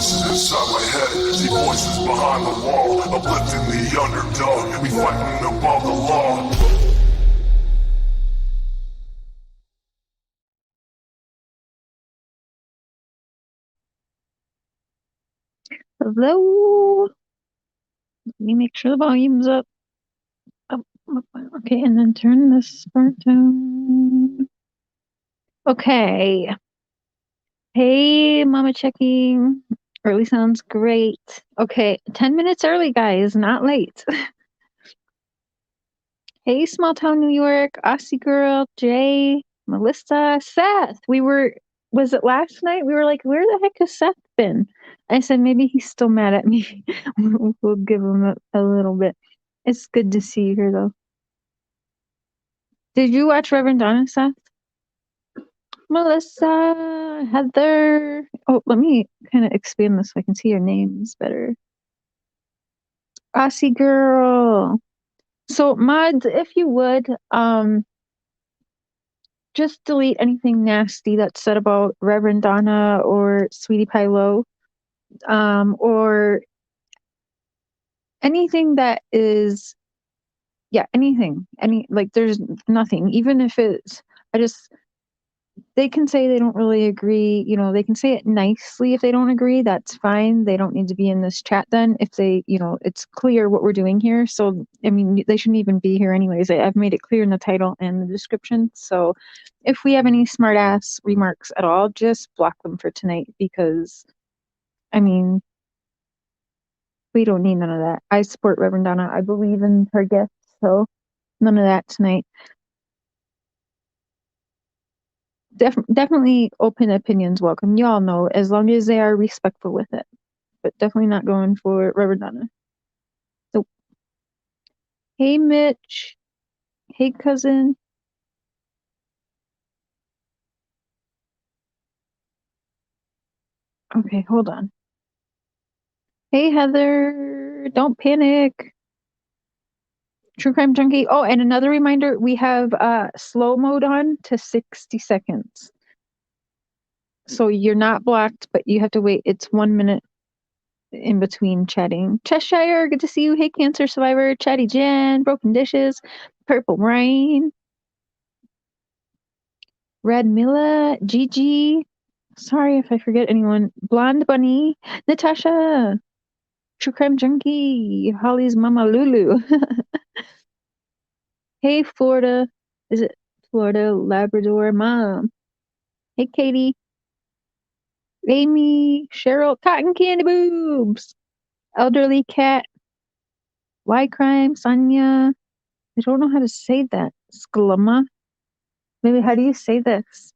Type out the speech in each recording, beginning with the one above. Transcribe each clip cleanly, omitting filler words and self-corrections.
voices inside my head, see voices behind the wall, uplifting the underdog, we fighting above the law. Hello. Let me make sure the volume's up. Oh, okay, and then turn this part down. Okay. Hey, Mama checking. Early sounds great. Okay, 10 minutes early, guys, not late. Hey, small town New York, Aussie girl, Jay, Melissa, Seth. Was it last night? We were like, where the heck has Seth been? I said, maybe he's still mad at me. We'll give him a little bit. It's good to see you here, though. Did you watch Reverend Donna, Seth? Melissa, Heather. Oh, let me kind of expand this so I can see your names better. Aussie girl. So mods, if you would, just delete anything nasty that's said about Reverend Donna or PieLo, or anything that is, anything, there's nothing, even if it's, they can say they don't really agree, they can say it nicely. If they don't agree, that's fine. They don't need to be in this chat then if they, it's clear what we're doing here. So, I mean, they shouldn't even be here anyways. I've made it clear in the title and the description. So if we have any smart ass remarks at all, just block them for tonight because, I mean, we don't need none of that. I support Reverend Donna. I believe in her gifts. So none of that tonight. Definitely open opinions welcome. Y'all know, as long as they are respectful with it. But definitely not going for Reverend Donna. So, hey Mitch. Hey cousin. Okay, hold on. Hey Heather. Don't panic. True Crime Junkie. Oh, and another reminder, we have slow mode on to 60 seconds. So you're not blocked, but you have to wait. It's 1 minute in between chatting. Cheshire, good to see you. Hey, Cancer Survivor. Chatty Jen. Broken Dishes. Purple Rain. Red Milla. Gigi. Sorry if I forget anyone. Blonde Bunny. Natasha. True Crime Junkie. Holly's Mama Lulu. Hey, Florida. Is it Florida Labrador Mom? Hey, Katie. Amy. Cheryl. Cotton Candy Boobs. Elderly Cat. Why Crime? Sonia. I don't know how to say that. Sklama. Maybe how do you say this?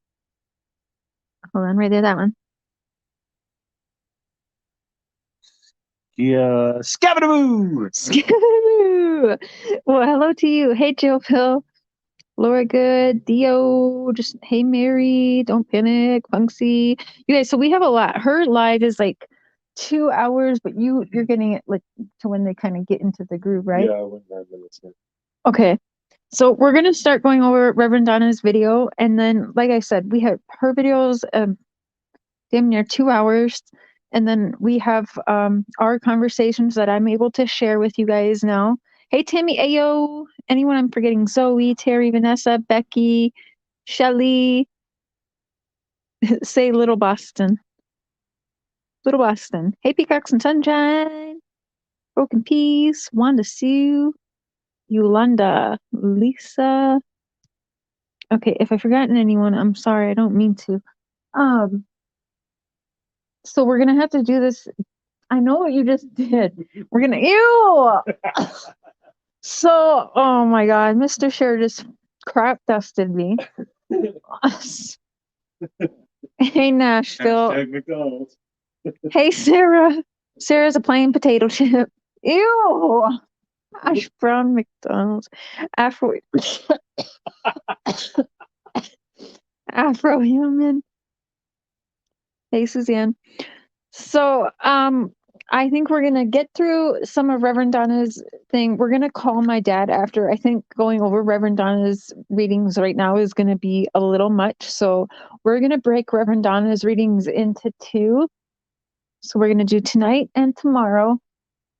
Hold on, right there, that one. Yeah, Scabadaboo! Scabadaboo! Well, hello to you. Hey, Jill Pill. Laura Good. Dio. Just, hey, Mary. Don't panic. Punksy. You guys, so we have a lot. Her live is like 2 hours, but you're getting it like to when they kind of get into the groove, right? Yeah, 9 minutes. Okay. So we're going to start going over Reverend Donna's video. And then, like I said, we have her videos damn near 2 hours. And then we have our conversations that I'm able to share with you guys now. Hey, Tammy, Ayo, anyone I'm forgetting? Zoe, Terry, Vanessa, Becky, Shelly. Say Little Boston. Little Boston. Hey, Peacocks and Sunshine. Broken Peace, Wanda Sue, Yolanda, Lisa. Okay, if I've forgotten anyone, I'm sorry. I don't mean to. So we're gonna have to do this. I know what you just did. We're gonna ew. So, oh my God, Mr. Cher just crap dusted me. Hey Nashville. McDonald's. Hey Sarah. Sarah's a plain potato chip. Ew. Hash brown McDonald's. Afro human. Hey Suzanne. So, I think we're gonna get through some of Reverend Donna's thing. We're gonna call my dad after. I think going over Reverend Donna's readings right now is gonna be a little much. So we're gonna break Reverend Donna's readings into two. So we're going to do tonight and tomorrow.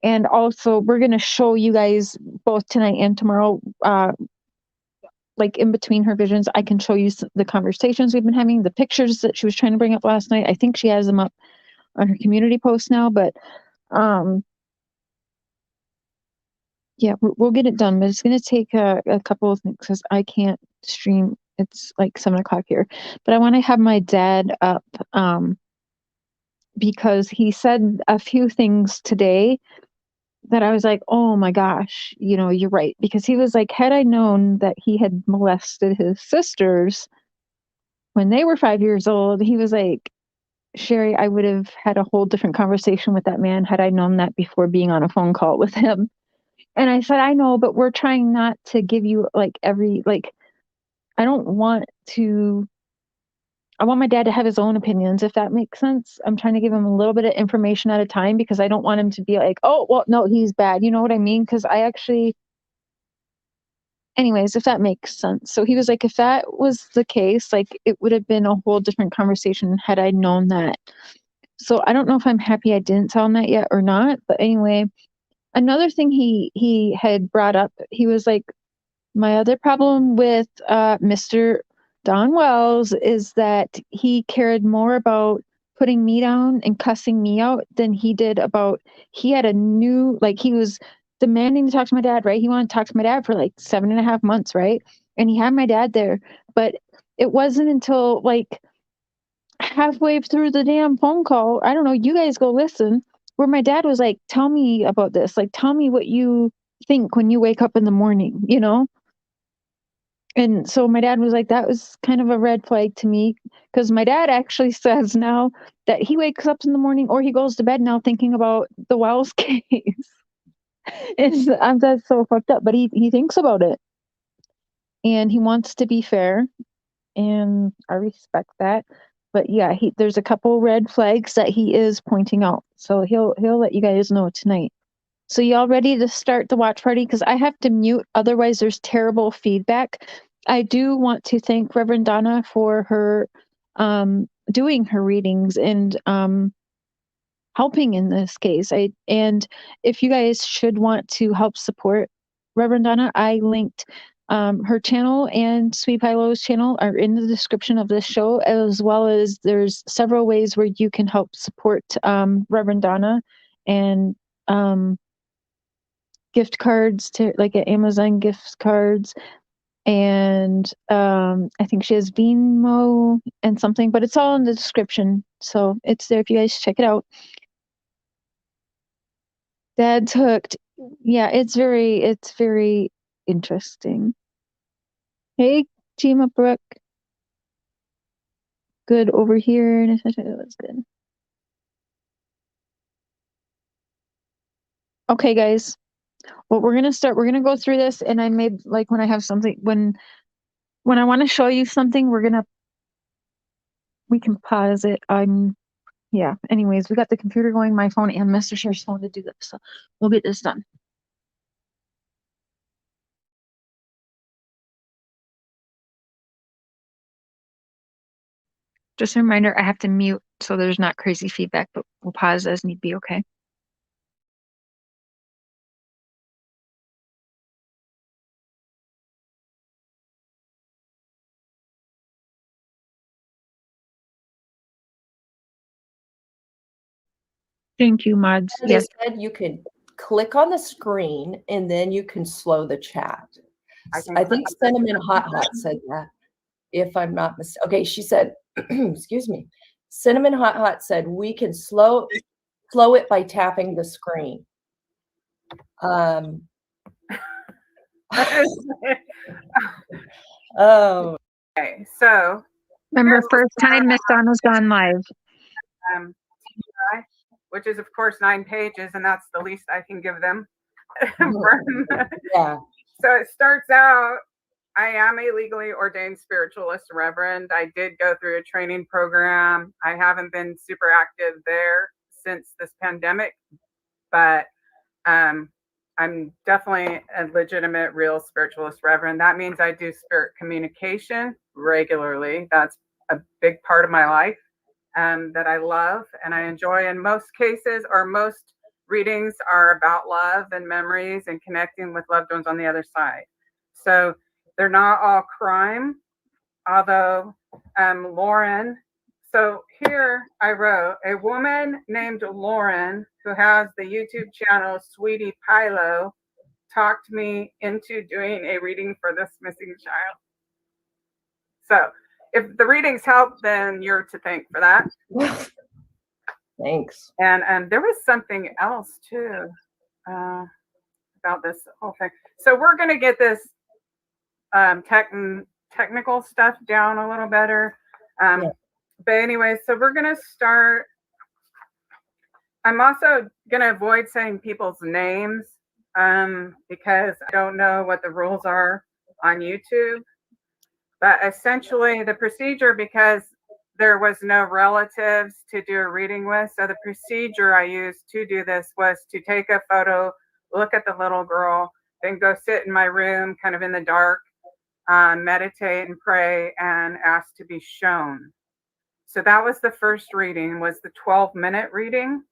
And also we're going to show you guys both tonight and tomorrow, like in between her visions, I can show you the conversations we've been having, the pictures that she was trying to bring up last night. I think she has them up on her community post now, but yeah, we'll get it done, but it's going to take a couple of things because I can't stream. It's like 7:00 here, but I want to have my dad up because he said a few things today that I was like, oh my gosh, you're right. Because he was like, had I known that he had molested his sisters when they were 5 years old, he was like, Sherry, I would have had a whole different conversation with that man had I known that before being on a phone call with him. And I said, I know, but we're trying not to give you I don't want to, I want my dad to have his own opinions, if that makes sense. I'm trying to give him a little bit of information at a time because I don't want him to be like, oh, well, no, he's bad. You know what I mean? Because anyways, if that makes sense. So he was like, if that was the case, like it would have been a whole different conversation had I known that. So I don't know if I'm happy I didn't tell him that yet or not. But anyway, another thing he had brought up, he was like, my other problem with Mr. Don Wells is that he cared more about putting me down and cussing me out than he did about, he had a new, like he was demanding to talk to my dad, right? He wanted to talk to my dad for like 7.5 months, right? And he had my dad there, but it wasn't until like halfway through the damn phone call, I don't know, you guys go listen, where my dad was like, tell me about this. Like, tell me what you think when you wake up in the morning, And so my dad was like, that was kind of a red flag to me because my dad actually says now that he wakes up in the morning or he goes to bed now thinking about the Wells case. That's so fucked up, but he thinks about it and he wants to be fair and I respect that. But yeah, there's a couple red flags that he is pointing out. So he'll let you guys know tonight. So y'all ready to start the watch party? Because I have to mute, otherwise there's terrible feedback. I do want to thank Reverend Donna for her doing her readings and helping in this case. And if you guys should want to help support Reverend Donna, I linked her channel and SweetiePieLo's channel are in the description of this show, as well as there's several ways where you can help support Reverend Donna and gift cards to like at Amazon gift cards. And I think she has Venmo and something, but it's all in the description. So it's there if you guys check it out. Dad's hooked. Yeah, it's very interesting. Hey, Chima Brooke. Good over here. It was good. Okay, guys. Well, we're gonna go through this, and I made like when I have something when I want to show you something, we can pause it. Yeah. Anyways, we got the computer going, my phone, and Mr. Sherry's phone to do this, so we'll get this done. Just a reminder, I have to mute so there's not crazy feedback, but we'll pause as need be, okay? Thank you, mods. They Yes. said you could click on the screen and then you can slow the chat. I think Cinnamon Hot Hot said that, if I'm not mistaken. Okay, she said, excuse me. Cinnamon Hot Hot said we can slow it by tapping the screen. Oh. Okay, so remember, first time Miss Donna's gone live. Which is of course 9 pages, and that's the least I can give them. Yeah. So it starts out, I am a legally ordained spiritualist reverend. I did go through a training program. I haven't been super active there since this pandemic, but I'm definitely a legitimate, real spiritualist reverend. That means I do spirit communication regularly. That's a big part of my life. that I love and I enjoy. In most cases, or most readings are about love and memories and connecting with loved ones on the other side. So they're not all crime, although Lauren. So here I wrote, a woman named Lauren, who has the YouTube channel SweetiePieLo, talked me into doing a reading for this missing child. So if the readings help, then you're to thank for that. Thanks. And there was something else too about this whole thing. So we're going to get this technical stuff down a little better. Yeah. But anyway, so we're going to start. I'm also going to avoid saying people's names because I don't know what the rules are on YouTube. But essentially the procedure, because there was no relatives to do a reading with, so the procedure I used to do this was to take a photo, look at the little girl, then go sit in my room kind of in the dark, meditate and pray and ask to be shown. So that was the first reading, was the 12-minute reading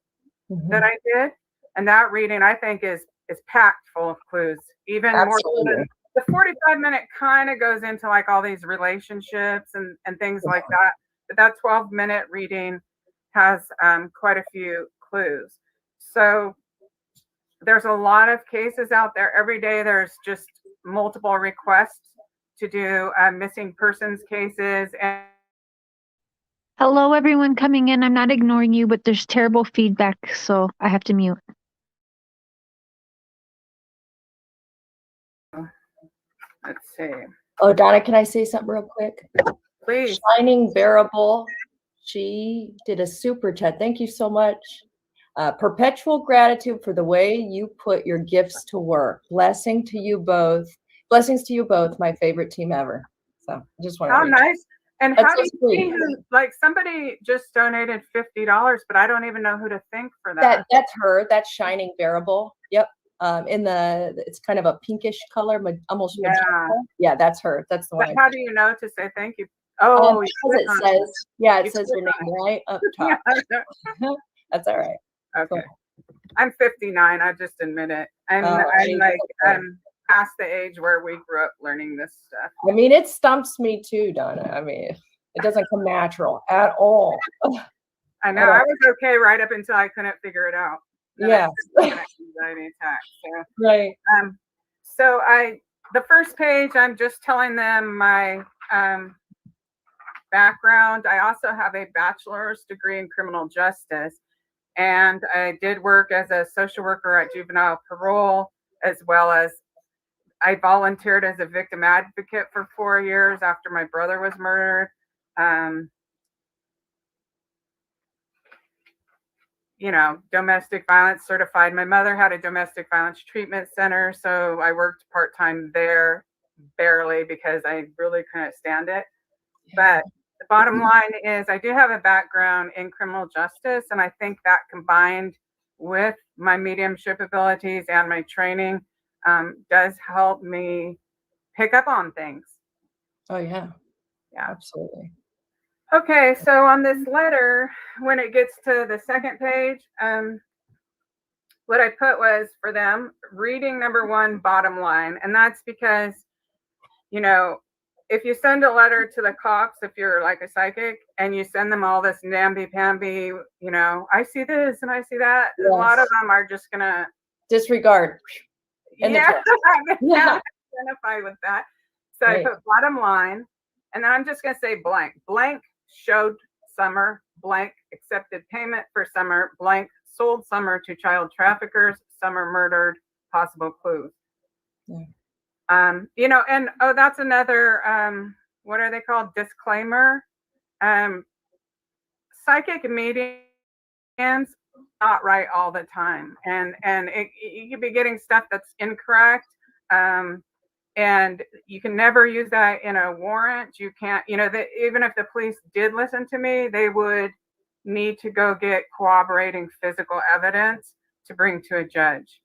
that I did. And that reading, I think, is packed full of clues, even more than the 45-minute kind of goes into like all these relationships and things like that. But that 12-minute reading has quite a few clues. So there's a lot of cases out there. Every day there's just multiple requests to do missing persons cases. And Hello, everyone coming in. I'm not ignoring you, but there's terrible feedback, so I have to mute. let's see. Oh, Donna, can I say something real quick? Please. Shining Bearable, she did a super chat. Thank you so much. Perpetual gratitude for the way you put your gifts to work. Blessings to you both, my favorite team ever. So I just want to. Oh, nice. And That's how do so you see sweet. who, like somebody just donated $50, but I don't even know who to thank for that. That's her. That's Shining Bearable. Yep. It's kind of a pinkish color, almost Yeah. magenta. Yeah, that's her. That's the But one. how do you know to say thank you? Oh, Because it says, yeah, it says your click name right up top. That's all right. Okay. Cool. I'm 59. I just admit it. I'm past the age where we grew up learning this stuff. I mean, it stumps me too, Donna. I mean, it doesn't come natural at all. I know. I was okay right up until I couldn't figure it out. Then Yeah. I had an anxiety attack. So. Right. So the first page, I'm just telling them my background. I also have a bachelor's degree in criminal justice, and I did work as a social worker at juvenile parole, as well as I volunteered as a victim advocate for 4 years after my brother was murdered. Domestic violence certified. My mother had a domestic violence treatment center, so I worked part-time there, barely, because I really couldn't stand it. But the bottom line is I do have a background in criminal justice, and I think that combined with my mediumship abilities and my training does help me pick up on things. Oh, yeah. Yeah. Absolutely. Okay, so on this letter, when it gets to the second page, what I put was for them, reading number 1, bottom line. And that's because, if you send a letter to the cops, if you're like a psychic, and you send them all this namby-pamby, I see this and I see that, Yes. A lot of them are just going to disregard. Yeah, Yeah. identify with that. So Right. I put bottom line, and then I'm just going to say blank. Blank showed Summer, blank accepted payment for Summer, blank sold Summer to child traffickers, Summer murdered, possible clues. Yeah. And that's another, what are they called? Disclaimer. Psychic mediums not right all the time, and you could be getting stuff that's incorrect, and you can never use that in a warrant. You can't, even if the police did listen to me, they would need to go get corroborating physical evidence to bring to a judge.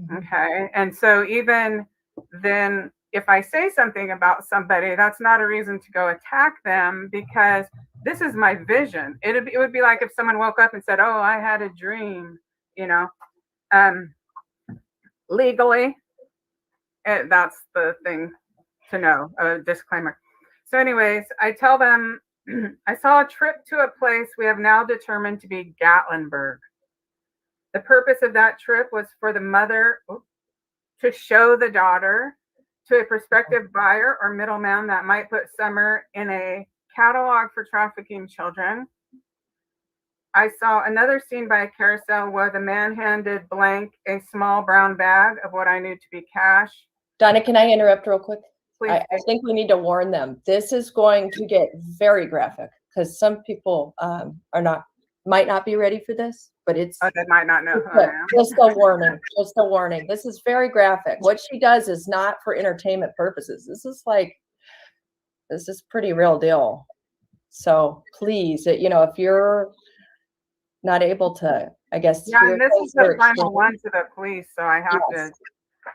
Mhm. Okay, and so even then, if I say something about somebody, that's not a reason to go attack them, because this is my vision. It would be like if someone woke up and said, "Oh, I had a dream," you know. Legally, that's the thing to know, a disclaimer. So anyways, I tell them, I saw a trip to a place we have now determined to be Gatlinburg. The purpose of that trip was for the mother to show the daughter to a prospective buyer or middleman that might put Summer in a catalog for trafficking children. I saw another scene by a carousel where the man handed Blank a small brown bag of what I knew to be cash. Donna, can I interrupt real quick? Please. I think we need to warn them. This is going to get very graphic because some people might not be ready for this, but it's they might not know who I am. Just a warning. Just a warning. This is very graphic. What she does is not for entertainment purposes. This is pretty real deal. So please, if you're not able to, I guess. Yeah, and this is the final one to the police, so I have to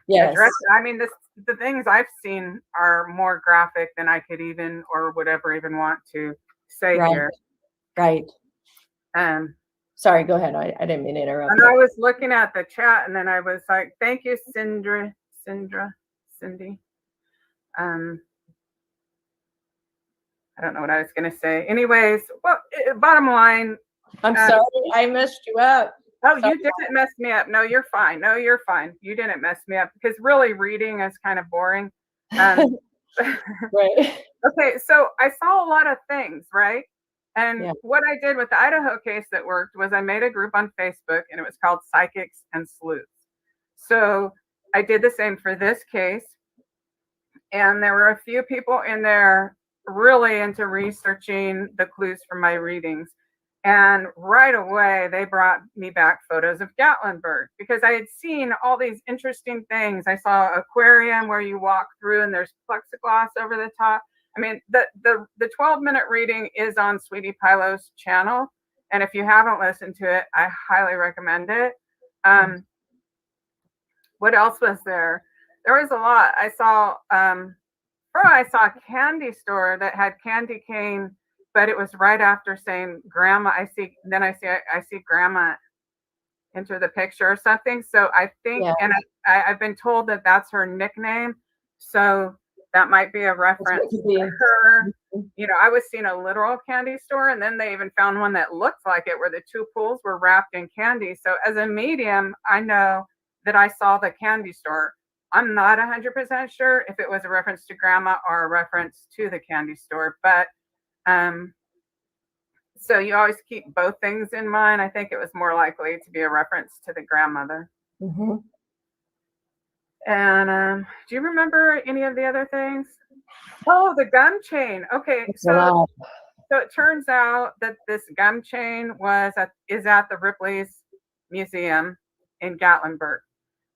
address it. I mean, the things I've seen are more graphic than I could even or would ever even want to say here. Right. Sorry, go ahead. I didn't mean to interrupt. And I was looking at the chat, and then I was like, "Thank you, Cindy." I don't know what I was going to say. Anyways, well, bottom line. I'm sorry, I messed you up. Oh, you didn't mess me up. No, you're fine. No, you're fine. You didn't mess me up, because really reading is kind of boring. Right. Okay, so I saw a lot of things, right? And what I did with the Idaho case that worked was I made a group on Facebook, and it was called Psychics and Sleuths. So I did the same for this case. And there were a few people in there really into researching the clues from my readings. And right away, they brought me back photos of Gatlinburg, because I had seen all these interesting things. I saw an aquarium where you walk through and there's plexiglass over the top. I mean, the 12-minute reading is on SweetiePieLo's channel. And if you haven't listened to it, I highly recommend it. What else was there? There was a lot. I saw a candy store that had candy cane, but it was right after saying grandma. I see grandma enter the picture or something. So I think, and I've been told that that's her nickname. So that might be a reference to her. I was seeing a literal candy store, and then they even found one that looked like it, where the two pools were wrapped in candy. So as a medium, I know that I saw the candy store. I'm not 100% sure if it was a reference to grandma or a reference to the candy store, but so you always keep both things in mind. I think it was more likely to be a reference to the grandmother. Mm-hmm. And do you remember any of the other things? Oh, the gum chain. Okay, so it turns out that this gum chain is at the Ripley's Museum in Gatlinburg.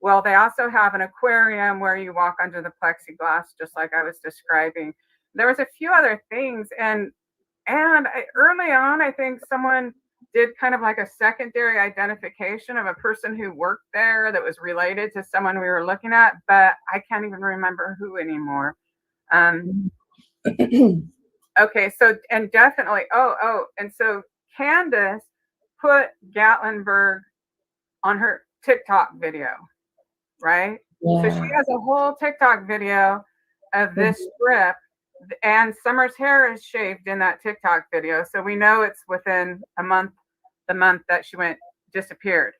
Well, they also have an aquarium where you walk under the plexiglass, just like I was describing. There was a few other things, and early on, I think someone did kind of like a secondary identification of a person who worked there that was related to someone we were looking at, but I can't even remember who anymore. Okay, so, and definitely, and so Candace put Gatlinburg on her TikTok video, right? Yeah. So she has a whole TikTok video of this strip, and Summer's hair is shaved in that TikTok video. So we know it's within the month that she disappeared.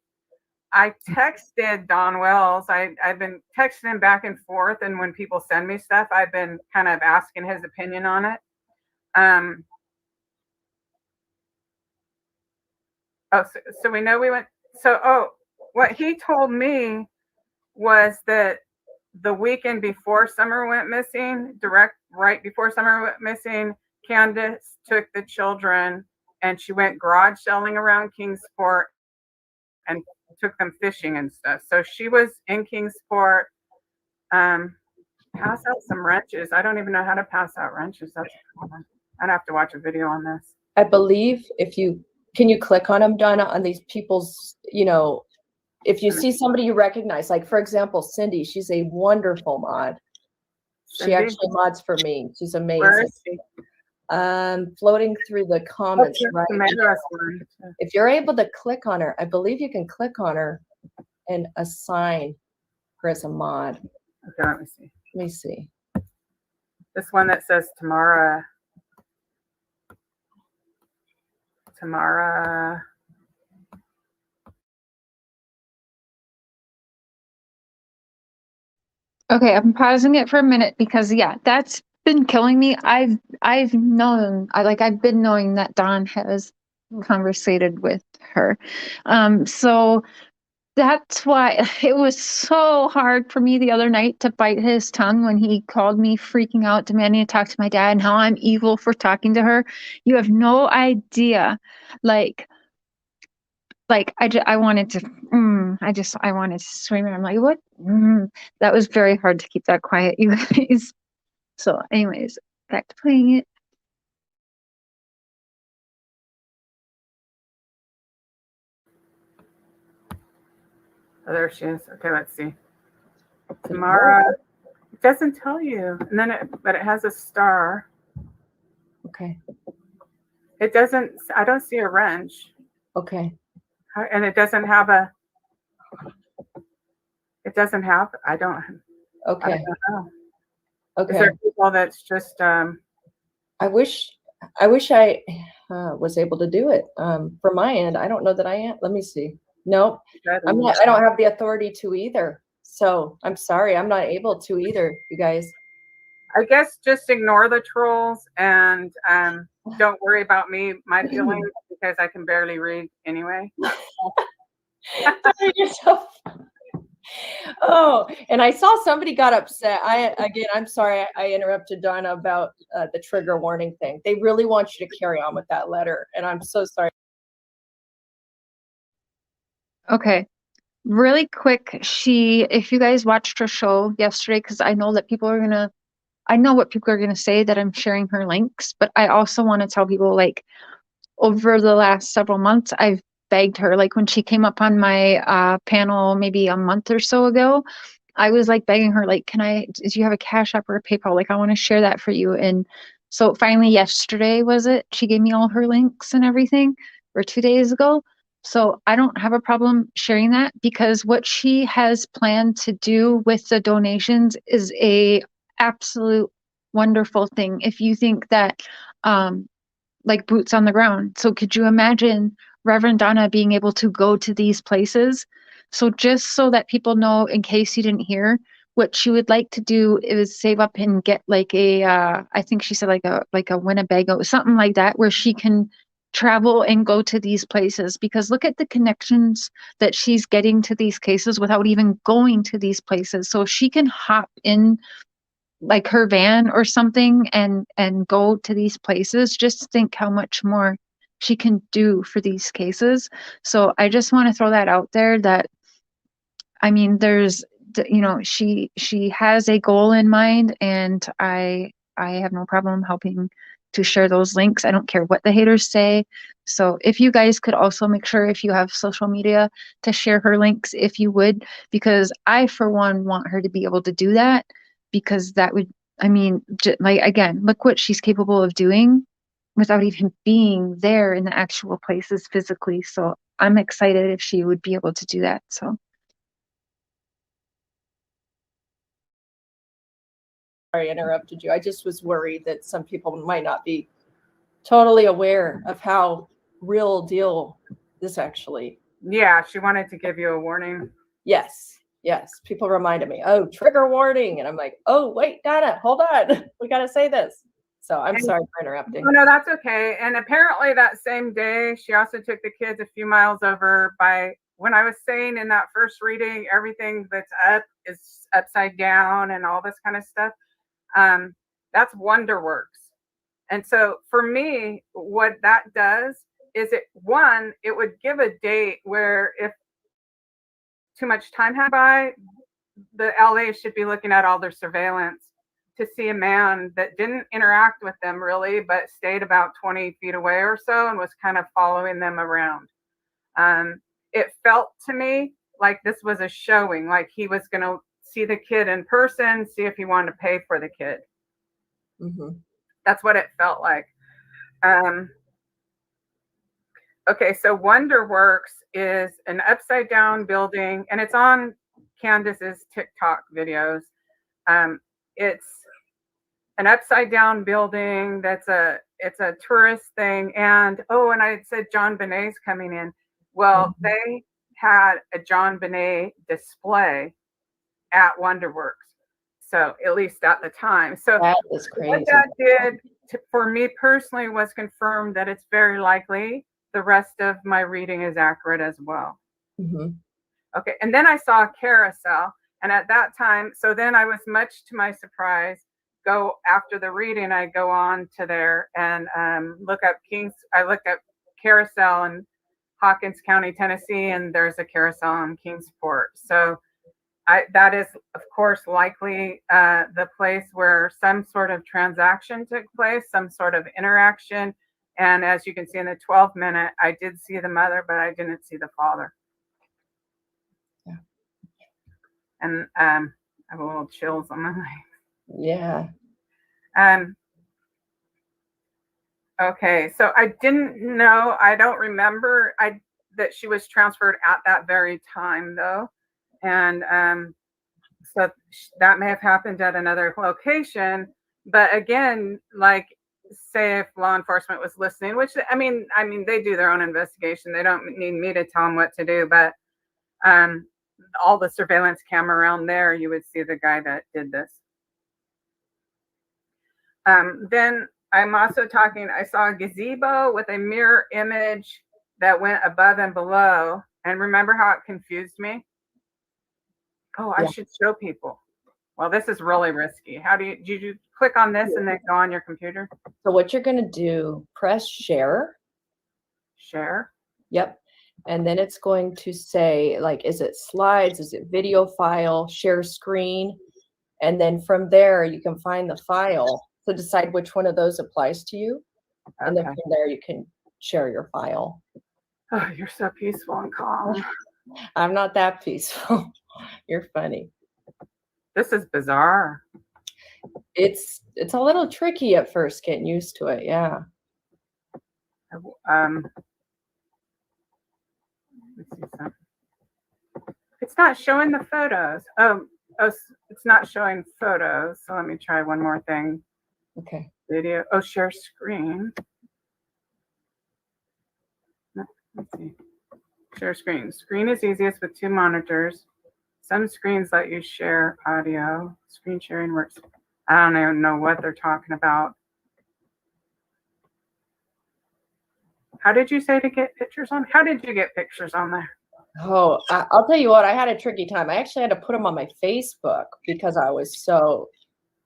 I texted Don Wells. I've been texting him back and forth, and when people send me stuff, I've been kind of asking his opinion on it. So we know we went. So, what he told me was that the weekend before Summer went missing, right before Summer went missing, Candace took the children and she went garage selling around Kingsport and took them fishing and stuff. So she was in Kingsport, pass out some wrenches. I don't even know how to pass out wrenches. I'd have to watch a video on this. I believe can you click on them, Donna, on these people's, if you see somebody you recognize, like for example, Cindy, she's a wonderful mod. She actually mods for me. She's Where amazing. is she? Floating through the comments Oh, right Samantha's now. one. If you're able to click on her, I believe you can click on her and assign her as a mod. Okay, let me see. Let me see. This one that says Tamara. Okay, I'm pausing it for a minute because yeah, that's been killing me. I've known I've been knowing that Don has conversated with her. So that's why it was so hard for me the other night to bite his tongue when he called me freaking out, demanding to talk to my dad and how I'm evil for talking to her. You have no idea. I wanted to, I wanted to scream. I'm like, what? That was very hard to keep that quiet, you guys. So anyways, back to playing it. Oh, there she is. Okay, let's see. Tamara. It doesn't tell you, and then but it has a star. Okay. It doesn't. I don't see a wrench. Okay. And it doesn't have a. It doesn't have. I don't. Okay. I don't know. Okay. Is there people that's just? I wish I was able to do it. From my end, I don't know that I am. Let me see. Nope. I'm not. I don't have the authority to either. So I'm sorry. I'm not able to either, you guys. I guess just ignore the trolls and don't worry about my feelings, because I can barely read anyway. Oh, and I saw somebody got upset. I'm sorry I interrupted Donna about the trigger warning thing. They really want you to carry on with that letter, and I'm so sorry. Okay. Really quick, if you guys watched her show yesterday, because I know what people are gonna say that I'm sharing her links, but I also want to tell people, like, over the last several months, I've begged her, like when she came up on my panel maybe a month or so ago, I was like begging her, like, do you have a Cash App or a PayPal? Like, I want to share that for you. And so finally yesterday she gave me all her links and everything, or 2 days ago. So I don't have a problem sharing that, because what she has planned to do with the donations is a absolute wonderful thing. If you think that, like, boots on the ground. So could you imagine Reverend Donna being able to go to these places? So just so that people know, in case you didn't hear, what she would like to do is save up and get like I think she said like a Winnebago, something like that, where she can travel and go to these places, because look at the connections that she's getting to these cases without even going to these places. So if she can hop in like her van or something and go to these places, just think how much more she can do for these cases. So I just want to throw that out there, that I mean, she has a goal in mind, and I have no problem helping to share those links. I don't care what the haters say. So if you guys could also make sure, if you have social media, to share her links, if you would, because I, for one, want her to be able to do that, because that would, I mean, like, again, look what she's capable of doing without even being there in the actual places physically. So I'm excited if she would be able to do that. So. Sorry I interrupted you. I just was worried that some people might not be totally aware of how real deal this actually. Yeah, she wanted to give you a warning. Yes. People reminded me, oh, trigger warning. And I'm like, oh, wait, Donna, hold on. We got to say this. So I'm sorry for interrupting. Oh, no, that's okay. And apparently that same day, she also took the kids a few miles over when I was saying in that first reading, everything that's up is upside down and all this kind of stuff. That's Wonderworks. And so for me, what that does is it would give a date where if too much time had by, the LA should be looking at all their surveillance to see a man that didn't interact with them really, but stayed about 20 feet away or so and was kind of following them around. It felt to me like this was a showing, like he was going to see the kid in person, see if he wanted to pay for the kid. That's what it felt like. Okay, so WonderWorks is an upside down building, and it's on Candace's TikTok videos. It's an upside down building it's a tourist thing. And and I said John Bonet's coming in. Well, they had a John Bonet display at WonderWorks. So at least at the time. So that is crazy. What that did for me personally was confirm that it's very likely the rest of my reading is accurate as well. Okay, and then I saw a carousel, and at that time, so then I was much to my surprise, go after the reading, I go on to there and look up I looked up carousel in Hawkins County, Tennessee, and there's a carousel in Kingsport. So that is, of course, likely the place where some sort of transaction took place, some sort of interaction. And as you can see in the 12-minute, I did see the mother, but I didn't see the father. Yeah. And I have a little chills on my leg. Yeah. Okay, so I didn't know, I don't remember that she was transferred at that very time, though. And so that may have happened at another location. But again, like, say if law enforcement was listening, which I mean, they do their own investigation. They don't need me to tell them what to do. But all the surveillance camera around there, you would see the guy that did this. Then I'm also talking, I saw a gazebo with a mirror image that went above and below. And remember how it confused me? Oh, I should show people. Well, this is really risky. How do you click on this and then go on your computer? So what you're going to do, press share. Share. Yep. And then it's going to say, like, is it slides? Is it video file? Share screen? And then from there, you can find the file to decide which one of those applies to you. Okay. And then from there, you can share your file. Oh, you're so peaceful and calm. I'm not that peaceful. You're funny. This is bizarre. It's a little tricky at first getting used to it. Yeah. Let's see something. It's not showing the photos. Oh, it's not showing photos. So let me try one more thing. Okay. Video. Oh, share screen. Let's see. Share screen. Screen is easiest with 2 monitors. Some screens let you share audio. Screen sharing works. I don't even know what they're talking about. How did you say to get pictures on? How did you get pictures on there? Oh, I'll tell you what, I had a tricky time. I actually had to put them on my Facebook because I was so,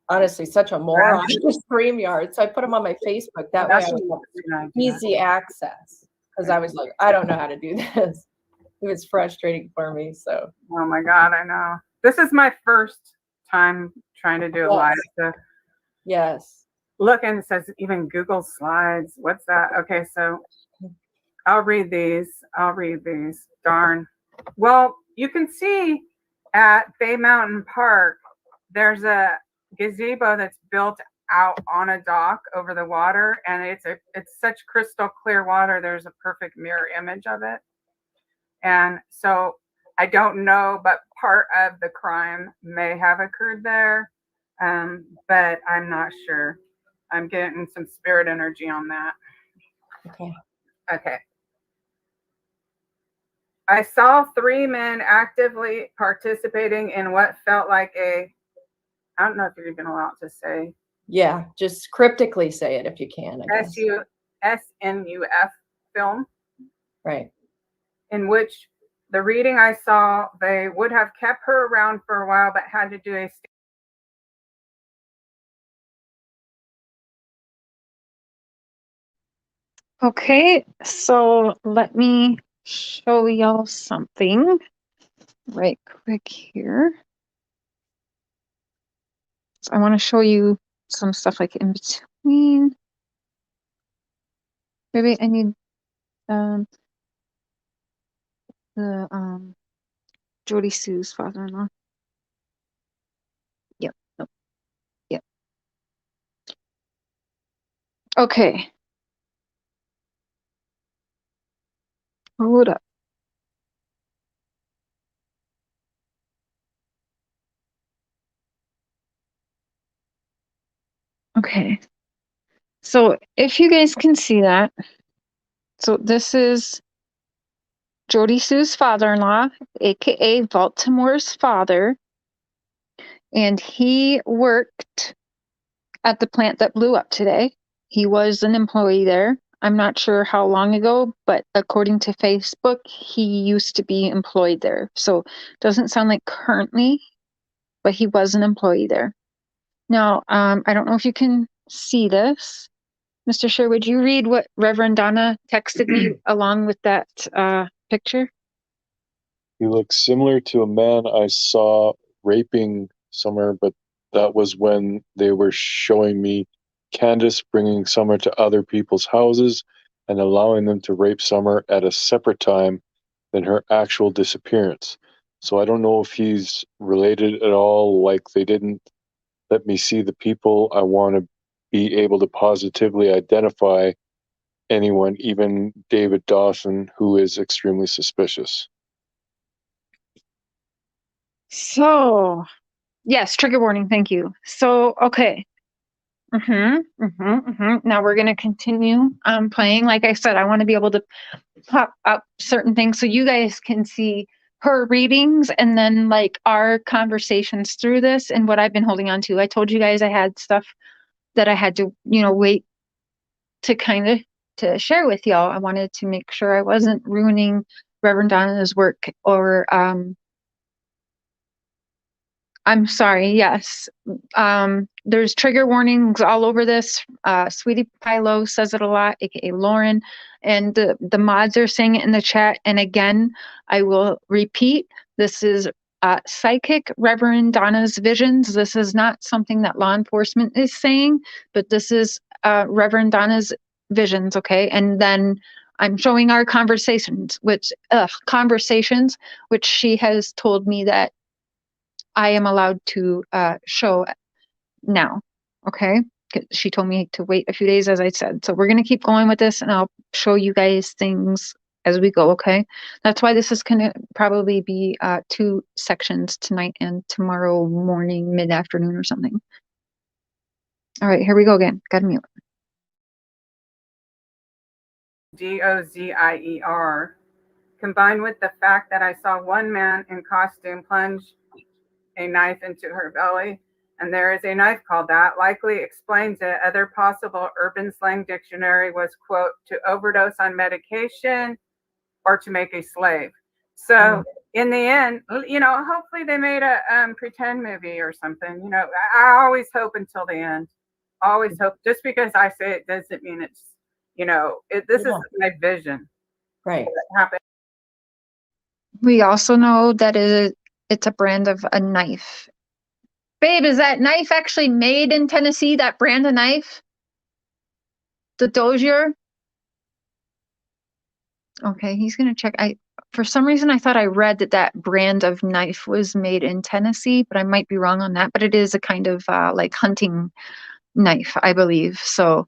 honestly, such a moron with StreamYard. So I put them on my Facebook. That way I would have easy access because I was like, I don't know how to do this. It was frustrating for me. So. Oh my God, I know. This is my first time trying to do a live. So yes. Look, and it says even Google Slides. What's that? Okay, so I'll read these. Darn. Well, you can see at Bay Mountain Park, there's a gazebo that's built out on a dock over the water, and it's such crystal clear water. There's a perfect mirror image of it. And so I don't know, but part of the crime may have occurred there, but I'm not sure. I'm getting some spirit energy on that. Okay. I saw 3 men actively participating in what felt like I don't know if you're even allowed to say. Yeah, just cryptically say it if you can. SNUF film. Right. In which the reading I saw, they would have kept her around for a while, but had to do a Okay, so let me show y'all something right quick here. So I want to show you some stuff like in between. Maybe I need the Jody Sue's father-in-law. Okay. Hold up. Okay. So if you guys can see that, so this is Jody Sue's father-in-law, aka Baltimore's father, and he worked at the plant that blew up today. He was an employee there. I'm not sure how long ago, but according to Facebook, he used to be employed there. So doesn't sound like currently, but he was an employee there. Now, I don't know if you can see this. Mr. Sher, would you read what Reverend Donna texted me along with that picture? He looks similar to a man I saw raping Summer, but that was when they were showing me Candace bringing Summer to other people's houses and allowing them to rape Summer at a separate time than her actual disappearance. So I don't know if he's related at all, like they didn't let me see the people. I want to be able to positively identify anyone, even David Dawson, who is extremely suspicious. So, yes, trigger warning. Thank you. So, okay. Now we're going to continue playing. Like I said, I want to be able to pop up certain things so you guys can see her readings and then like our conversations through this and what I've been holding on to. I told you guys I had stuff that I had to, wait to kind of to share with y'all. I wanted to make sure I wasn't ruining Reverend Donna's work or I'm sorry, yes. There's trigger warnings all over this. SweetiePieLo says it a lot, aka Lauren, and the mods are saying it in the chat. And again, I will repeat, this is psychic Reverend Donna's visions. This is not something that law enforcement is saying, but this is Reverend Donna's visions, okay? And then I'm showing our conversations, which she has told me that I am allowed to show now. Okay. She told me to wait a few days, as I said. So we're going to keep going with this and I'll show you guys things as we go. Okay. That's why this is going to probably be 2 sections tonight and tomorrow morning, mid-afternoon or something. All right, here we go again. Got to mute. Gozier, combined with the fact that I saw one man in costume plunge a knife into her belly, and there is a knife called that, likely explains it. Other possible urban slang dictionary was, quote, to overdose on medication or to make a slave. So in the end, hopefully they made a pretend movie or something. I always hope until the end. Always hope. Just because I say it doesn't mean it's, this is my vision. Right. We also know that it's a brand of a knife. Babe, is that knife actually made in Tennessee, that brand of knife? The Dozier? Okay, he's going to check. For some reason, I thought I read that brand of knife was made in Tennessee, but I might be wrong on that. But it is a kind of like hunting knife, I believe. So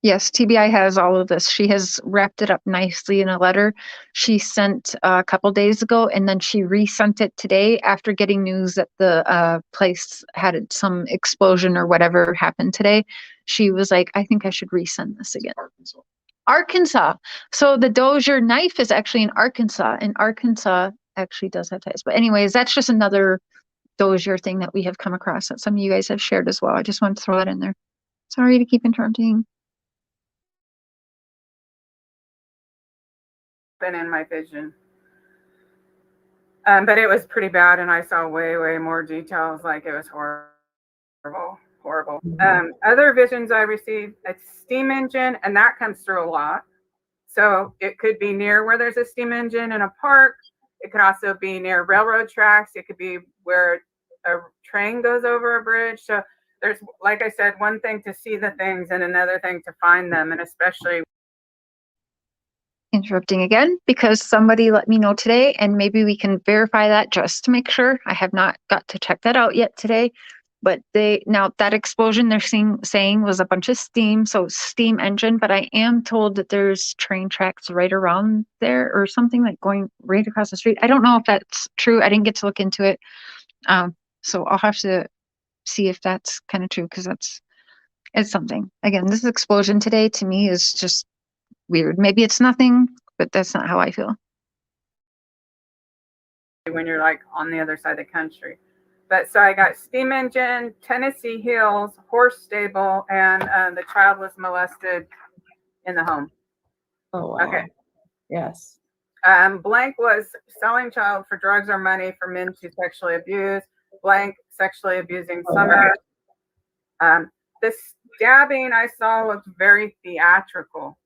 yes, TBI has all of this. She has wrapped it up nicely in a letter she sent a couple days ago, and then she resent it today after getting news that the place had some explosion or whatever happened today. She was like, I think I should resend this again. Arkansas. So the Dozier knife is actually in Arkansas, and Arkansas actually does have ties. But anyways, that's just another Dozier thing that we have come across that some of you guys have shared as well. I just wanted to throw that in there. Sorry to keep interrupting. Been in my vision. But it was pretty bad, and I saw way, way more details. Like it was horrible. Other visions I received, a steam engine, and that comes through a lot. So it could be near where there's a steam engine in a park. It could also be near railroad tracks. It could be where a train goes over a bridge. So there's, like I said, one thing to see the things and another thing to find them, and especially interrupting again because somebody let me know today, and maybe we can verify that just to make sure. I have not got to check that out yet today. But now that explosion they're saying was a bunch of steam, so steam engine. But I am told that there's train tracks right around there or something, like going right across the street. I don't know if that's true. I didn't get to look into it. So I'll have to see if that's kind of true, because it's something. Again, this explosion today to me is just weird. Maybe it's nothing, but that's not how I feel. When you're like on the other side of the country. But so I got steam engine, Tennessee Hills, horse stable, and the child was molested in the home. Oh, wow. Okay. Yes. Blank was selling child for drugs or money for men to sexually abuse. Blank sexually abusing Summer. The stabbing I saw looked very theatrical.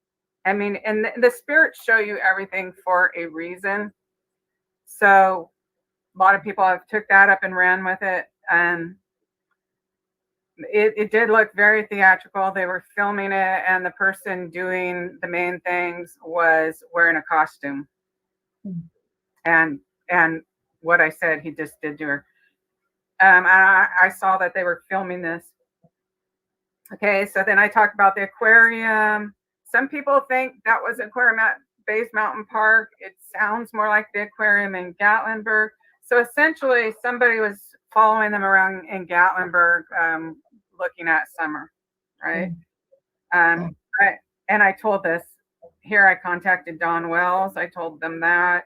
I mean, and the spirits show you everything for a reason. So a lot of people have took that up and ran with it, and it did look very theatrical. They were filming it, and the person doing the main things was wearing a costume. And what I said he just did to her. I saw that they were filming this. Okay, so then I talked about the aquarium. Some people think that was aquarium at Bays Mountain Park. It sounds more like the aquarium in Gatlinburg. So essentially, somebody was following them around in Gatlinburg, looking at Summer, right? And I told this here. I contacted Don Wells. I told them that,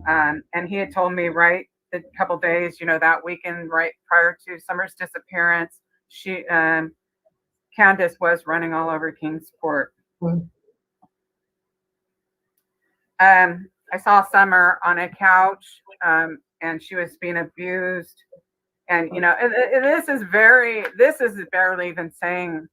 and he had told me right a couple days, that weekend right prior to Summer's disappearance, Candace was running all over Kingsport. I saw Summer on a couch, and she was being abused. And, this is barely even saying.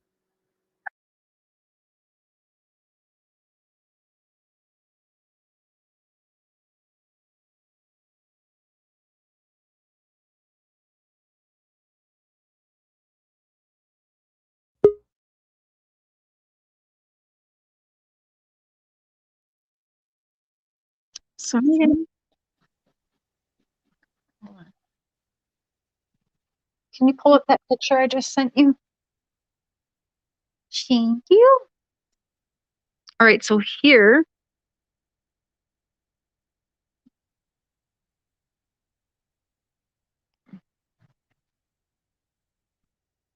Sorry. Hold on. Can you pull up that picture I just sent you? Thank you. All right, so here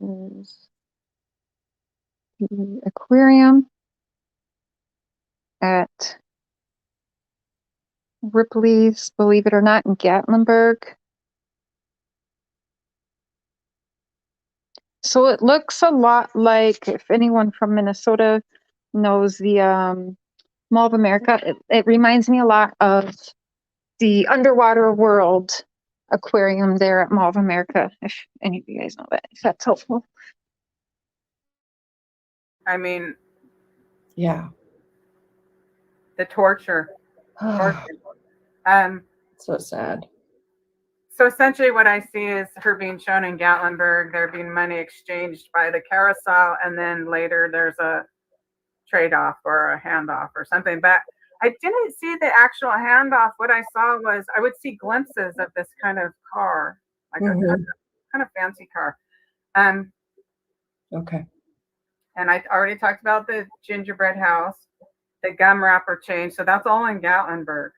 is the aquarium at Ripley's, believe it or not, in Gatlinburg. So it looks a lot like, if anyone from Minnesota knows the Mall of America, it reminds me a lot of the Underwater World aquarium there at Mall of America, if any of you guys know that, if that's helpful. I mean, Yeah. the torture. So sad. So essentially what I see is her being shown in Gatlinburg, there being money exchanged by the carousel, and then later there's a trade-off or a handoff or something. But I didn't see the actual handoff. What I saw was I would see glimpses of this kind of car, like a kind of fancy car. Okay. And I already talked about the gingerbread house, the gum wrapper change. So that's all in Gatlinburg.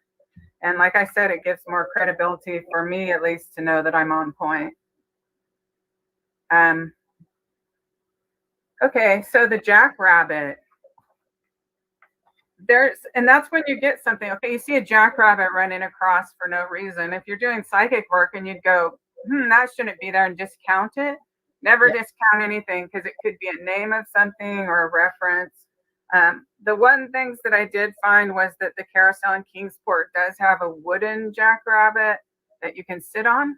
And like I said, it gives more credibility for me, at least, to know that I'm on point. Okay, so the jackrabbit. And that's when you get something. Okay, you see a jackrabbit running across for no reason. If you're doing psychic work and you'd go, that shouldn't be there, and discount it. Never discount anything, because it could be a name of something or a reference. The one things that I did find was that the carousel in Kingsport does have a wooden jackrabbit that you can sit on.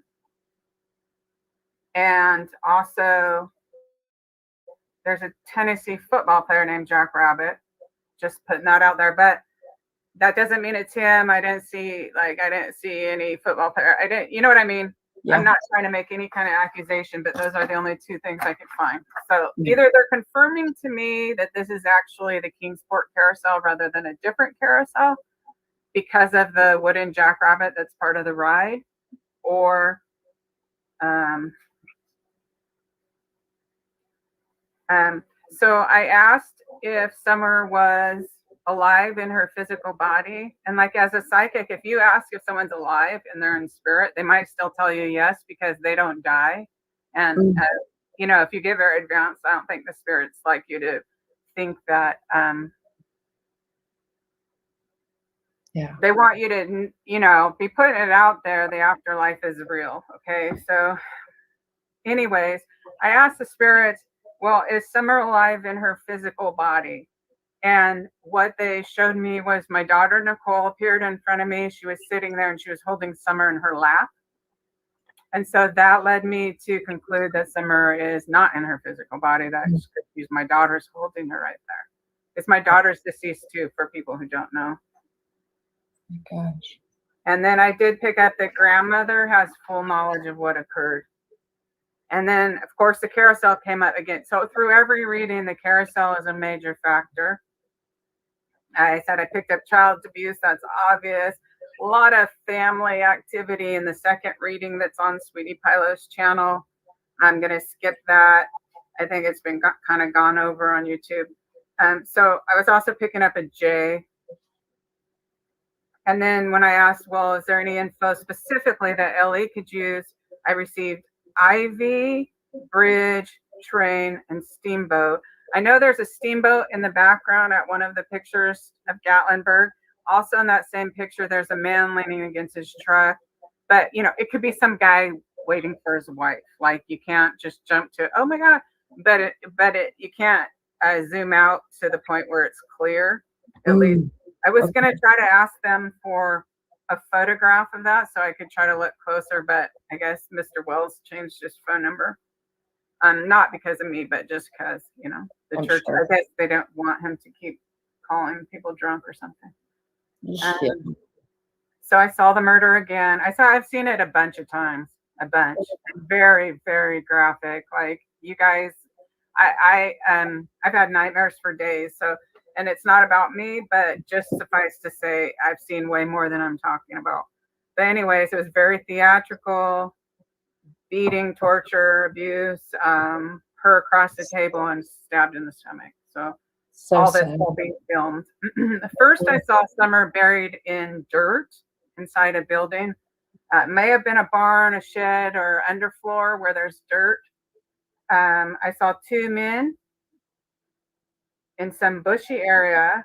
And also there's a Tennessee football player named Jackrabbit. Just putting that out there. But that doesn't mean it's him. I didn't see any football player. You know what I mean? Yeah. I'm not trying to make any kind of accusation, but those are the only two things I could find. So either they're confirming to me that this is actually the Kingsport carousel rather than a different carousel, because of the wooden jackrabbit that's part of the ride, or so I asked if Summer was alive in her physical body. And like as a psychic, if you ask if someone's alive and they're in spirit, they might still tell you yes, because they don't die. And, you know, if you get very advanced, I don't think the spirits like you to think that they want you to, you know, be putting it out there. The afterlife is real. Okay. So anyways, I asked the spirits, well, is Summer alive in her physical body? And what they showed me was my daughter Nicole appeared in front of me. She was sitting there and she was holding Summer in her lap. And so that led me to conclude that Summer is not in her physical body. That she's my daughter's holding her right there. It's my daughter's deceased too, for people who don't know. Oh my gosh. And then I did pick up that grandmother has full knowledge of what occurred. And then, of course, the carousel came up again. So through every reading, the carousel is a major factor. I said I picked up child abuse. That's obvious. A lot of family activity in the second reading that's on Sweetie PieLo's channel. I'm going to skip that. I think it's been kind of gone over on YouTube. So I was also picking up a J. And then when I asked, well, is there any info specifically that LE could use? I received IV, bridge, train, and steamboat. I know there's a steamboat in the background at one of the pictures of Gatlinburg. Also in that same picture, there's a man leaning against his truck. But, you know, it could be some guy waiting for his wife. Like, you can't just jump to, oh my God. But you can't zoom out to the point where it's clear. At least I was going to try to ask them for a photograph of that so I could try to look closer, but I guess Mr. Wells changed his phone number. Not because of me, but just because, you know, the church, I guess they don't want him to keep calling people drunk or something. So I saw the murder again. I've seen it a bunch of times, very, very graphic. Like, you guys, I've had nightmares for days. So, and it's not about me, but just suffice to say, I've seen way more than I'm talking about. But anyways, it was very theatrical, beating, torture, abuse, her across the table and stabbed in the stomach. So all this will be filmed. First, I saw Summer buried in dirt inside a building. It may have been a barn, a shed, or underfloor where there's dirt. I saw two men in some bushy area.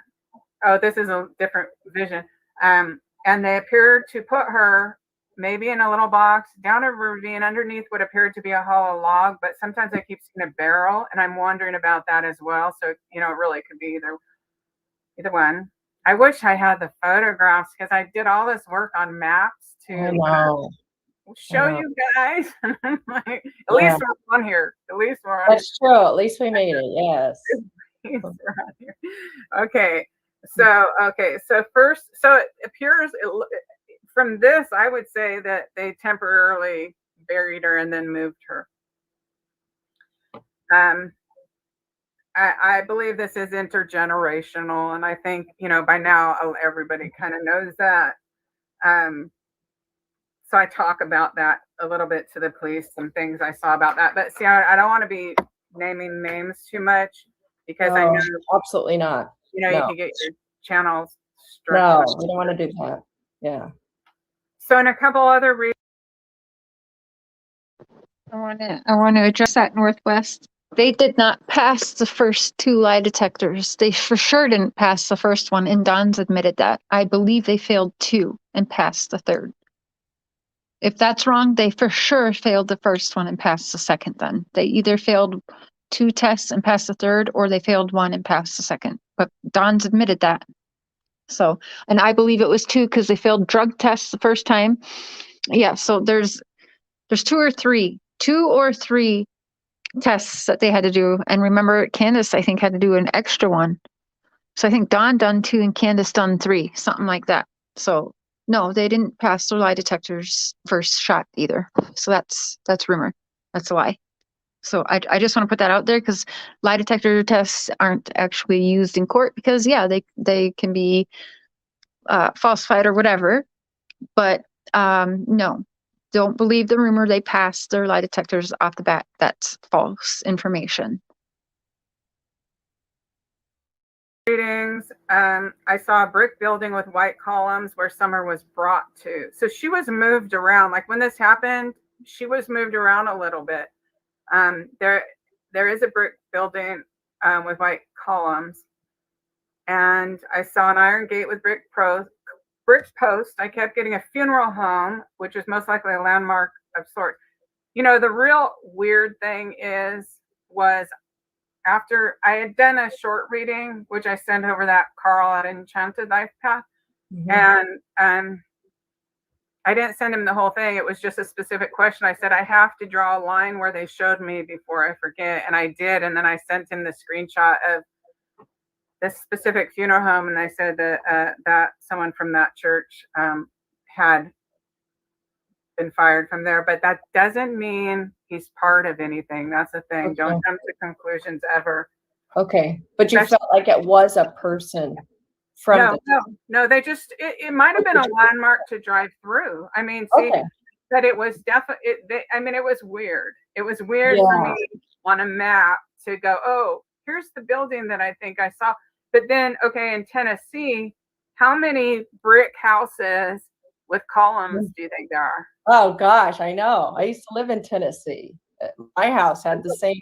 Oh, this is a different vision. And they appeared to put her maybe in a little box down a ravine underneath what appeared to be a hollow log, but sometimes I keep seeing a barrel, and I'm wondering about that as well. So, you know, it really could be either one. I wish I had the photographs, because I did all this work on maps to show you guys. Like, at least we're on here. At least we're on. That's true. At least we made it. Yes. Okay. So first, so it appears from this, I would say that they temporarily buried her and then moved her. I believe this is intergenerational, and I think, you know, by now everybody kind of knows that. So I talk about that a little bit to the police, some things I saw about that. But see, I don't want to be naming names too much, because I know absolutely not. You know, you can get your channels struck. No, we don't want to do that. Yeah. So in a couple other I want to address that, Northwest. They did not pass the first two lie detectors. They for sure didn't pass the first one, and Don's admitted that. I believe they failed two and passed the third. If that's wrong, they for sure failed the first one and passed the second then. They either failed two tests and passed the third, or they failed one and passed the second. But Don's admitted that. So, and I believe it was two, because they failed drug tests the first time. Yeah, so there's two or three tests that they had to do. And remember, Candace, I think, had to do an extra one. So I think Don done two and Candace done three, something like that. So no, they didn't pass their lie detectors first shot either. So that's rumor. That's a lie. So I just want to put that out there, because lie detector tests aren't actually used in court, because yeah, they can be falsified or whatever. But no, don't believe the rumor they passed their lie detectors off the bat. That's false information. Greetings. I saw a brick building with white columns where Summer was brought to. So she was moved around. Like when this happened, she was moved around a little bit. There is a brick building with white columns, and I saw an iron gate with brick posts. I kept getting a funeral home, which is most likely a landmark of sorts. You know, the real weird thing was after I had done a short reading, which I sent over that Carl at Enchanted LifePath, and I didn't send him the whole thing. It was just a specific question. I said, I have to draw a line where they showed me before I forget. And I did. And then I sent him the screenshot of this specific funeral home. And I said that someone from that church had been fired from there. But that doesn't mean he's part of anything. That's the thing. Okay. Don't jump to conclusions ever. Okay. But you felt like it was a person from no, they just, it might have been a landmark to drive through. I mean, see, that it was definitely, I mean, it was weird. It was weird for me on a map to go, oh, here's the building that I think I saw. But then, okay, in Tennessee, how many brick houses with columns do you think there are? Oh gosh, I know. I used to live in Tennessee. My house had the same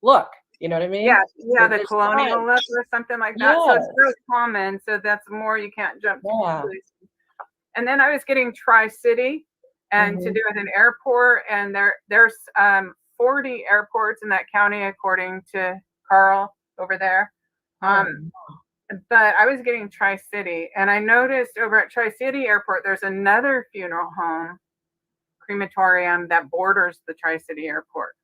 look. You know what I mean? Yeah, the colonial look or something like that. So it's very common. So that's more you can't jump to. And then I was getting Tri-City and to do with an airport. And there's 40 airports in that county, according to Carl over there. But I was getting Tri-City. And I noticed over at Tri-City Airport, there's another funeral home, crematorium that borders the Tri-City Airport.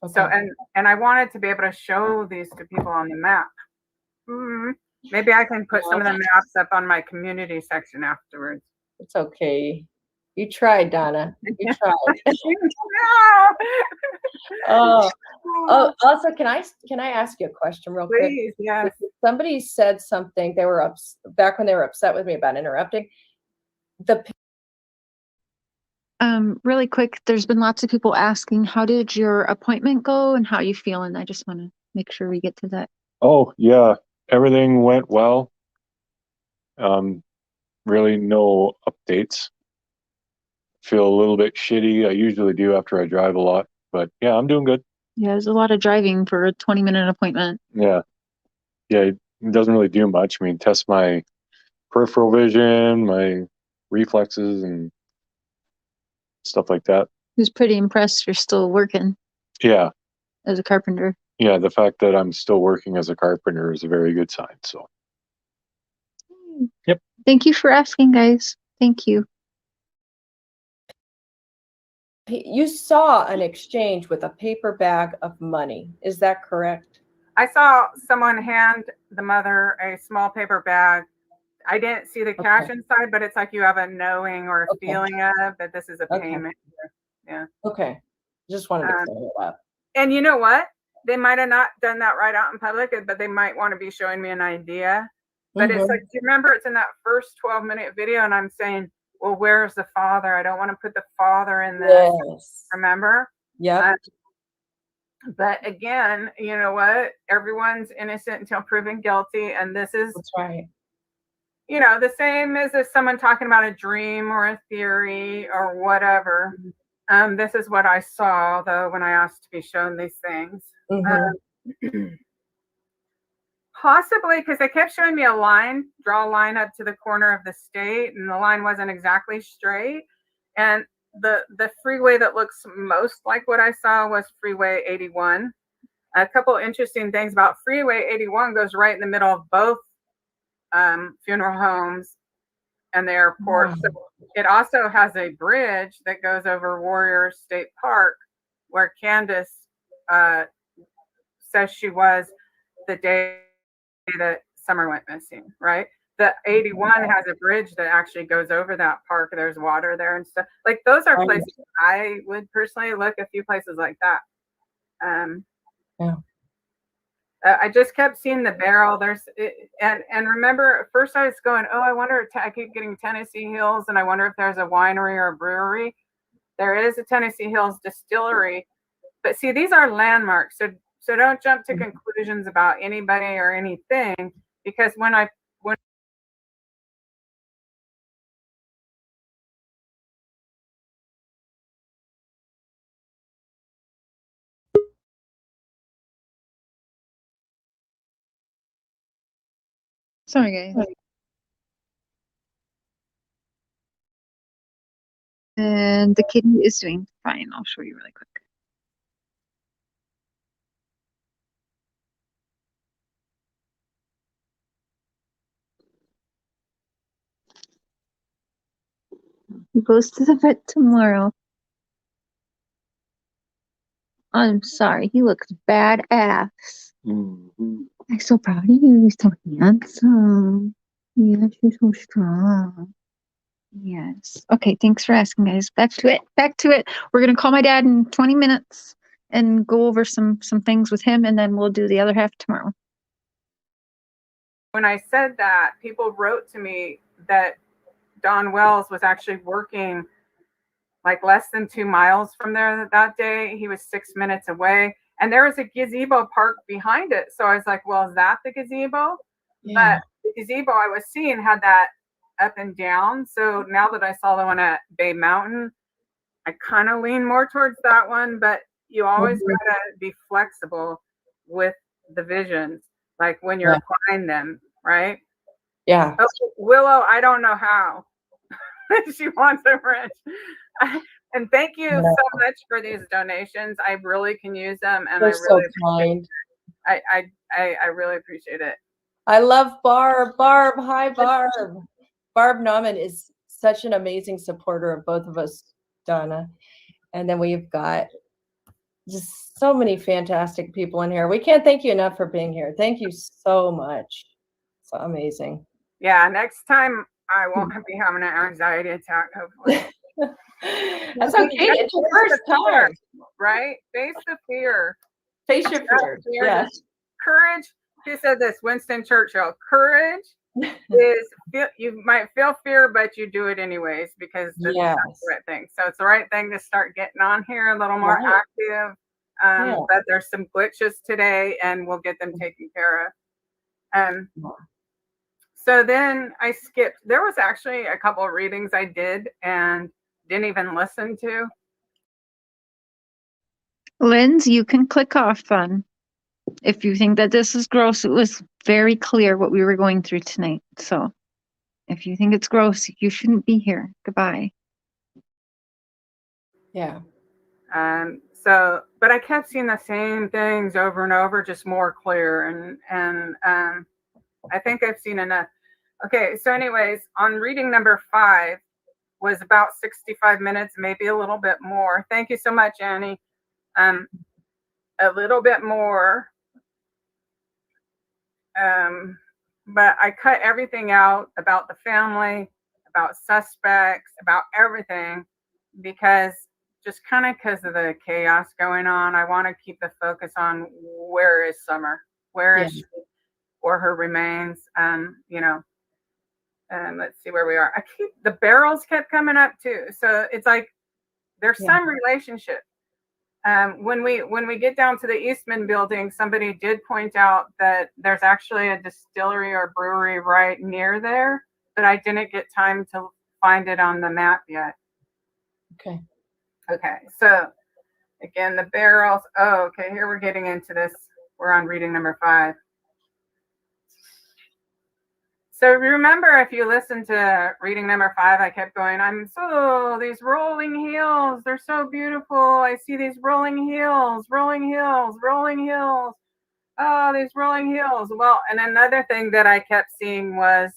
Okay. So, and I wanted to be able to show these to people on the map. Maybe I can put some of the maps up on my community section afterwards. It's okay. You tried, Donna. You tried. Also, can I ask you a question real quick? Please, yes. Somebody said something. They were back when they were upset with me about interrupting. Really quick, there's been lots of people asking, how did your appointment go and how you feeling? I just want to make sure we get to that. Oh, yeah. Everything went well. Really no updates. Feel a little bit shitty. I usually do after I drive a lot, but yeah, I'm doing good. Yeah, there's a lot of driving for a 20-minute appointment. Yeah, it doesn't really do much. I mean, test my peripheral vision, my reflexes, and stuff like that. He was pretty impressed you're still working. Yeah. As a carpenter. Yeah, the fact that I'm still working as a carpenter is a very good sign. So. Yep. Thank you for asking, guys. Thank you. You saw an exchange with a paper bag of money. Is that correct? I saw someone hand the mother a small paper bag. I didn't see the cash inside, but it's like you have a knowing or a feeling of that this is a payment. Yeah. Okay. Just wanted to clear it up. And you know what? They might have not done that right out in public, but they might want to be showing me an idea. But it's like, do you remember it's in that first 12-minute video and I'm saying, well, where's the father? I don't want to put the father in this. Yes. Remember? Yeah. But again, you know what? Everyone's innocent until proven guilty. And this is, that's right. You know, the same as if someone talking about a dream or a theory or whatever. This is what I saw, though, when I asked to be shown these things. Possibly because they kept showing me a line, draw a line up to the corner of the state, and the line wasn't exactly straight. And the freeway that looks most like what I saw was Freeway 81. A couple interesting things about Freeway 81 goes right in the middle of both funeral homes and the airport. Wow. So it also has a bridge that goes over Warrior State Park, where Candace says she was the day that Summer went missing, right? The 81 has a bridge that actually goes over that park. There's water there and stuff. Like those are places I would personally look, a few places like that. I just kept seeing the barrel. And remember, at first I was going, oh, I wonder if I keep getting Tennessee Hills, and I wonder if there's a winery or a brewery. There is a Tennessee Hills distillery, but see, these are landmarks. So don't jump to conclusions about anybody or anything, because when Sorry, guys. And the kitty is doing fine. I'll show you really quick. He goes to the vet tomorrow. I'm sorry. He looks badass. Mm-hmm. I'm so proud of you. You're so handsome. Yes, you're so strong. Yes. Okay, thanks for asking, guys. Back to it. Back to it. We're gonna call my dad in 20 minutes and go over some things with him, and then we'll do the other half tomorrow. when I said that, people wrote to me that Don Wells was actually working like less than 2 miles from there that day. He was 6 minutes away, and there was a gazebo parked behind it. So I was like, well, is that the gazebo? Yeah. But the gazebo I was seeing had that up and down. So now that I saw the one at Bay Mountain, I kind of lean more towards that one. But you always gotta be flexible with the visions, like when you're applying them, right? Yeah. Oh, Willow, I don't know how. She wants a wrench. And thank you so much for these donations. I really can use them, and They're I really so kind. I really appreciate it. I love Barb. Barb, hi, Barb. Barb Nauman is such an amazing supporter of both of us, Donna. And then we've got just so many fantastic people in here. We can't thank you enough for being here. Thank you so much. So amazing. Yeah, next time I won't be having an anxiety attack, hopefully. That's okay. It's your first time, right? Face the fear. Face your fear. Yes. Courage. He said this, Winston Churchill. Courage is, you might feel fear, but you do it anyways, because that's the right thing. So it's the right thing to start getting on here a little more active. But there's some glitches today, and we'll get them taken care of. So then I skipped. There was actually a couple of readings I did and didn't even listen to. Linz, you can click off on if you think that this is gross. It was very clear what we were going through tonight. So if you think it's gross, you shouldn't be here. Goodbye. Yeah. So, but I kept seeing the same things over and over, just more clear. And I think I've seen enough. Okay. So anyways, on reading number 5 was about 65 minutes, maybe a little bit more. Thank you so much, Annie. A little bit more. But I cut everything out about the family, about suspects, about everything, because just kind of because of the chaos going on, I want to keep the focus on where is Summer, where is she, or her remains. You know, and let's see where we are. The barrels kept coming up too, so it's like there's some relationship. When we get down to the Eastman building, somebody did point out that there's actually a distillery or brewery right near there, but I didn't get time to find it on the map yet. Okay, so again, the barrels. Oh, okay, here we're getting into this. We're on reading number 5. So remember, if you listen to reading number 5, I kept going, these rolling hills, they're so beautiful. I see these rolling hills, rolling hills, rolling hills. Oh, these rolling hills. Well, and another thing that I kept seeing was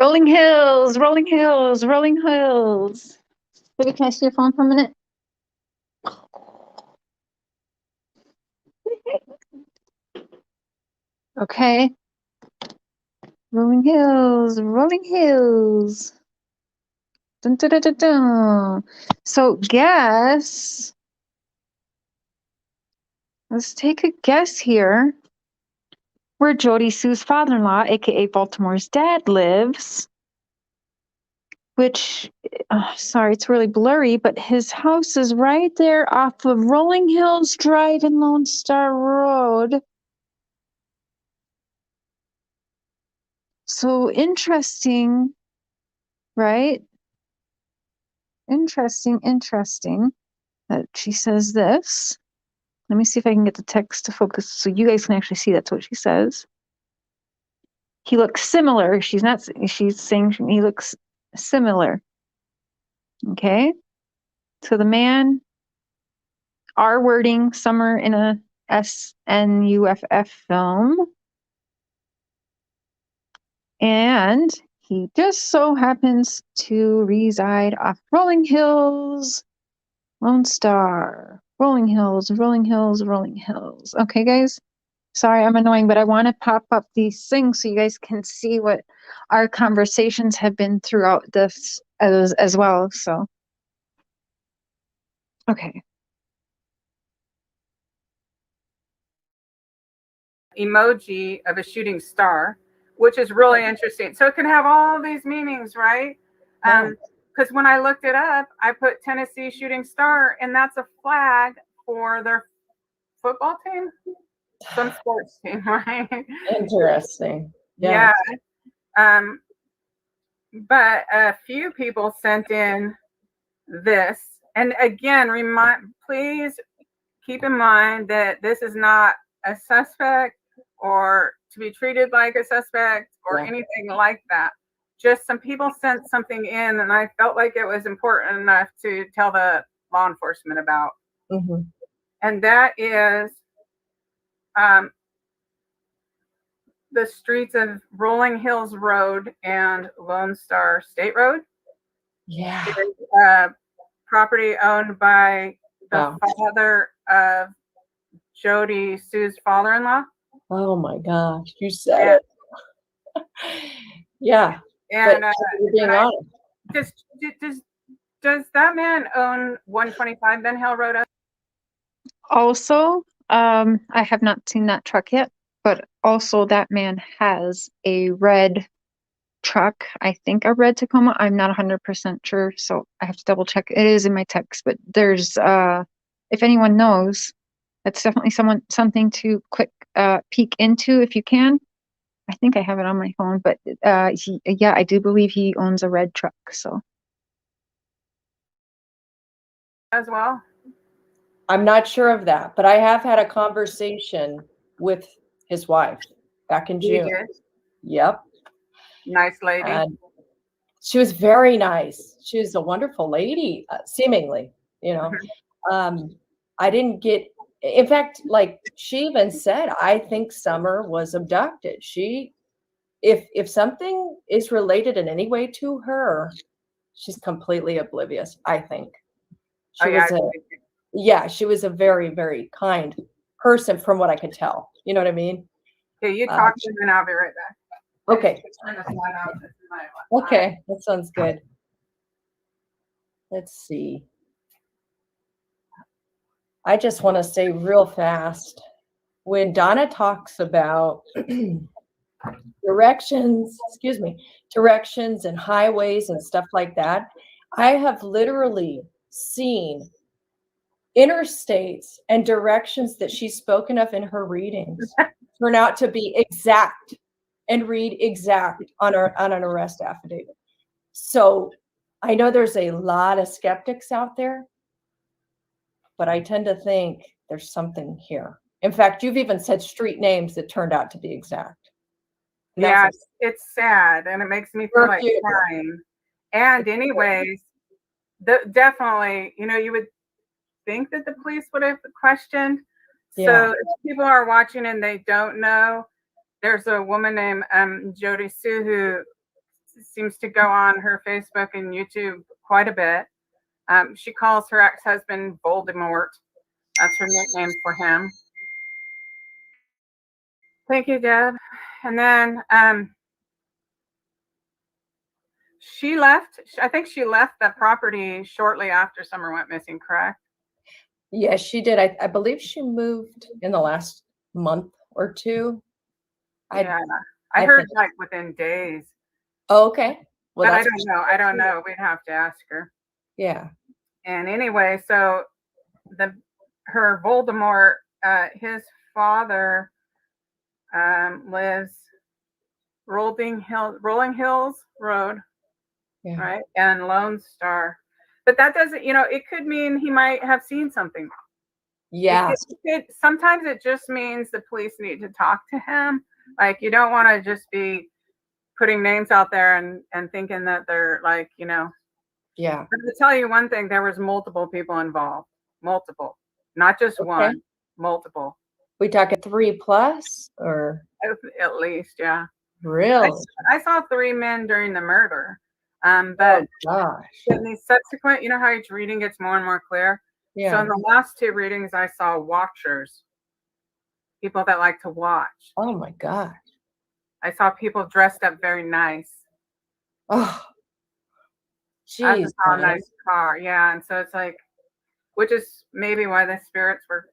rolling hills, rolling hills, rolling hills. Baby, can I see your phone for a minute? Okay. Rolling hills, rolling hills. Dun, dun, dun, dun, dun. So guess Let's take a guess here where Jody Sue's father-in-law, aka Baltimore's dad, lives. Which, sorry, it's really blurry, but his house is right there off of Rolling Hills Drive and Lone Star Road. So interesting, right? Interesting that she says this. Let me see if I can get the text to focus so you guys can actually see that's what she says. He looks similar. She's saying he looks similar. Okay. So the man, R wording, summer in a SNUFF film. And he just so happens to reside off Rolling Hills, Lone Star, Rolling Hills, Rolling Hills, Rolling Hills. Okay, guys. Sorry, I'm annoying, but I want to pop up these things so you guys can see what our conversations have been throughout this as well. So, okay. Emoji of a shooting star, which is really interesting. So it can have all these meanings, right? Because when I looked it up, I put Tennessee shooting star, and that's a flag for their football team, some sports team, right? Interesting. Yeah. But a few people sent in this, and again, please keep in mind that this is not a suspect or to be treated like a suspect or anything like that. Just some people sent something in, and I felt like it was important enough to tell the law enforcement about. Mm-hmm. And that is the streets of Rolling Hills Road and Lone Star State Road. Yeah. It is property owned by the father of Jody Sue's father-in-law. Oh my gosh, you said it. Yeah. And being honest. does that man own 125 Ben Hill Road? Also, I have not seen that truck yet, but also that man has a red truck. I think a red Tacoma. I'm not 100% sure, so I have to double check. It is in my text, but there's if anyone knows, that's definitely something to quick peek into if you can. I think I have it on my phone, but I do believe he owns a red truck. So As well. I'm not sure of that, but I have had a conversation with his wife back in June. Yep. Nice lady. And she was very nice. She was a wonderful lady, seemingly, you know. I didn't get, in fact, like she even said, I think Summer was abducted. If something is related in any way to her, she's completely oblivious, I think. She was a very, very kind person from what I could tell. You know what I mean? Okay, you talk to me and I'll be right back. Okay. Okay, that sounds good. Let's see. I just want to say real fast, when Donna talks about directions and highways and stuff like that, I have literally seen interstates and directions that she's spoken of in her readings turn out to be exact and read exact on an arrest affidavit. So I know there's a lot of skeptics out there, but I tend to think there's something here. In fact, you've even said street names that turned out to be exact. Yeah, it's sad, and it makes me feel like crying. And anyways, definitely, you would think that the police would have questioned. So if people are watching and they don't know, there's a woman named Jody Sue who seems to go on her Facebook and YouTube quite a bit. She calls her ex-husband Voldemort. That's her nickname for him. Thank you, Deb. And then she left. I think she left the property shortly after Summer went missing, correct? Yes, she did. I believe she moved in the last month or two. Yeah, I I heard think- like within days, Oh, okay. Well, but I that's don't know. I don't know. We'd have to ask her. Yeah. And anyway, so her Voldemort, his father lives Rolling Hills Road, Yeah. right? And Lone Star. But that doesn't, it could mean he might have seen something. Yeah. Sometimes it just means the police need to talk to him. Like, you don't want to just be putting names out there and thinking that they're like, Yeah. But to tell you one thing, there was multiple people involved. Multiple. Not just one. Multiple. We talking 3+ or At least, yeah. really? I saw 3 men during the murder. But Oh gosh. in the subsequent, how each reading gets more and more clear. So Yeah. in the last 2 readings, I saw watchers. People that like to watch. Oh my gosh. I saw people dressed up very nice. Oh. I Jeez. saw a nice car. Yeah. And so it's like, which is maybe why the spirits were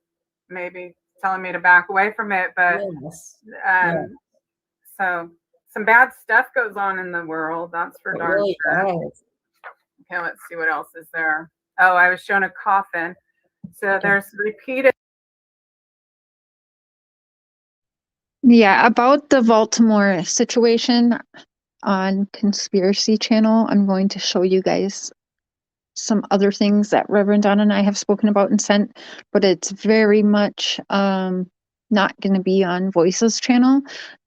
maybe telling me to back away from it. But Yes. so some bad stuff goes on in the world. That's for It darn really sure. does. Okay, let's see what else is there. Oh, I was shown a coffin. So there's repeated. Yeah, about the Baltimore situation on Conspiracy Channel, I'm going to show you guys some other things that Reverend Donna and I have spoken about and sent, but it's very much not going to be on Voices channel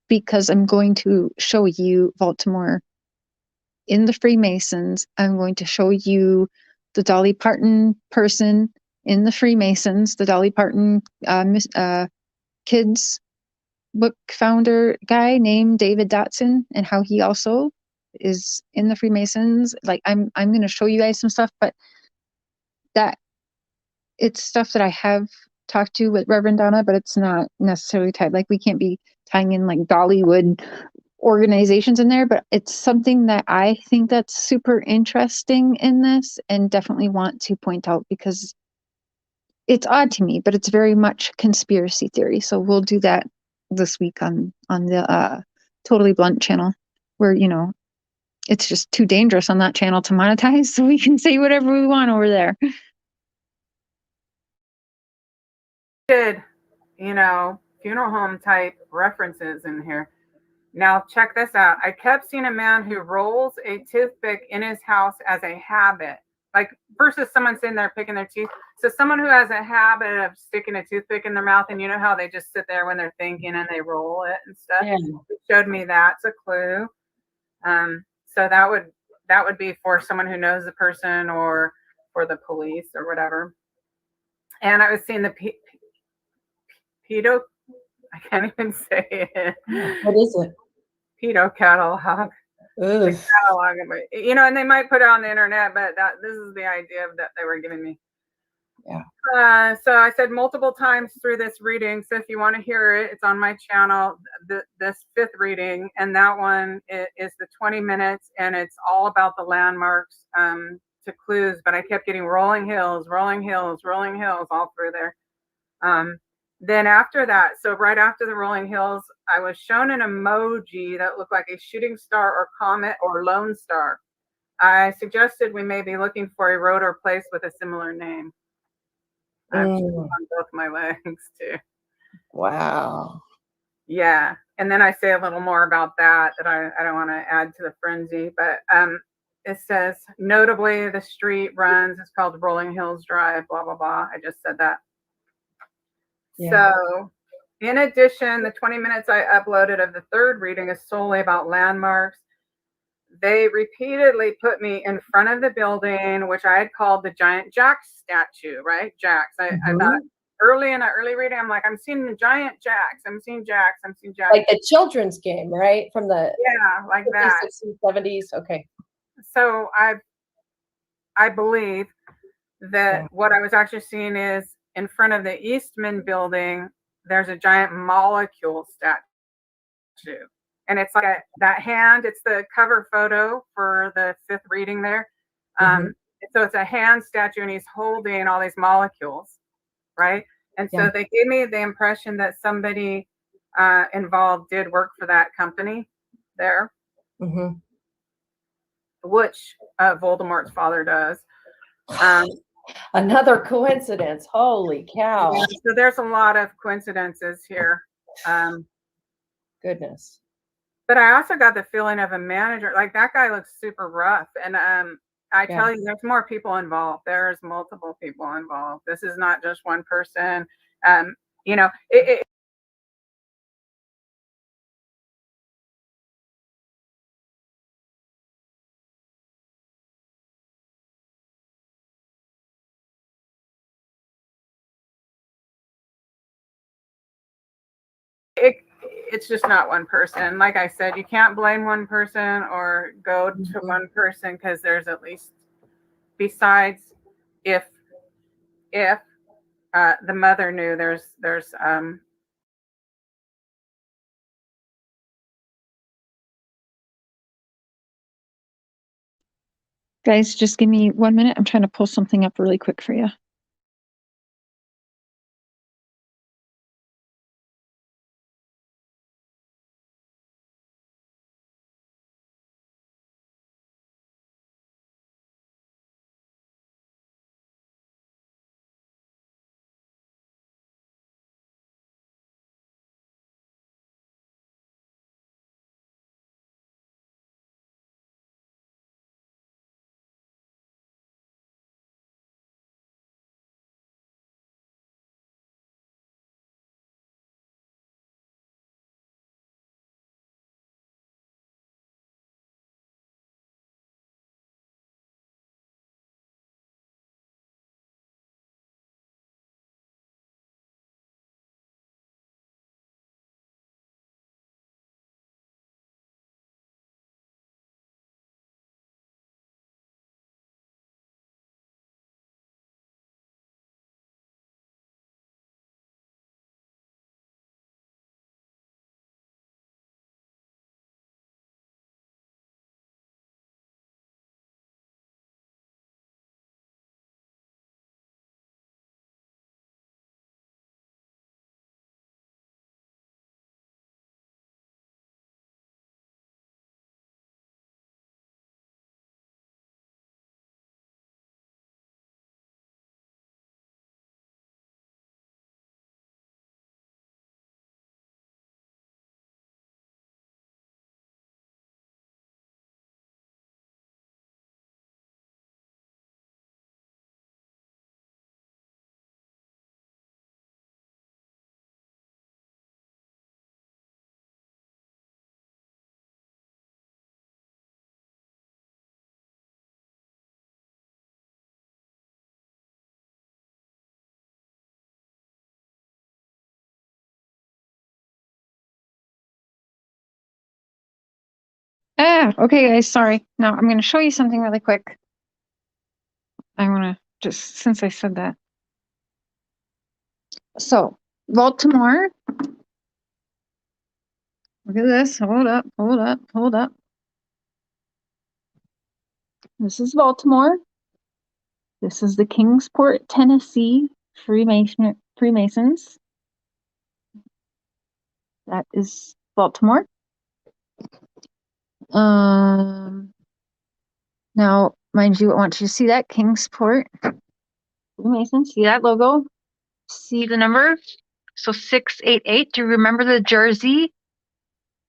because I'm going to show you Baltimore in the Freemasons. I'm going to show you the Dolly Parton person in the Freemasons, the Dolly Parton kids book founder guy named David Dotson, and how he also is in the Freemasons. Like I'm going to show you guys some stuff, but that it's stuff that I have talked to with Reverend Donna, but it's not necessarily tied. Like we can't be tying in like Dollywood organizations in there, but it's something that I think that's super interesting in this and definitely want to point out because it's odd to me, but it's very much conspiracy theory. So we'll do that this week on the Totally Blunt channel, where it's just too dangerous on that channel to monetize, so we can say whatever we want over there. Funeral home type references in here. Now check this out. I kept seeing a man who rolls a toothpick in his house as a habit, like versus someone sitting there picking their teeth. So someone who has a habit of sticking a toothpick in their mouth, and you know how they just sit there when they're thinking and they roll it and stuff. Yeah. It showed me that's a clue. So that would be for someone who knows the person or for the police or whatever. And I was seeing the pedo. I can't even say it. What is it? Pedo catalog. Ugh. Catalog, and they might put it on the internet, but this is the idea that they were giving me. Yeah. So I said multiple times through this reading. So if you want to hear it, it's on my channel. This 5th reading, and that one is the 20 minutes, and it's all about the landmarks to clues. But I kept getting rolling hills, rolling hills, rolling hills all through there. Then after that, so right after the rolling hills, I was shown an emoji that looked like a shooting star or comet or lone star. I suggested we may be looking for a road or place with a similar name. I'm on both my legs too. Wow. Yeah. And then I say a little more about that I don't want to add to the frenzy, but it says, notably the street runs, it's called Rolling Hills Drive, blah, blah, blah. I just said that. Yeah. So in addition, the 20 minutes I uploaded of the 3rd reading is solely about landmarks. They repeatedly put me in front of the building, which I had called the giant Jack statue, right? Jacks. I thought early in an early reading, I'm like, I'm seeing the giant Jacks. I'm seeing Jacks. I'm seeing Jacks. Like the children's game, right? From the like 50s, that. 60s, 70s. Okay. So I believe that what I was actually seeing is in front of the Eastman building, there's a giant molecule statue. And it's like that hand, it's the cover photo for the 5th reading there. So it's a hand statue, and he's holding all these molecules. right? And so Yeah. they gave me the impression that somebody involved did work for that company there, Mm-hmm. which Voldemort's father does. Another coincidence. Holy cow. Yeah, so there's a lot of coincidences here. Goodness. But I also got the feeling of a manager, like that guy looks super rough. And I tell you, there's more people involved. There's multiple people involved. This is not just one person. You know, it's just not one person. Like I said, you can't blame one person or go to one person, because there's at least, besides if the mother knew, there's Guys, just give me 1 minute. I'm trying to pull something up really quick for you. Okay, guys, sorry. Now I'm going to show you something really quick. I want to just, since I said that. So, Baltimore. Look at this. Hold up, hold up, hold up. This is Baltimore. This is the Kingsport, Tennessee Freemasons. That is Baltimore. Now, mind you, I want you to see that Kingsport Freemasons. See that logo? See the number? So 688. Do you remember the jersey?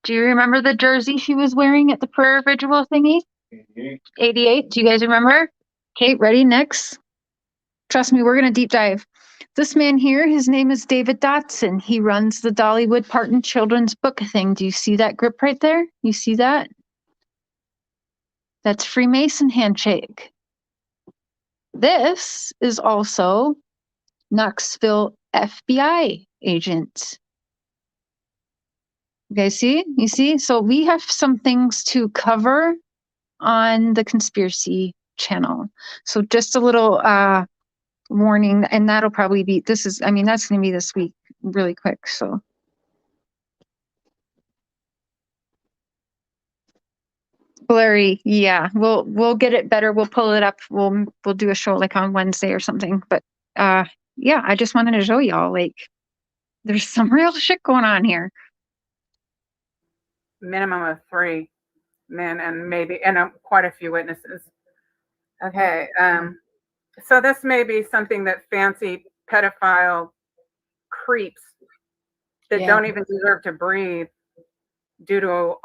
Do you remember the jersey she was wearing at the prayer ritual thingy? 88. Do you guys remember? Okay, ready? Next. Trust me, we're going to deep dive. This man here, his name is David Dotson. He runs the Dollywood Parton Children's Book thing. Do you see that grip right there? You see that? That's Freemason handshake. This is also Knoxville FBI agent. You guys see? You see? So we have some things to cover on the conspiracy channel. So just a little warning, and that'll probably be, that's going to be this week really quick. So blurry, yeah, we'll get it better. We'll pull it up. We'll do a show like on Wednesday or something. But yeah, I just wanted to show y'all, like, there's some real shit going on here. Minimum of 3 men and maybe quite a few witnesses. Okay, so this may be something that fancy pedophile creeps that don't even deserve to breathe due to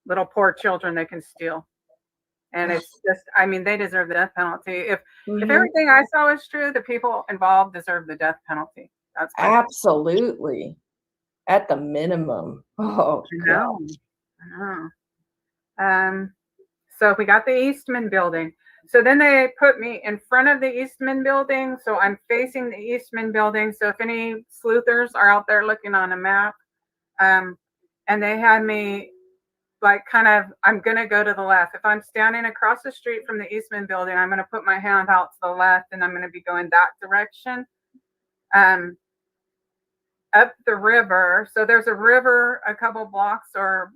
little poor children they can steal. And it's just, I mean, they deserve the death penalty. If everything I saw is true, the people involved deserve the death penalty. That's absolutely at the minimum. Oh, no. So we got the Eastman building. So then they put me in front of the Eastman building. So I'm facing the Eastman building. So if any sleuthers are out there looking on a map, and they had me like kind of, I'm going to go to the left. If I'm standing across the street from the Eastman building, I'm going to put my hand out to the left and I'm going to be going that direction. Up the river. So there's a river a couple blocks or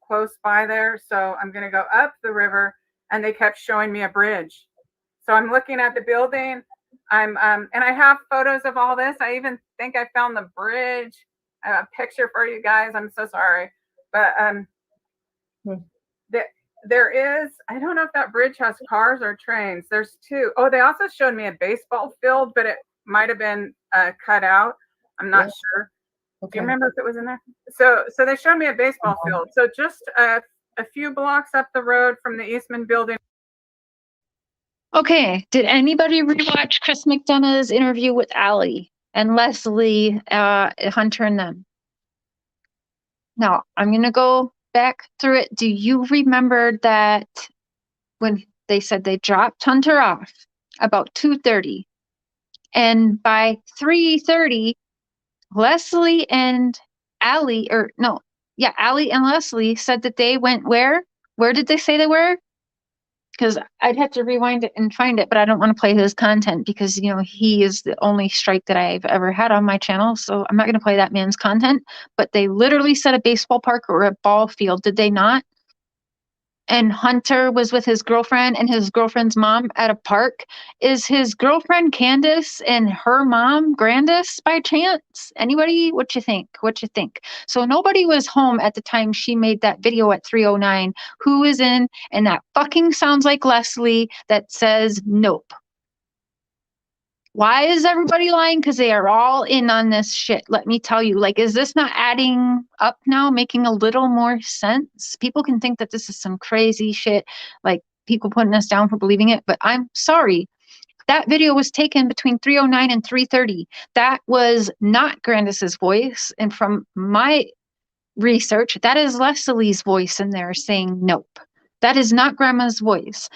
close by there. So I'm going to go up the river, and they kept showing me a bridge. So I'm looking at the building. And I have photos of all this. I even think I found the bridge. I have a picture for you guys. I'm so sorry. But there is, I don't know if that bridge has cars or trains. There's 2. Oh, they also showed me a baseball field, but it might have been cut out. I'm not sure. Okay. Do you remember if it was in there? So they showed me a baseball field. So just a few blocks up the road from the Eastman building. Okay, did anybody rewatch Chris McDonough's interview with Allie and Leslie, Hunter and them? Now, I'm going to go back through it. Do you remember that when they said they dropped Hunter off about 2:30, and by 3:30, Leslie and Allie, Allie and Leslie said that they went where? Where did they say they were? Because I'd have to rewind it and find it, but I don't want to play his content because, he is the only strike that I've ever had on my channel. So I'm not going to play that man's content. But they literally said a baseball park or a ball field, did they not? And Hunter was with his girlfriend and his girlfriend's mom at a park. Is his girlfriend Candace and her mom Grandis by chance? Anybody? What you think? So nobody was home at the time she made that video at 3:09. Who is in? And that fucking sounds like Leslie that says nope. Why is everybody lying? Because they are all in on this shit. Let me tell you, is this not adding up now, making a little more sense? People can think that this is some crazy shit, like people putting us down for believing it, but I'm sorry. That video was taken between 3:09 and 3:30. That was not Grandis's voice. And from my research, that is Leslie's voice in there saying nope. That is not Grandma's voice.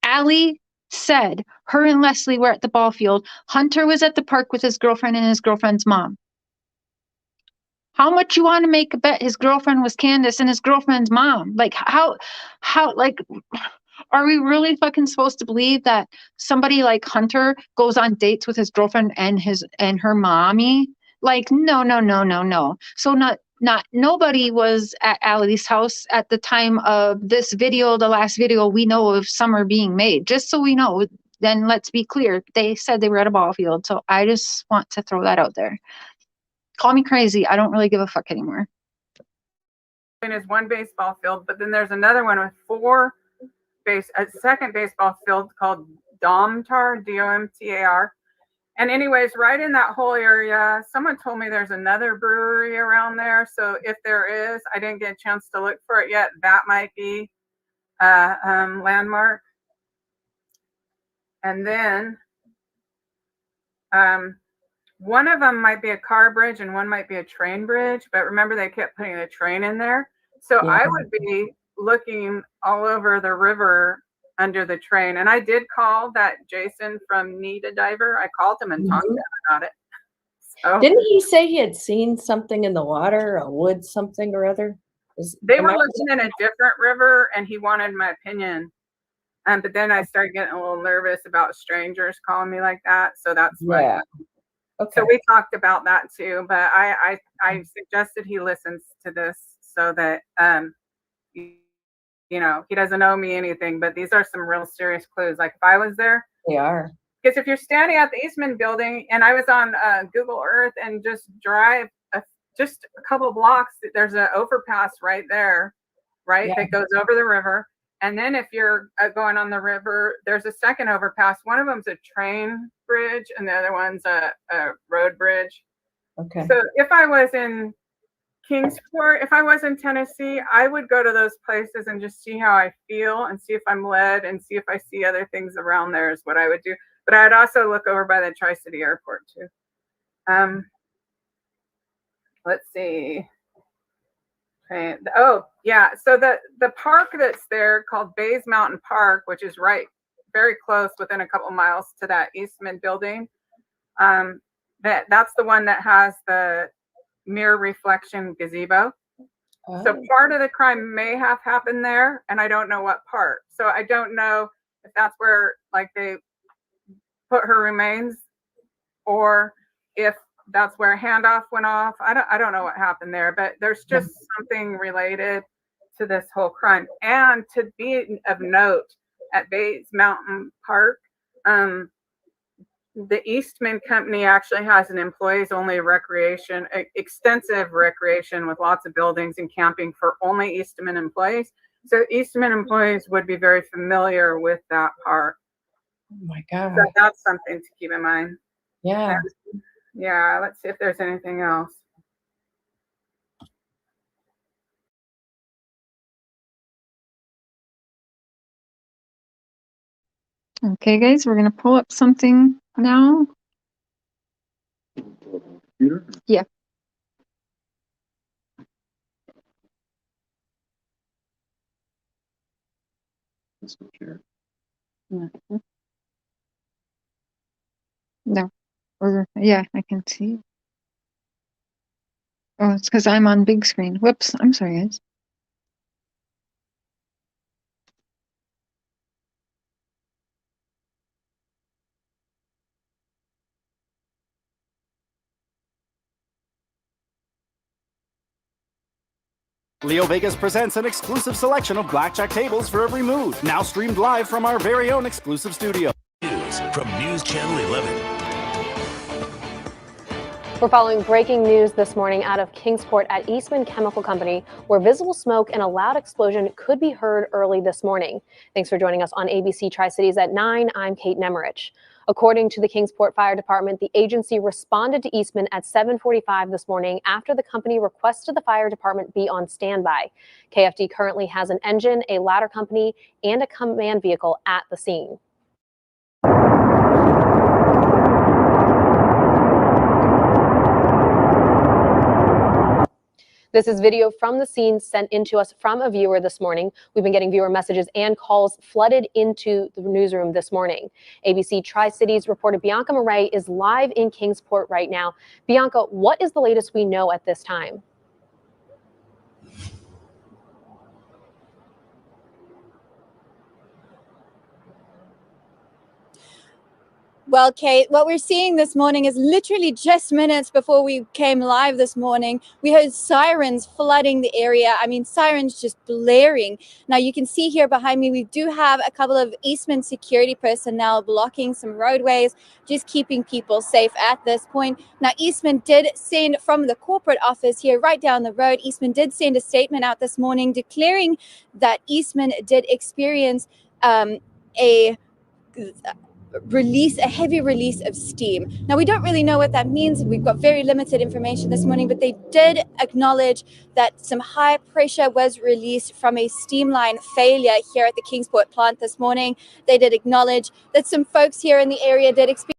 Allie said her and Leslie were at the ball field. Hunter was at the park with his girlfriend and his girlfriend's mom. How much you want to make a bet his girlfriend was Candace and his girlfriend's mom? How, are we really fucking supposed to believe that somebody like Hunter goes on dates with his girlfriend and her mommy? No. So nobody was at Allie's house at the time of this video, the last video we know of Summer being made. Just so we know, then let's be clear. They said they were at a ball field. So I just want to throw that out there. Call me crazy. I don't really give a fuck anymore. There's one baseball field, but then there's another one with a second baseball field called Domtar, Domtar. And anyways, right in that whole area, someone told me there's another brewery around there. So if there is, I didn't get a chance to look for it yet. That might be a landmark. And then one of them might be a car bridge and one might be a train bridge. But remember, they kept putting a train in there. So I would be looking all over the river under the train. And I did call that Jason from Need a Diver. I called him and talked to him about it. So, didn't he say he had seen something in the water, a wood something or other? They were looking in a different river and he wanted my opinion. But then I started getting a little nervous about strangers calling me like that. So that's why. Yeah. Okay. So we talked about that too. But I suggested he listens to this so that he doesn't owe me anything, but these are some real serious clues. Like if I was there, they are. because if you're standing at the Eastman building, and I was on Google Earth and just drive just a couple blocks, there's an overpass right there, right? That goes over the river. And then if you're going on the river, there's a second overpass. One of them's a train bridge and the other one's a road bridge. Okay. So if I was in Kingsport, if I was in Tennessee, I would go to those places and just see how I feel and see if I'm led and see if I see other things around there is what I would do. But I'd also look over by the Tri-City Airport too. Let's see. Okay. Oh, yeah. So the park that's there called Bays Mountain Park, which is right very close within a couple miles to that Eastman building. That's the one that has the mirror reflection gazebo. Oh. So part of the crime may have happened there, and I don't know what part. So I don't know if that's where like they put her remains, or if that's where a handoff went off. I don't know what happened there, but there's just something related to this whole crime. And to be of note, at Bays Mountain Park, the Eastman Company actually has an employees-only recreation, extensive recreation with lots of buildings and camping for only Eastman employees. So Eastman employees would be very familiar with that park. Oh my God. So that's something to keep in mind. Yeah. Yeah, let's see if there's anything else. Okay, guys, we're gonna pull up something now. Computer? Yeah. Let's go here. Mhm. No. Yeah, I can see. Oh, it's because I'm on big screen. Whoops, I'm sorry, guys. Leo Vegas presents an exclusive selection of blackjack tables for every mood. Now streamed live from our very own exclusive studio. News from News Channel 11. We're following breaking news this morning out of Kingsport at Eastman Chemical Company, where visible smoke and a loud explosion could be heard early this morning. Thanks for joining us on ABC Tri-Cities at 9. I'm Kate Nemerich. According to the Kingsport Fire Department, the agency responded to Eastman at 7:45 this morning after the company requested the fire department be on standby. KFD currently has an engine, a ladder company, and a command vehicle at the scene. This is video from the scene sent into us from a viewer this morning. We've been getting viewer messages and calls flooded into the newsroom this morning. ABC Tri-Cities reporter Bianca Murray is live in Kingsport right now. Bianca, what is the latest we know at this time? Well, Kate, what we're seeing this morning is literally just minutes before we came live this morning, we heard sirens flooding the area. I mean, sirens just blaring. Now, you can see here behind me, we do have a couple of Eastman security personnel blocking some roadways, just keeping people safe at this point. Now, Eastman did send from the corporate office here right down the road, Eastman did send a statement out this morning declaring that Eastman did experience a heavy release of steam. Now, we don't really know what that means. We've got very limited information this morning, but they did acknowledge that some high pressure was released from a steam line failure here at the Kingsport plant this morning. They did acknowledge that some folks here in the area did experience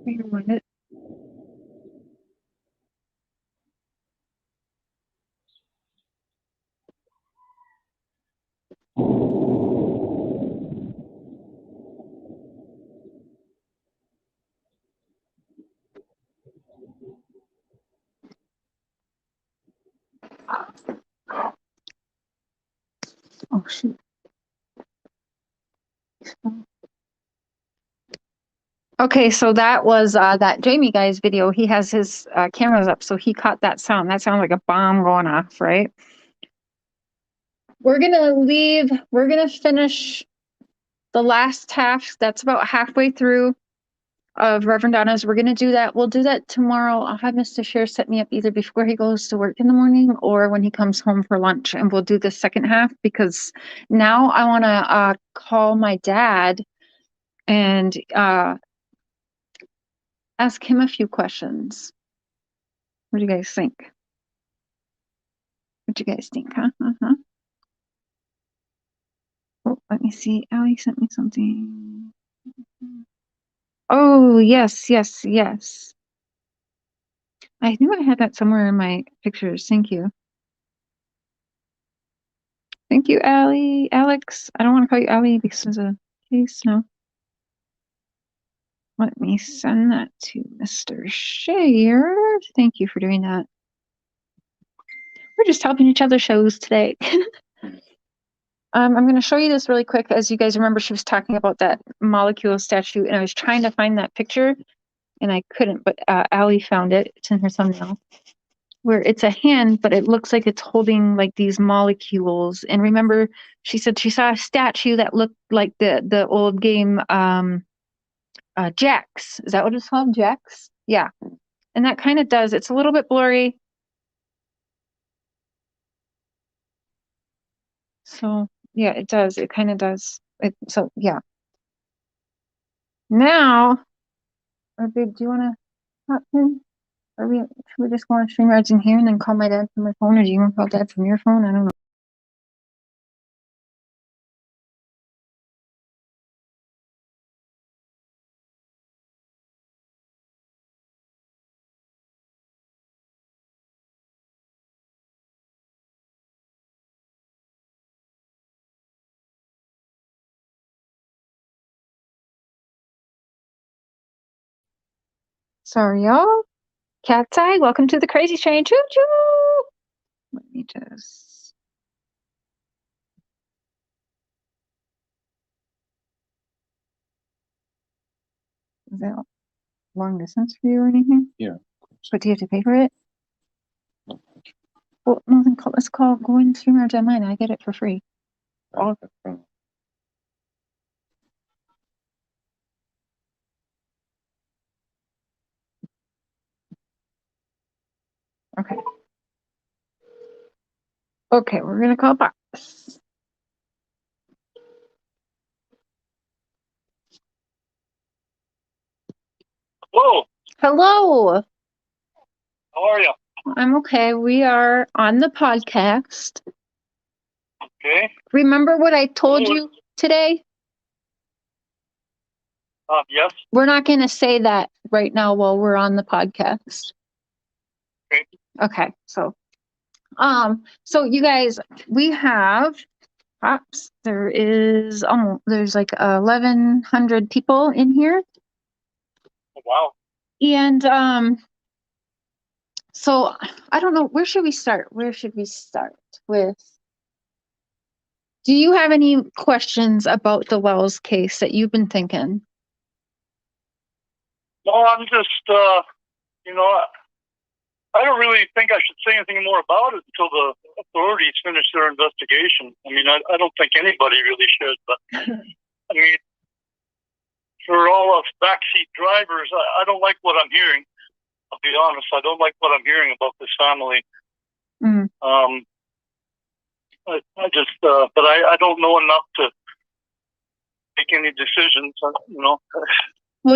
Wait a minute. Okay, so that was that Jamie guy's video. He has his cameras up, so he caught that sound. That sounded like a bomb going off, right? We're gonna leave. We're gonna finish the last half. That's about halfway through of Reverend Donna's. We're gonna do that. We'll do that tomorrow. I'll have Mr. Share set me up either before he goes to work in the morning or when he comes home for lunch, and we'll do the second half because now I want to call my dad and ask him a few questions. What do you guys think? What do you guys think, huh? Oh, let me see. Allie sent me something. Oh, yes. I knew I had that somewhere in my pictures. Thank you. Thank you, Allie. Alex. I don't want to call you Allie because it's a case. No. Let me send that to Mr. Share. Thank you for doing that. We're just helping each other shows today. I'm going to show you this really quick. As you guys remember, she was talking about that molecule statue, and I was trying to find that picture, and I couldn't, but Allie found it. It's in her thumbnail, where it's a hand, but it looks like it's holding like these molecules. And remember, she said she saw a statue that looked like the old game Jax. Is that what it's called? Jax? Yeah. And that kind of does. It's a little bit blurry. So yeah, it does. It kind of does. So yeah. Now, babe, do you want to hop in? Or should we just go on StreamYards in here and then call my dad from my phone, or do you want to call dad from your phone? I don't know. Sorry, y'all. Cat's eye, welcome to the crazy train. Choo choo. Let me just. Is that long distance for you or anything? Yeah. But do you have to pay for it? Well, no, then let's go in StreamYards on mine. I get it for free. Okay. Okay, we're gonna call Box. Hello. Hello. How are you? I'm okay. We are on the podcast. Okay. Remember what I told you today? Yes. We're not going to say that right now while we're on the podcast. Okay. Okay. So you guys, we have there's like 1,100 people in here. Oh, wow. And so I don't know, where should we start? With, do you have any questions about the Wells case that you've been thinking? No, I'm just, I don't really think I should say anything more about it until the authorities finish their investigation. I mean, I don't think anybody really should, but I mean, for all us backseat drivers, I don't like what I'm hearing. I'll be honest, I don't like what I'm hearing about this family. Mm. I just, but I don't know enough to make any decisions, Well,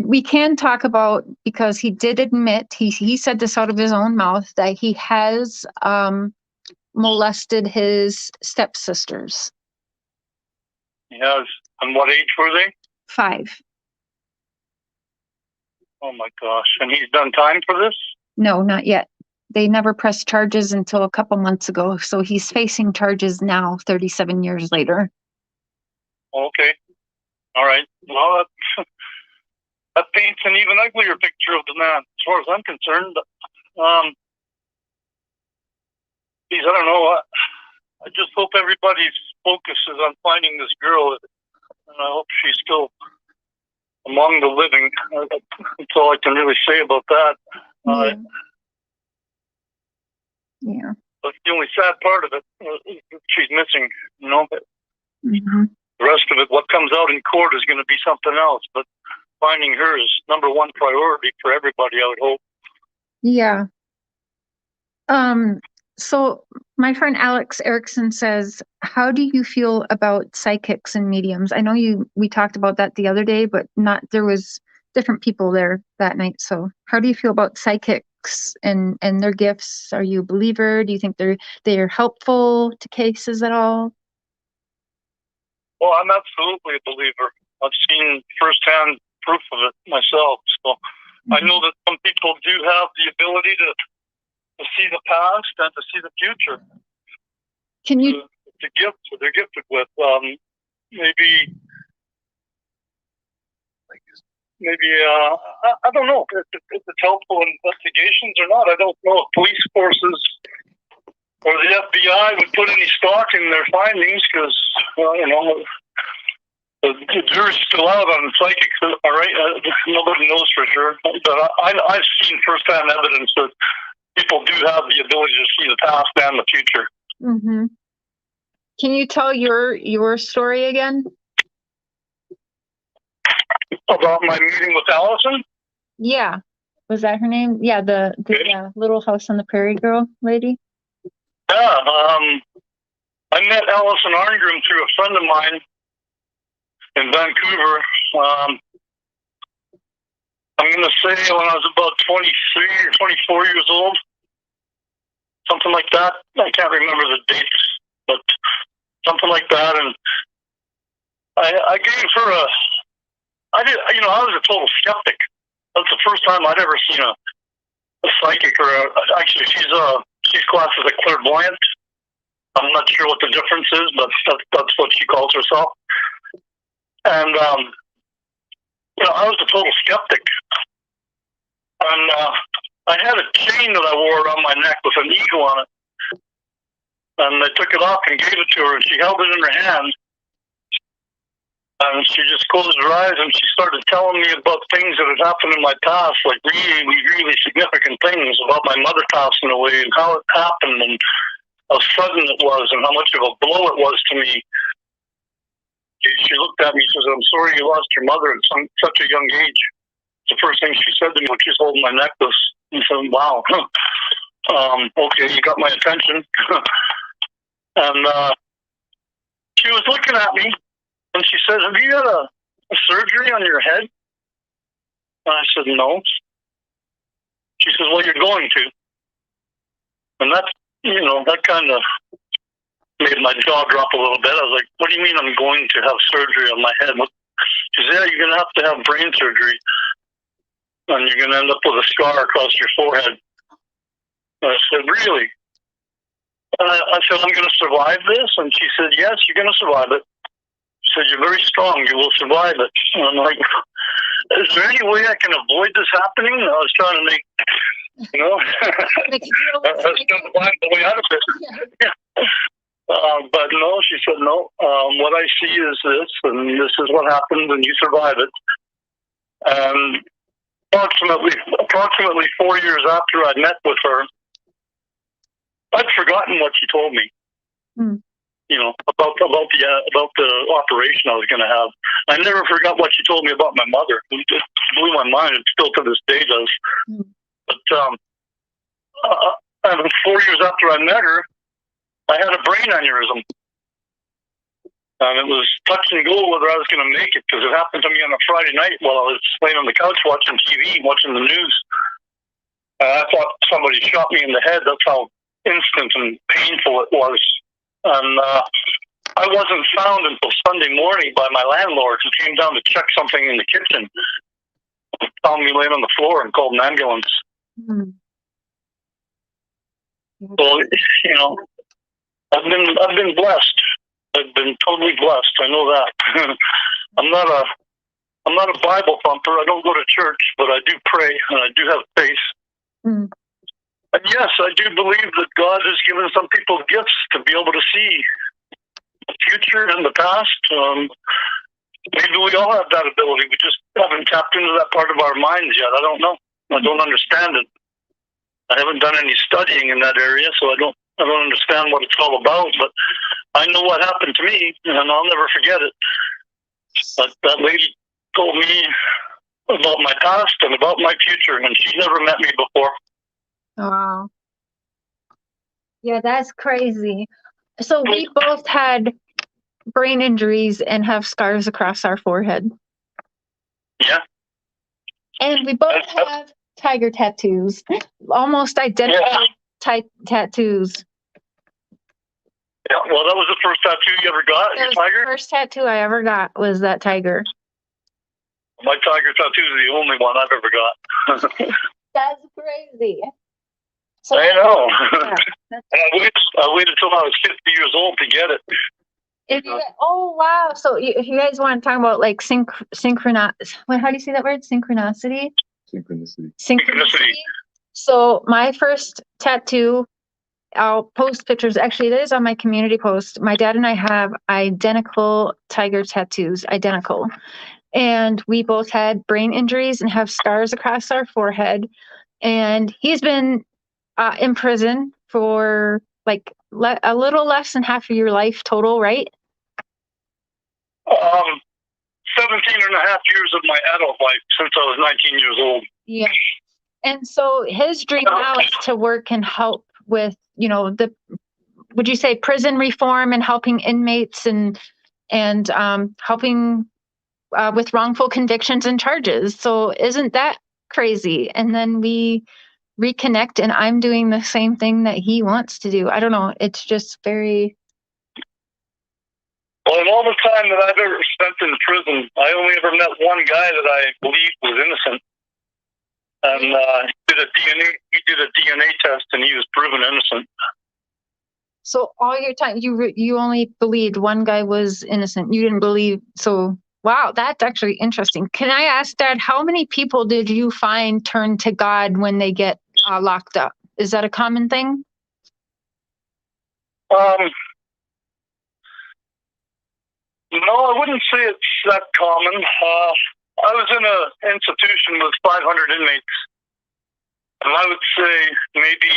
we can talk about, because he did admit, he said this out of his own mouth, that he has molested his stepsisters. Yes. And what age were they? 5. Oh my gosh. And he's done time for this? No, not yet. They never pressed charges until a couple months ago. So he's facing charges now, 37 years later. Okay. All right. Well, that paints an even uglier picture of the man, as far as I'm concerned. Geez, I don't know. I just hope everybody's focus is on finding this girl. and I hope she's still among the living. That's all I can really say about that. Yeah. But the only sad part of it is that she's missing, you know. Mm-hmm. The rest of it, what comes out in court is going to be something else. But finding her is number one priority for everybody, I would hope. Yeah. So my friend Alex Erickson says, how do you feel about psychics and mediums? I know we talked about that the other day, but there was different people there that night. So how do you feel about psychics and their gifts? Are you a believer? Do you think they're helpful to cases at all? Well, I'm absolutely a believer. I've seen firsthand proof of it myself. So I know that some people do have the ability to see the past and to see the future. Can you? The gifts that they're gifted with. Maybe. I don't know if it's helpful in investigations or not. I don't know if police forces or the FBI would put any stock in their findings because, you know, the jury's still out on psychics. All right, nobody knows for sure. But I've seen firsthand evidence that people do have the ability to see the past and the future. Mm-hmm. Can you tell your story again? About my meeting with Allison? Yeah. Was that her name? Yeah, the Little House on the Prairie girl lady? Yeah. I met Allison Arngrim through a friend of mine in Vancouver. I'm going to say when I was about 23 or 24 years old. Something like that. I can't remember the dates, but something like that. And I gave her I was a total skeptic. That's the first time I'd ever seen a psychic, actually, she's classed as a clairvoyant. I'm not sure what the difference is, but that's what she calls herself. And I was a total skeptic. And I had a chain that I wore around my neck with an eagle on it. And I took it off and gave it to her, and she held it in her hand. And she just closed her eyes and she started telling me about things that had happened in my past, like really, really significant things about my mother passing away and how it happened and how sudden it was and how much of a blow it was to me. She looked at me and says, "I'm sorry you lost your mother at such a young age." It's the first thing she said to me when she's holding my necklace. And I said, "Wow, okay, you got my attention." And she was looking at me. And she says, "Have you had a surgery on your head?" And I said, "No." She says, "Well, you're going to." And that kind of made my jaw drop a little bit. I was like, "What do you mean I'm going to have surgery on my head?" She said, "Yeah, you're going to have brain surgery. And you're going to end up with a scar across your forehead." And I said, "Really?" I said, "I'm going to survive this?" And she said, "Yes, you're going to survive it." She said, "You're very strong. You will survive it." And I'm like, "Is there any way I can avoid this happening?" I was trying to make, I was trying to find the way out of it. Yeah. But no, she said, "No. What I see is this, and this is what happens, and you survive it." And approximately 4 years after I met with her, I'd forgotten what she told me. Mm. About the operation I was going to have. I never forgot what she told me about my mother. It just blew my mind. It still to this day does. Mm. But and 4 years after I met her, I had a brain aneurysm. And it was touch and go whether I was going to make it, because it happened to me on a Friday night while I was laying on the couch watching TV, watching the news. I thought somebody shot me in the head. That's how instant and painful it was. And I wasn't found until Sunday morning by my landlord, who came down to check something in the kitchen. Found me laying on the floor and called an ambulance. Mm. So, I've been blessed. I've been totally blessed. I know that. I'm not a Bible thumper. I don't go to church, but I do pray and I do have faith. Mm. And yes, I do believe that God has given some people gifts to be able to see the future and the past. Maybe we all have that ability. We just haven't tapped into that part of our minds yet. I don't know. I don't understand it. I haven't done any studying in that area, so I don't understand what it's all about. But I know what happened to me, and I'll never forget it. But that lady told me about my past and about my future, and she's never met me before. Wow. Yeah, that's crazy. So we both had brain injuries and have scars across our forehead. Yeah. And we both have tiger tattoos, almost identical tattoos. Yeah, well, that was the first tattoo you ever got, your tiger? The first tattoo I ever got was that tiger. My tiger tattoo is the only one I've ever got. That's crazy. So, I know. Yeah, and I waited till I was 50 years old to get it. Oh, wow. So if you guys want to talk about like how do you say that word? Synchronicity? Synchronicity. So my first tattoo, I'll post pictures. Actually, it is on my community post. My dad and I have identical tiger tattoos, identical. And we both had brain injuries and have scars across our forehead. And he's been in prison for like a little less than half of your life total, right? 17 and a half years of my adult life since I was 19 years old. Yeah. And so his dream now is to work and help with, would you say prison reform and helping inmates and helping with wrongful convictions and charges. So isn't that crazy? And then we reconnect and I'm doing the same thing that he wants to do. I don't know. It's just very... Well, in all the time that I've ever spent in prison, I only ever met one guy that I believed was innocent. And he did a DNA test and he was proven innocent. So all your time, you only believed one guy was innocent. You didn't believe. So, wow, that's actually interesting. Can I ask, Dad, how many people did you find turn to God when they get locked up? Is that a common thing? No, I wouldn't say it's that common. I was in an institution with 500 inmates, and I would say maybe,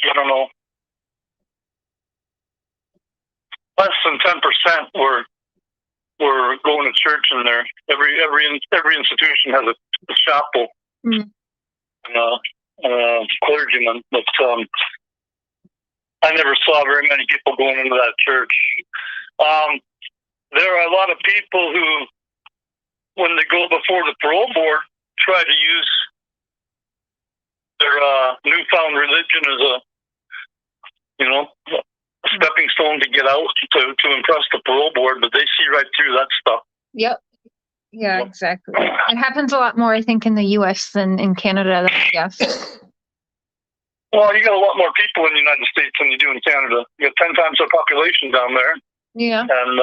I don't know, less than 10% were going to church in there. Every institution has a chapel and a clergyman, but I never saw very many people going into that church. There are a lot of people who, when they go before the parole board, try to use their newfound religion as a stepping stone to get out to impress the parole board, but they see right through that stuff. Yep. Yeah, exactly. It happens a lot more, I think, in the U.S. than in Canada. Yes. Well, you got a lot more people in the United States than you do in Canada. You got 10 times the population down there. Yeah. And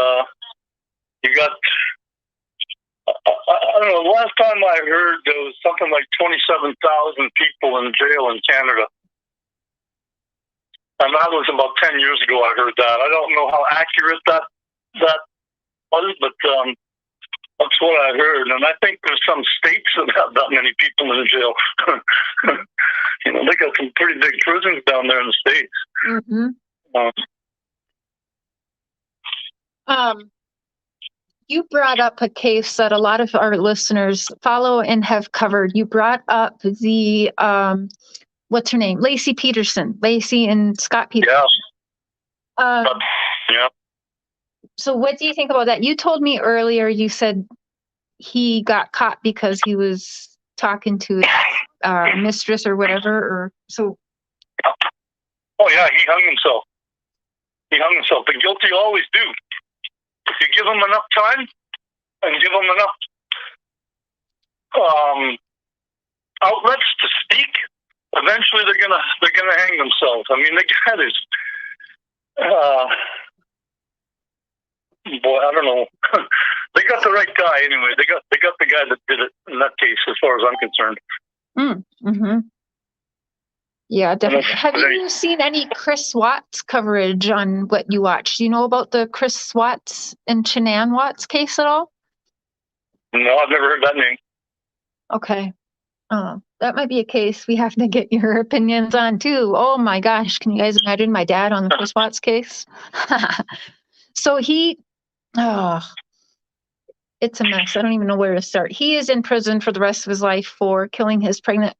you got, I don't know, last time I heard there was something like 27,000 people in jail in Canada. And that was about 10 years ago I heard that. I don't know how accurate that was, but that's what I heard. And I think there's some states that have that many people in jail. They got some pretty big prisons down there in the States. Mm-hmm. You brought up a case that a lot of our listeners follow and have covered. You brought up the, what's her name? Lacey and Scott Peterson. Yeah. Yeah. So what do you think about that? You told me earlier, you said he got caught because he was talking to his mistress or whatever, or so. Oh yeah, he hung himself. The guilty always do. If you give them enough time and give them enough outlets to speak, eventually they're gonna hang themselves. I mean, the guy is, boy, I don't know. They got the right guy anyway. They got the guy that did it in that case, as far as I'm concerned. Mm-hmm. Yeah, definitely. that's Have great. you seen any Chris Watts coverage on what you watched? Do you know about the Chris Watts and Shanann Watts case at all? No, I've never heard that name. Okay. That might be a case we have to get your opinions on too. Oh my gosh, can you guys imagine my dad on the Chris Watts case? So it's a mess. I don't even know where to start. He is in prison for the rest of his life for killing his pregnant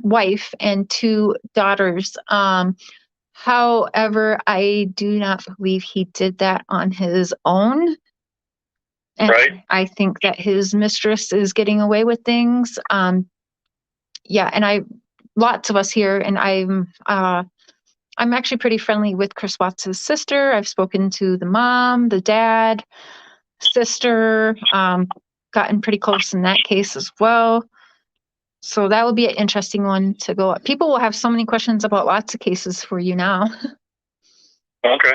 wife and 2 daughters. However, I do not believe he did that on his own. And Right. I think that his mistress is getting away with things. Yeah, and lots of us here, and I'm actually pretty friendly with Chris Watts' sister. I've spoken to the mom, the dad, sister, gotten pretty close in that case as well. So that would be an interesting one to go up. People will have so many questions about lots of cases for you now. Okay.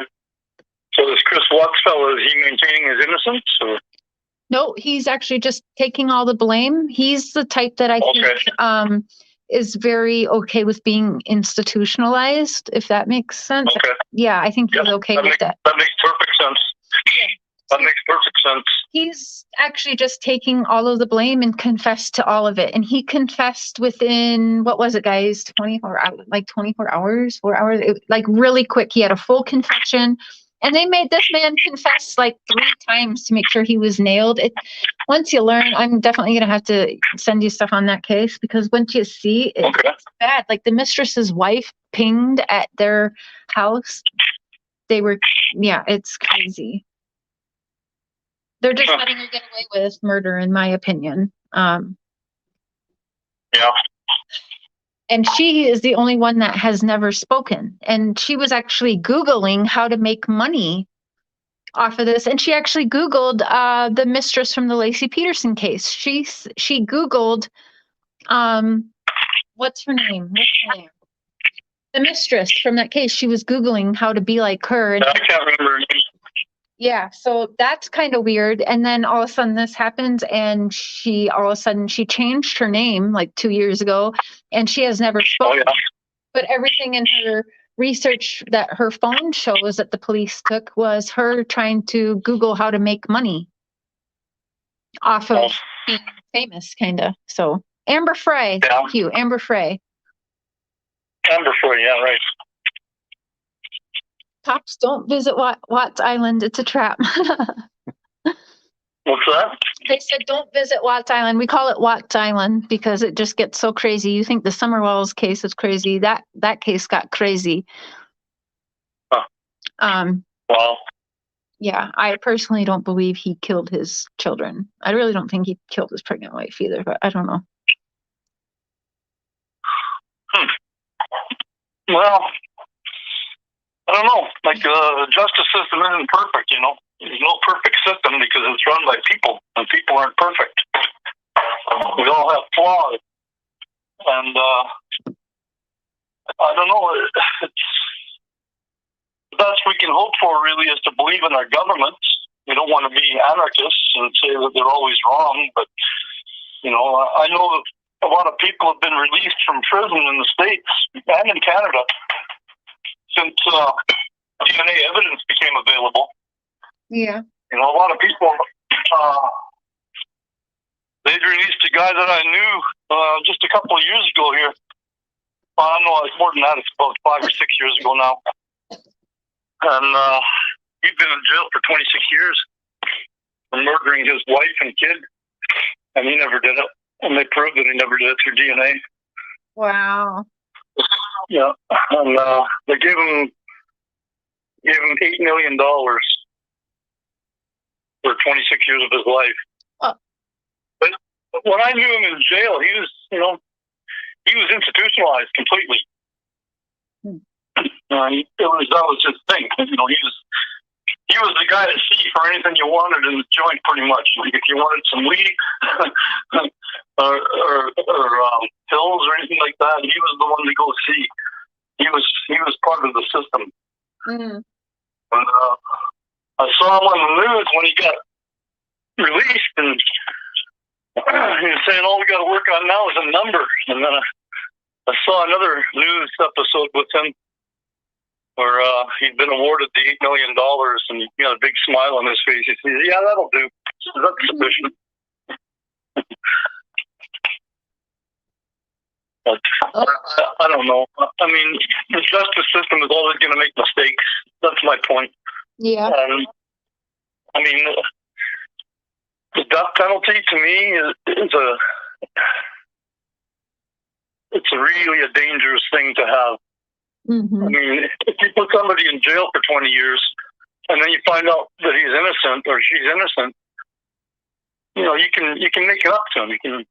So this Chris Watts fellow, is he maintaining his innocence? Or? No, he's actually just taking all the blame. He's the type that I think is very okay with being institutionalized, if that makes sense. Okay. Yeah, I think he's okay with that. That makes perfect sense. Yeah. That makes perfect sense. He's actually just taking all of the blame and confessed to all of it. And he confessed within, what was it, guys? 24 hours, like 24 hours, 4 hours, like really quick. He had a full confession. And they made this man confess like 3 times to make sure he was nailed. Once you learn, I'm definitely going to have to send you stuff on that case, because once you see, it's bad. Like the mistress's wife pinged at their house. It's crazy. They're just letting her get away with murder, in my opinion. Yeah. And she is the only one that has never spoken. And she was actually Googling how to make money off of this. And she actually Googled the mistress from the Lacey Peterson case. She Googled, what's her name? The mistress from that case. She was Googling how to be like her. And I can't remember her name. Yeah, so that's kind of weird. And then all of a sudden this happens, and she changed her name like 2 years ago, and she has never spoken. Oh, yeah. But everything in her research that her phone shows that the police took was her trying to Google how to make money off of being famous, kind of. So Amber Frey, thank you, Amber Frey. Amber Frey, yeah, right. Pops, don't visit Watts Island. It's a trap. What's that? They said don't visit Watts Island. We call it Watts Island because it just gets so crazy. You think the Summerwells case is crazy. That case got crazy. Huh. Wow. Yeah, I personally don't believe he killed his children. I really don't think he killed his pregnant wife either, but I don't know. Well, I don't know. Like, the justice system isn't perfect, you know. There's no perfect system because it's run by people, and people aren't perfect. We all have flaws. And, I don't know. The best we can hope for, really, is to believe in our governments. We don't want to be anarchists and say that they're always wrong, but, you know, I know that a lot of people have been released from prison in the States and in Canada since DNA evidence became available. Yeah. You know, a lot of people, they'd released a guy that I knew just a couple of years ago here. I don't know, it's more than that. It's about 5 or 6 years ago now. And he'd been in jail for 26 years for murdering his wife and kid. And he never did it. And they proved that he never did it through DNA. Wow. Yeah. And they gave him $8 million for 26 years of his life. Oh. But when I knew him in jail, he was, you know, he was institutionalized completely. That was his thing. You know, he was the guy to see for anything you wanted in the joint, pretty much. Like if you wanted some weed or pills or anything like that, he was the one to go see. He was part of the system. Mm-hmm. And I saw him on the news when he got released, and he was saying, "All we got to work on now is a number." And then I saw another news episode with him where he'd been awarded the $8 million, and he had a big smile on his face. He said, "Yeah, that'll do. That's sufficient." But I don't know. I mean, the justice system is always going to make mistakes. That's my point. Yeah. I mean, the death penalty to me it's really a dangerous thing to have. Mm-hmm. I mean, if you put somebody in jail for 20 years and then you find out that he's innocent or she's innocent, you know, you can make it up to him. You can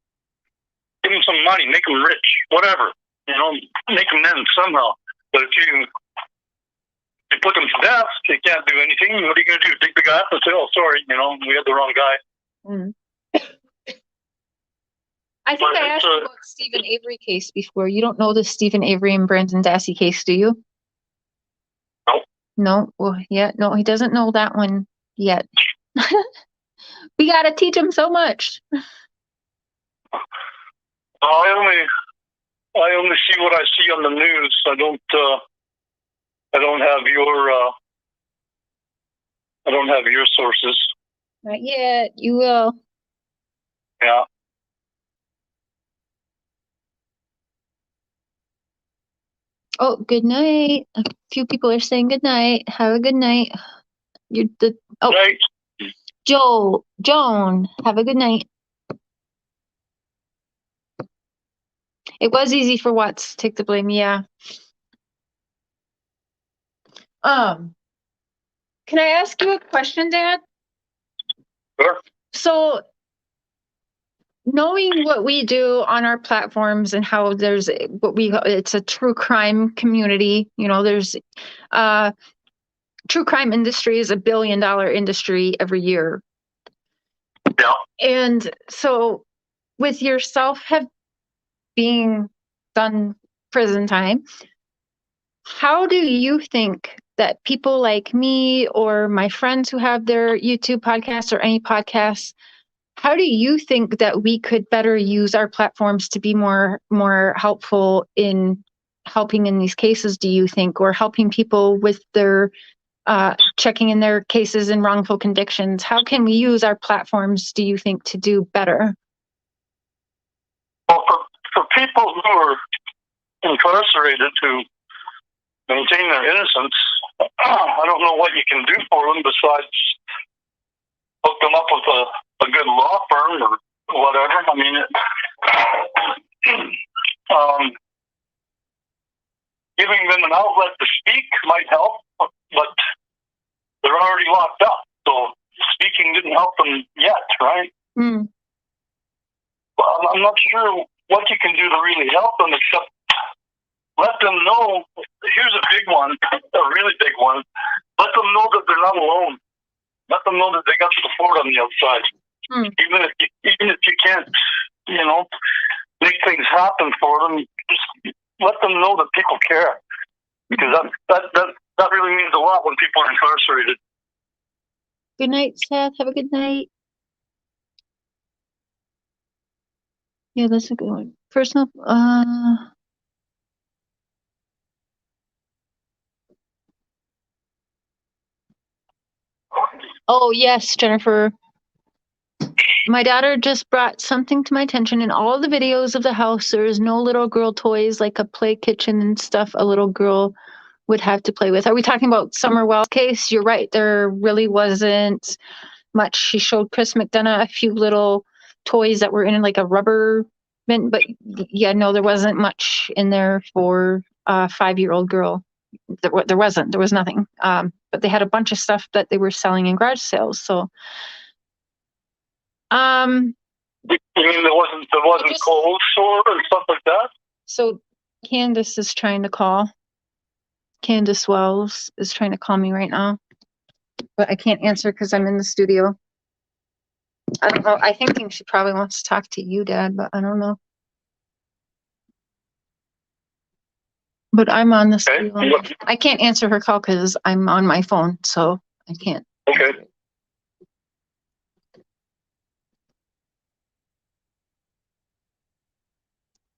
give him some money, make him rich, whatever. You know, make him end somehow. But if you put them to death, they can't do anything. What are you going to do? Take the guy up and say, "Oh, sorry, you know, we had the wrong guy." Mm. I think I asked you about Stephen Avery case before. You don't know the Stephen Avery and Brandon Dassey case, do you? No. No? Well, yeah, no, he doesn't know that one yet. We got to teach him so much. I only see what I see on the news. I don't have your sources. Not yet. You will. Yeah. Oh, good night. A few people are saying good night. Have a good night. Night. Joan, have a good night. It was easy for Watts to take the blame, yeah. Can I ask you a question, Dad? Sure. So, knowing what we do on our platforms and how it's a true crime community, you know, there's true crime industry is $1 billion industry every year. Yeah. And so with yourself being done prison time, how do you think that people like me or my friends who have their YouTube podcasts or any podcasts, how do you think that we could better use our platforms to be more helpful in helping in these cases, do you think, or helping people with their checking in their cases and wrongful convictions? How can we use our platforms, do you think, to do better? Well, for people who are incarcerated to maintain their innocence, I don't know what you can do for them besides hook them up with a good law firm or whatever. I mean, giving them an outlet to speak might help, but they're already locked up, so speaking didn't help them yet, right? Mm. Well, I'm not sure what you can do to really help them, except let them know. Here's a big one, a really big one. Let them know that they're not alone. Let them know that they got support on the outside. Mm. Even if you can't, you know, make things happen for them, just let them know that people care, because that really means a lot when people are incarcerated. Good night, Seth. Have a good night. Yeah, that's a good one. Personal. Oh yes, Jennifer. My daughter just brought something to my attention. In all the videos of the house, there is no little girl toys like a play kitchen and stuff a little girl would have to play with. Are we talking about Summer Wells' case? You're right. There really wasn't much. She showed Chris McDonough a few little toys that were in like a rubber bin, but yeah, no, there wasn't much in there for a 5-year-old girl. There was nothing. But they had a bunch of stuff that they were selling in garage sales. So, you mean there wasn't cold sore and stuff like that? So Candace is trying to call. Candace Wells is trying to call me right now, but I can't answer because I'm in the studio. I don't know. I think she probably wants to talk to you, Dad, but I don't know. But I'm on the studio. I can't answer her call because I'm on my phone, so I can't. Okay.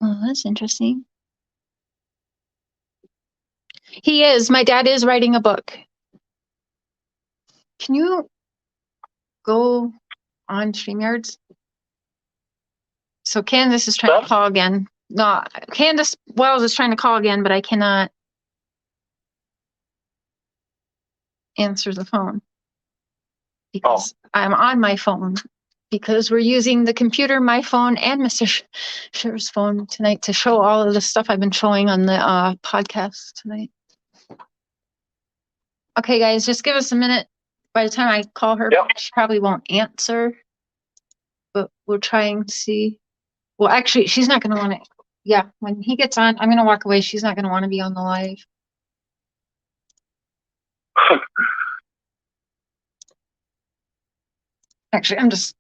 Oh, that's interesting. He is. My dad is writing a book. Can you go on StreamYards? So Candace is trying to call again. No, Candace Wells is trying to call again, but I cannot answer the phone because I'm on my phone, because we're using the computer, my phone, and Mr. Scher's phone tonight to show all of the stuff I've been showing on the podcast tonight. Okay, guys, just give us a minute. By the time I call her, she probably won't answer, but we'll try and see. Well, actually, she's not going to want to. Yeah, when he gets on, I'm going to walk away. She's not going to want to be on the live. Actually, I'm just.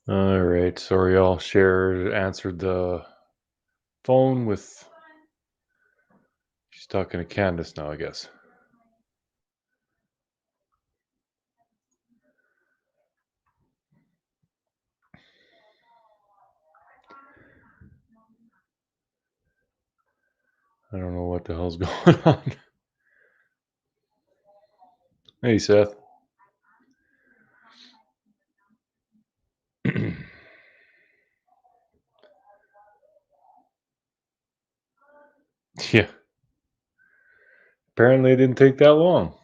All right, sorry, I'll share. Answered the phone with. She's talking to Candace now, I guess. I don't know what the hell's going on. Hey, Seth. Yeah. Apparently it didn't take that long.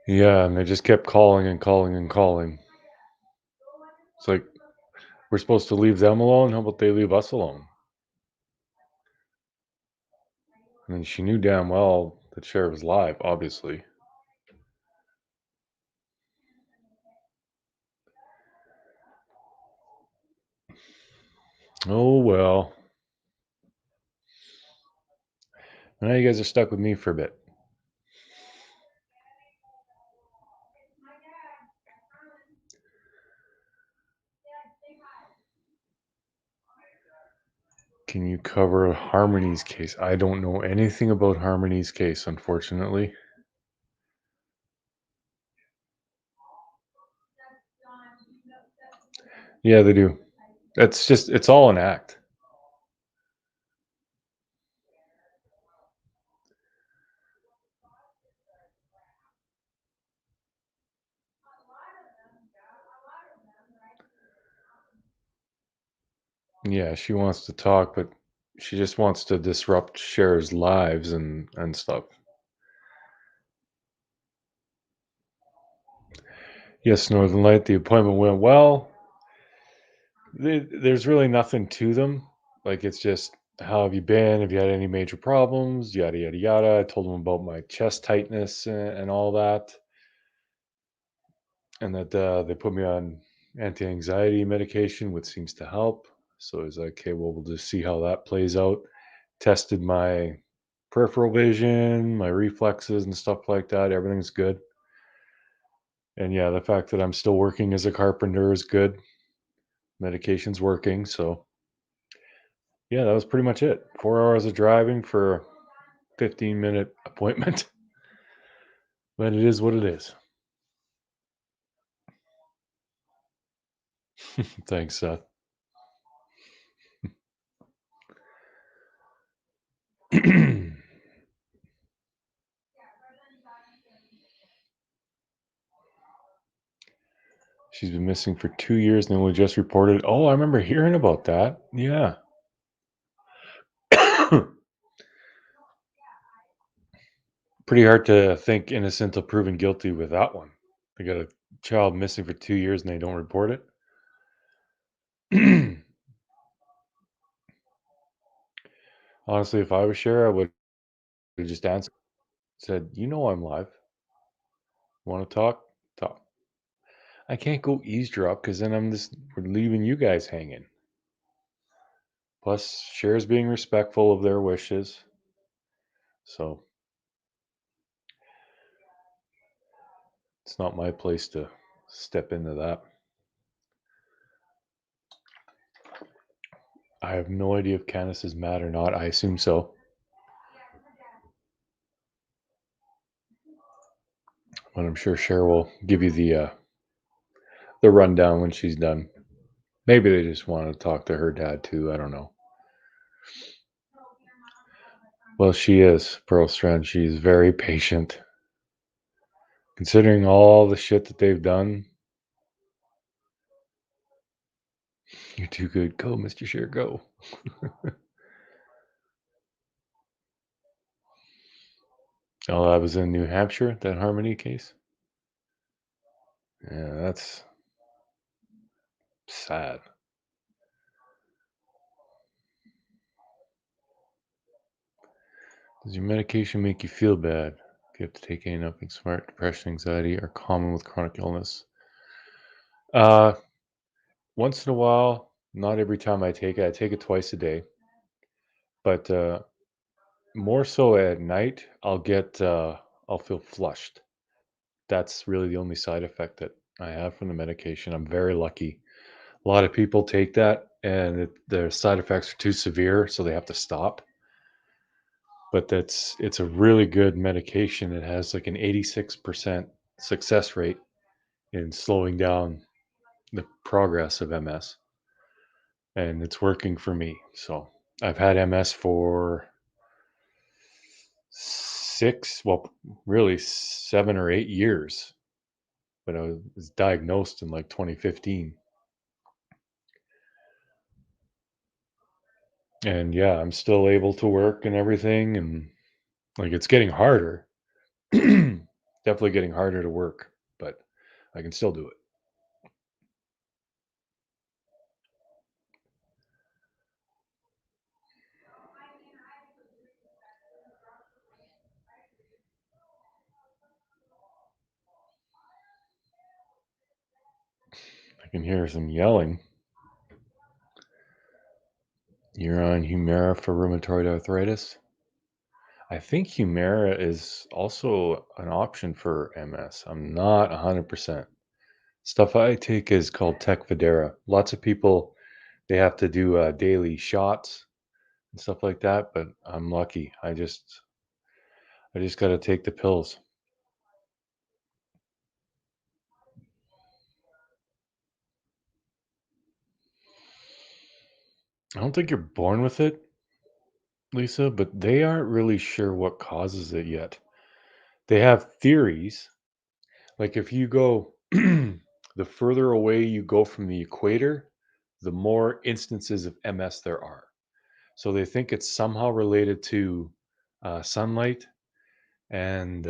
Yeah, and they just kept calling and calling and calling. It's like, we're supposed to leave them alone? How about they leave us alone? And she knew damn well that Cher was live, obviously. Oh, well. Now you guys are stuck with me for a bit. Can you cover Harmony's case? I don't know anything about Harmony's case, unfortunately. Yeah, they do. It's all an act. Yeah, she wants to talk, but she just wants to disrupt Cher's lives and stuff. Yes, Northern Light, the appointment went well. There's really nothing to them. Like, it's just, how have you been? Have you had any major problems? Yada, yada, yada. I told them about my chest tightness and all that. And that they put me on anti-anxiety medication, which seems to help. So it's like, okay, well, we'll just see how that plays out. Tested my peripheral vision, my reflexes and stuff like that. Everything's good. And yeah, the fact that I'm still working as a carpenter is good. Medication's working. So yeah, that was pretty much it. 4 hours of driving for a 15-minute appointment. But it is what it is. Thanks, Seth. She's been missing for 2 years and only just reported. Oh, I remember hearing about that. Yeah. Pretty hard to think innocent till proven guilty with that one. They got a child missing for 2 years and they don't report it. Honestly, if I was Cher, I would have just answered, said, I'm live. Want to talk? Talk. I can't go eavesdrop because then we're leaving you guys hanging. Plus, Cher's being respectful of their wishes. So, it's not my place to step into that. I have no idea if Candace is mad or not. I assume so. But I'm sure Cher will give you the rundown when she's done. Maybe they just want to talk to her dad too. I don't know. Well, she is, Pearl Strand. She's very patient. Considering all the shit that they've done. You're too good. Go, Mr. Cher, go. Oh, that was in New Hampshire, that Harmony case? Yeah, that's sad. Does your medication make you feel bad? If you have to take any, nothing smart. Depression, anxiety are common with chronic illness. Once in a while, not every time I take it. I take it twice a day. But more so at night, I'll feel flushed. That's really the only side effect that I have from the medication. I'm very lucky. A lot of people take that and their side effects are too severe, so they have to stop. But it's a really good medication. It has like an 86% success rate in slowing down the progress of MS. And it's working for me. So I've had MS for 7 or 8 years. But I was diagnosed in like 2015. And yeah, I'm still able to work and everything. And like it's getting harder. Definitely getting harder to work, but I can still do it. I can hear some yelling. You're on Humira for rheumatoid arthritis. I think Humira is also an option for MS. I'm not 100%. Stuff I take is called Tecfidera. Lots of people, they have to do daily shots and stuff like that, but I'm lucky. I just got to take the pills. I don't think you're born with it, Lisa, but they aren't really sure what causes it yet. They have theories. Like if you go, the further away you go from the equator, the more instances of MS there are. So they think it's somehow related to sunlight. And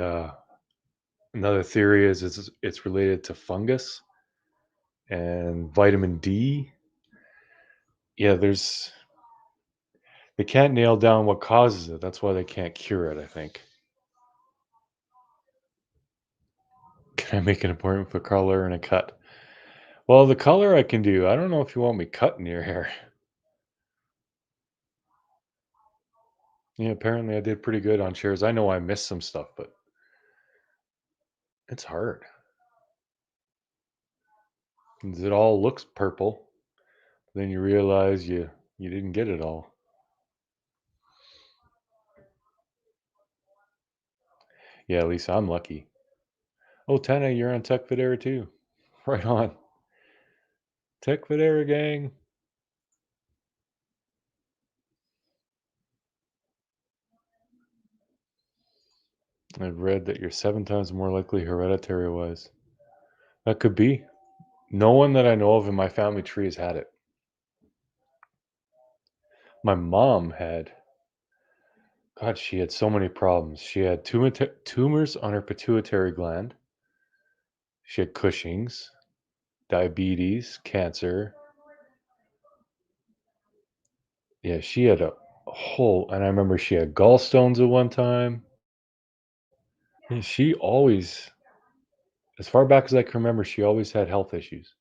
another theory is it's related to fungus and vitamin D. Yeah, they can't nail down what causes it. That's why they can't cure it, I think. Can I make an appointment for color and a cut? Well, the color I can do. I don't know if you want me cutting your hair. Yeah, apparently I did pretty good on shares. I know I missed some stuff, but it's hard. 'Cause it all looks purple. Then you realize you didn't get it all. Yeah, at least I'm lucky. Oh, Tana, you're on Tecfidera too. Right on. Tecfidera gang. I've read that you're 7 times more likely hereditary-wise. That could be. No one that I know of in my family tree has had it. My mom had, God, she had so many problems. She had tumors on her pituitary gland. She had Cushing's, diabetes, cancer. Yeah, she had a and I remember she had gallstones at one time. And she always, as far back as I can remember, she always had health issues.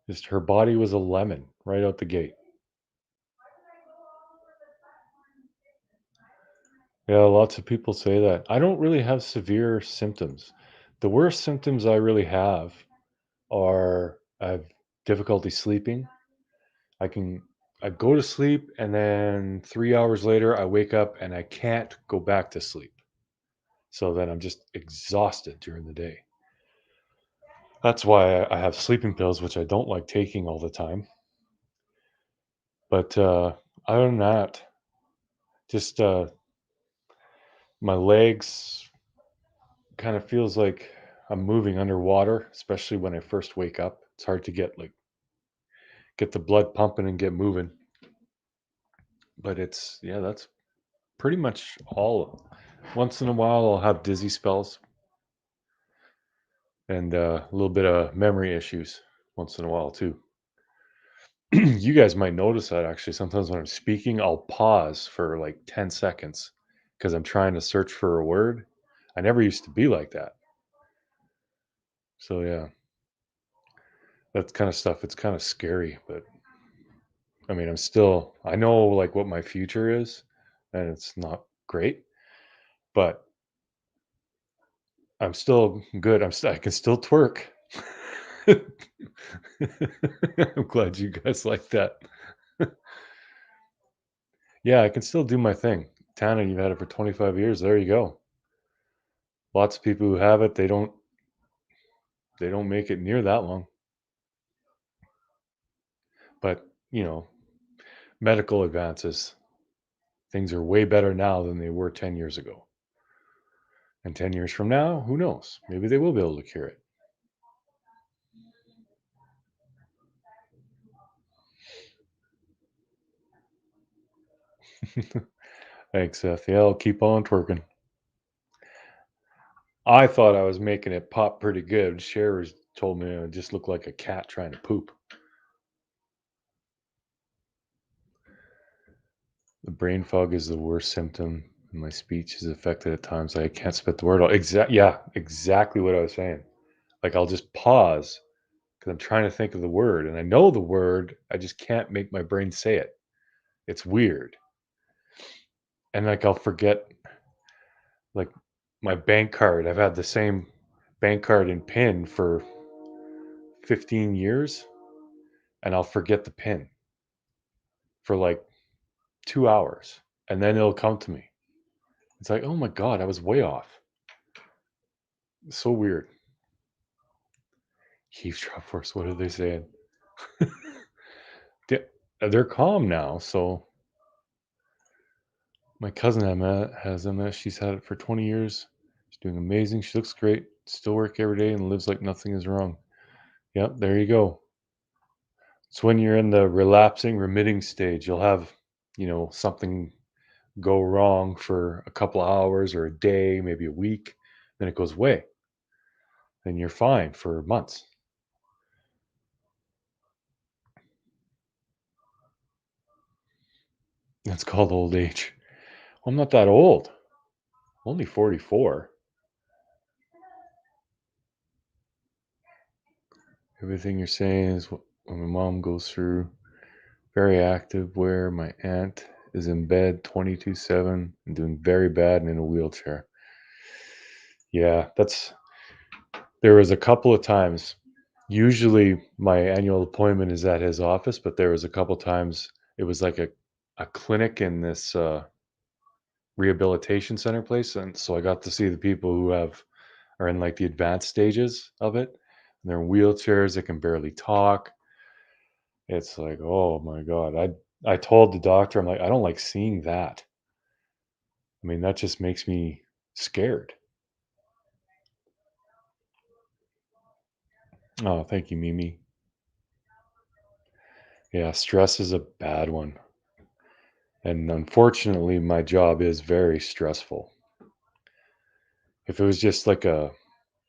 Just her body was a lemon right out the gate. Yeah, lots of people say that. I don't really have severe symptoms. The worst symptoms I really have are I have difficulty sleeping. I go to sleep and then 3 hours later I wake up and I can't go back to sleep. So then I'm just exhausted during the day. That's why I have sleeping pills, which I don't like taking all the time. But other than that, just my legs kind of feels like I'm moving underwater, especially when I first wake up. It's hard to get the blood pumping and get moving. But that's pretty much all. Once in a while, I'll have dizzy spells and a little bit of memory issues once in a while too. You guys might notice that actually. Sometimes when I'm speaking, I'll pause for like 10 seconds because I'm trying to search for a word. I never used to be like that. So yeah, that kind of stuff. It's kind of scary, but I mean, I know like what my future is, and it's not great, but I'm still good. I can still twerk. I'm glad you guys like that. Yeah, I can still do my thing. Tana, you've had it for 25 years. There you go. Lots of people who have it, they don't make it near that long. But, medical advances, things are way better now than they were 10 years ago. And 10 years from now, who knows? Maybe they will be able to cure it. Thanks, Seth. Yeah, I'll keep on twerking. I thought I was making it pop pretty good. Sharers told me I just looked like a cat trying to poop. The brain fog is the worst symptom. My speech is affected at times. I can't spit the word out. Exactly what I was saying. Like I'll just pause because I'm trying to think of the word, and I know the word. I just can't make my brain say it. It's weird. And like I'll forget, like my bank card. I've had the same bank card and PIN for 15 years, and I'll forget the PIN for like 2 hours, and then it'll come to me. It's like, oh my God, I was way off. It's so weird. Eavesdrop force, what are they saying? They're calm now, so my cousin has MS. She's had it for 20 years. She's doing amazing. She looks great. Still work every day and lives like nothing is wrong. Yep, there you go. It's when you're in the relapsing, remitting stage. You'll have, something go wrong for a couple of hours or a day, maybe a week. Then it goes away. Then you're fine for months. That's called old age. Well, I'm not that old. I'm only 44. Everything you're saying is what my mom goes through. Very active, where my aunt is in bed 24/7 and doing very bad and in a wheelchair. Yeah, there was a couple of times. Usually my annual appointment is at his office, but there was a couple times it was like a clinic in this rehabilitation center place. And so I got to see the people who are in like the advanced stages of it. And they're in wheelchairs, they can barely talk. It's like, oh my God. I told the doctor, I'm like, I don't like seeing that. I mean, that just makes me scared. Oh, thank you, Mimi. Yeah, stress is a bad one. And unfortunately, my job is very stressful. If it was just if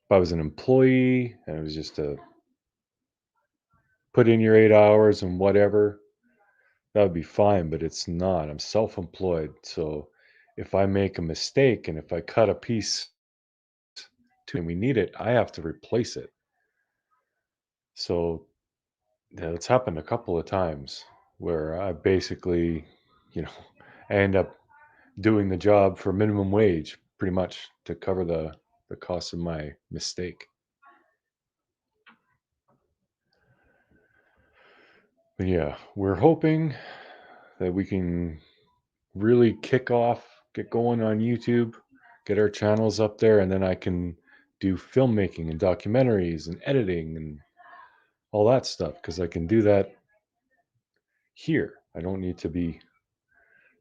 I was an employee and it was just a put in your 8 hours and whatever, that would be fine, but it's not. I'm self-employed. So if I make a mistake and if I cut a piece and we need it, I have to replace it. So yeah, it's happened a couple of times where I basically, I end up doing the job for minimum wage pretty much to cover the cost of my mistake. But yeah, we're hoping that we can really get going on YouTube, get our channels up there, and then I can do filmmaking and documentaries and editing and all that stuff because I can do that here. I don't need to be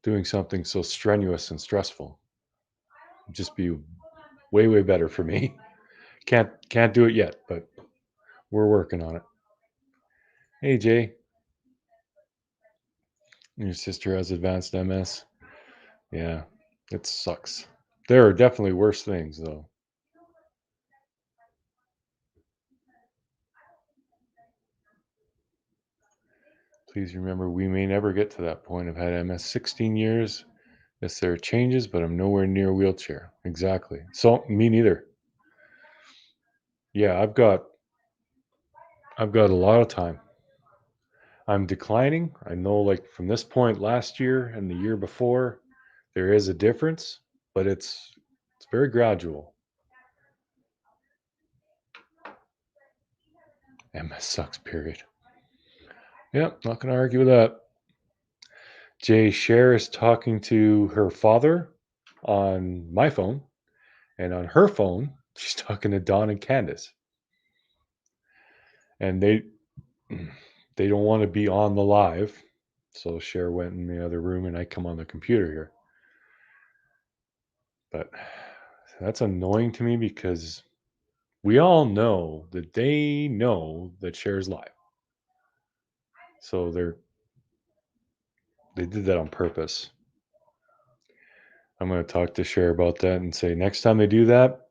doing something so strenuous and stressful. It'd just be way, way better for me. Can't do it yet, but we're working on it. Hey Jay, your sister has advanced MS. Yeah, it sucks. There are definitely worse things though. Please remember, we may never get to that point. I've had MS 16 years. Yes, there are changes, but I'm nowhere near a wheelchair. Exactly. So me neither. Yeah, I've got a lot of time. I'm declining. I know, like from this point last year and the year before, there is a difference, but it's very gradual. MS sucks, period. Yep, not gonna argue with that. Jay Cher is talking to her father on my phone, and on her phone, she's talking to Don and Candace. And they don't want to be on the live. So Cher went in the other room and I come on the computer here. But that's annoying to me because we all know that they know that Cher's live. So they did that on purpose. I'm going to talk to Cher about that and say next time they do that,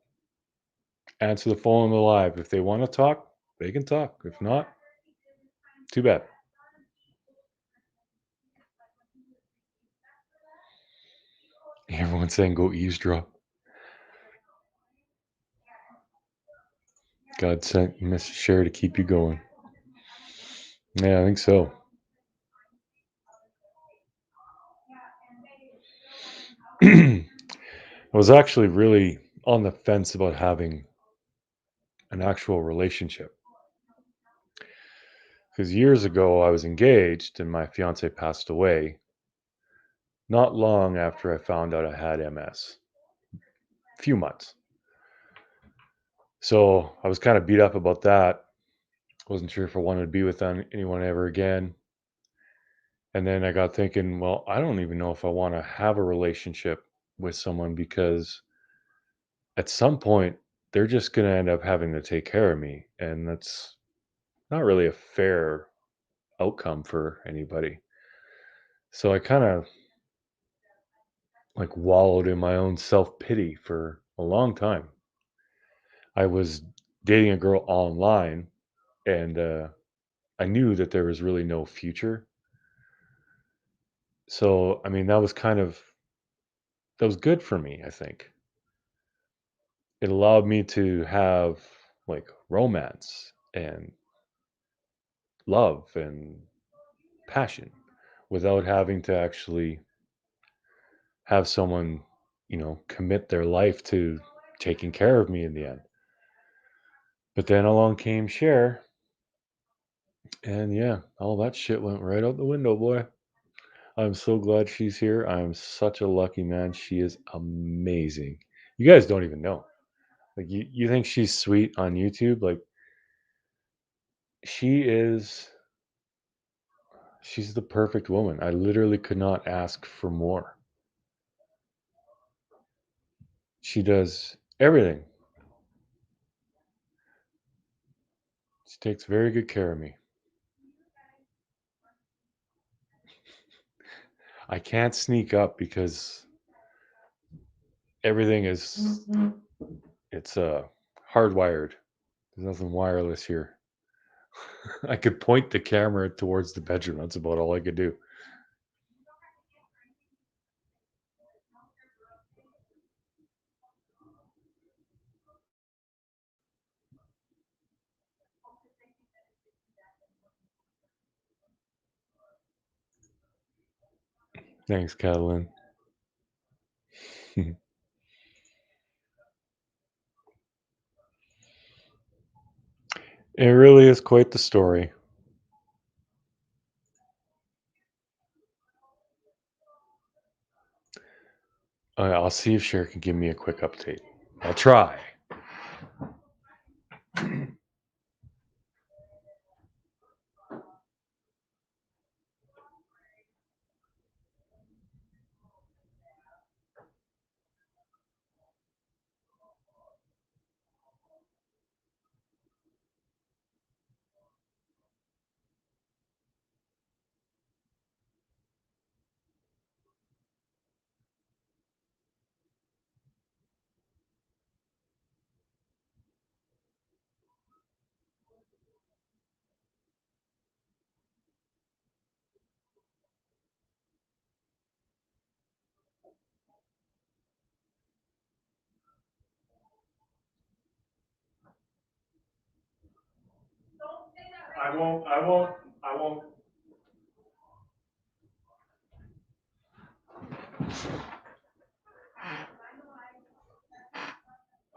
answer the phone on the live. If they want to talk, they can talk. If not, too bad. Everyone's saying go eavesdrop. God sent Miss Cher to keep you going. Yeah, I think so. I was actually really on the fence about having an actual relationship. Because years ago I was engaged and my fiance passed away not long after I found out I had MS. A few months. So I was kind of beat up about that. Wasn't sure if I wanted to be with anyone ever again. And then I got thinking, well, I don't even know if I want to have a relationship with someone because at some point they're just going to end up having to take care of me. And that's not really a fair outcome for anybody. So I kind of like wallowed in my own self-pity for a long time. I was dating a girl online and I knew that there was really no future. So, I mean, that was good for me, I think. It allowed me to have like romance and love and passion without having to actually have someone, commit their life to taking care of me in the end. But then along came Cher, and yeah, all that shit went right out the window, boy. I'm so glad she's here. I'm such a lucky man. She is amazing. You guys don't even know. Like you think she's sweet on YouTube? Like she's the perfect woman. I literally could not ask for more. She does everything. She takes very good care of me. I can't sneak up because everything is it's hardwired. There's nothing wireless here. I could point the camera towards the bedroom. That's about all I could do. Thanks, Catalin. It really is quite the story. I'll see if Cher can give me a quick update. I'll try. I won't.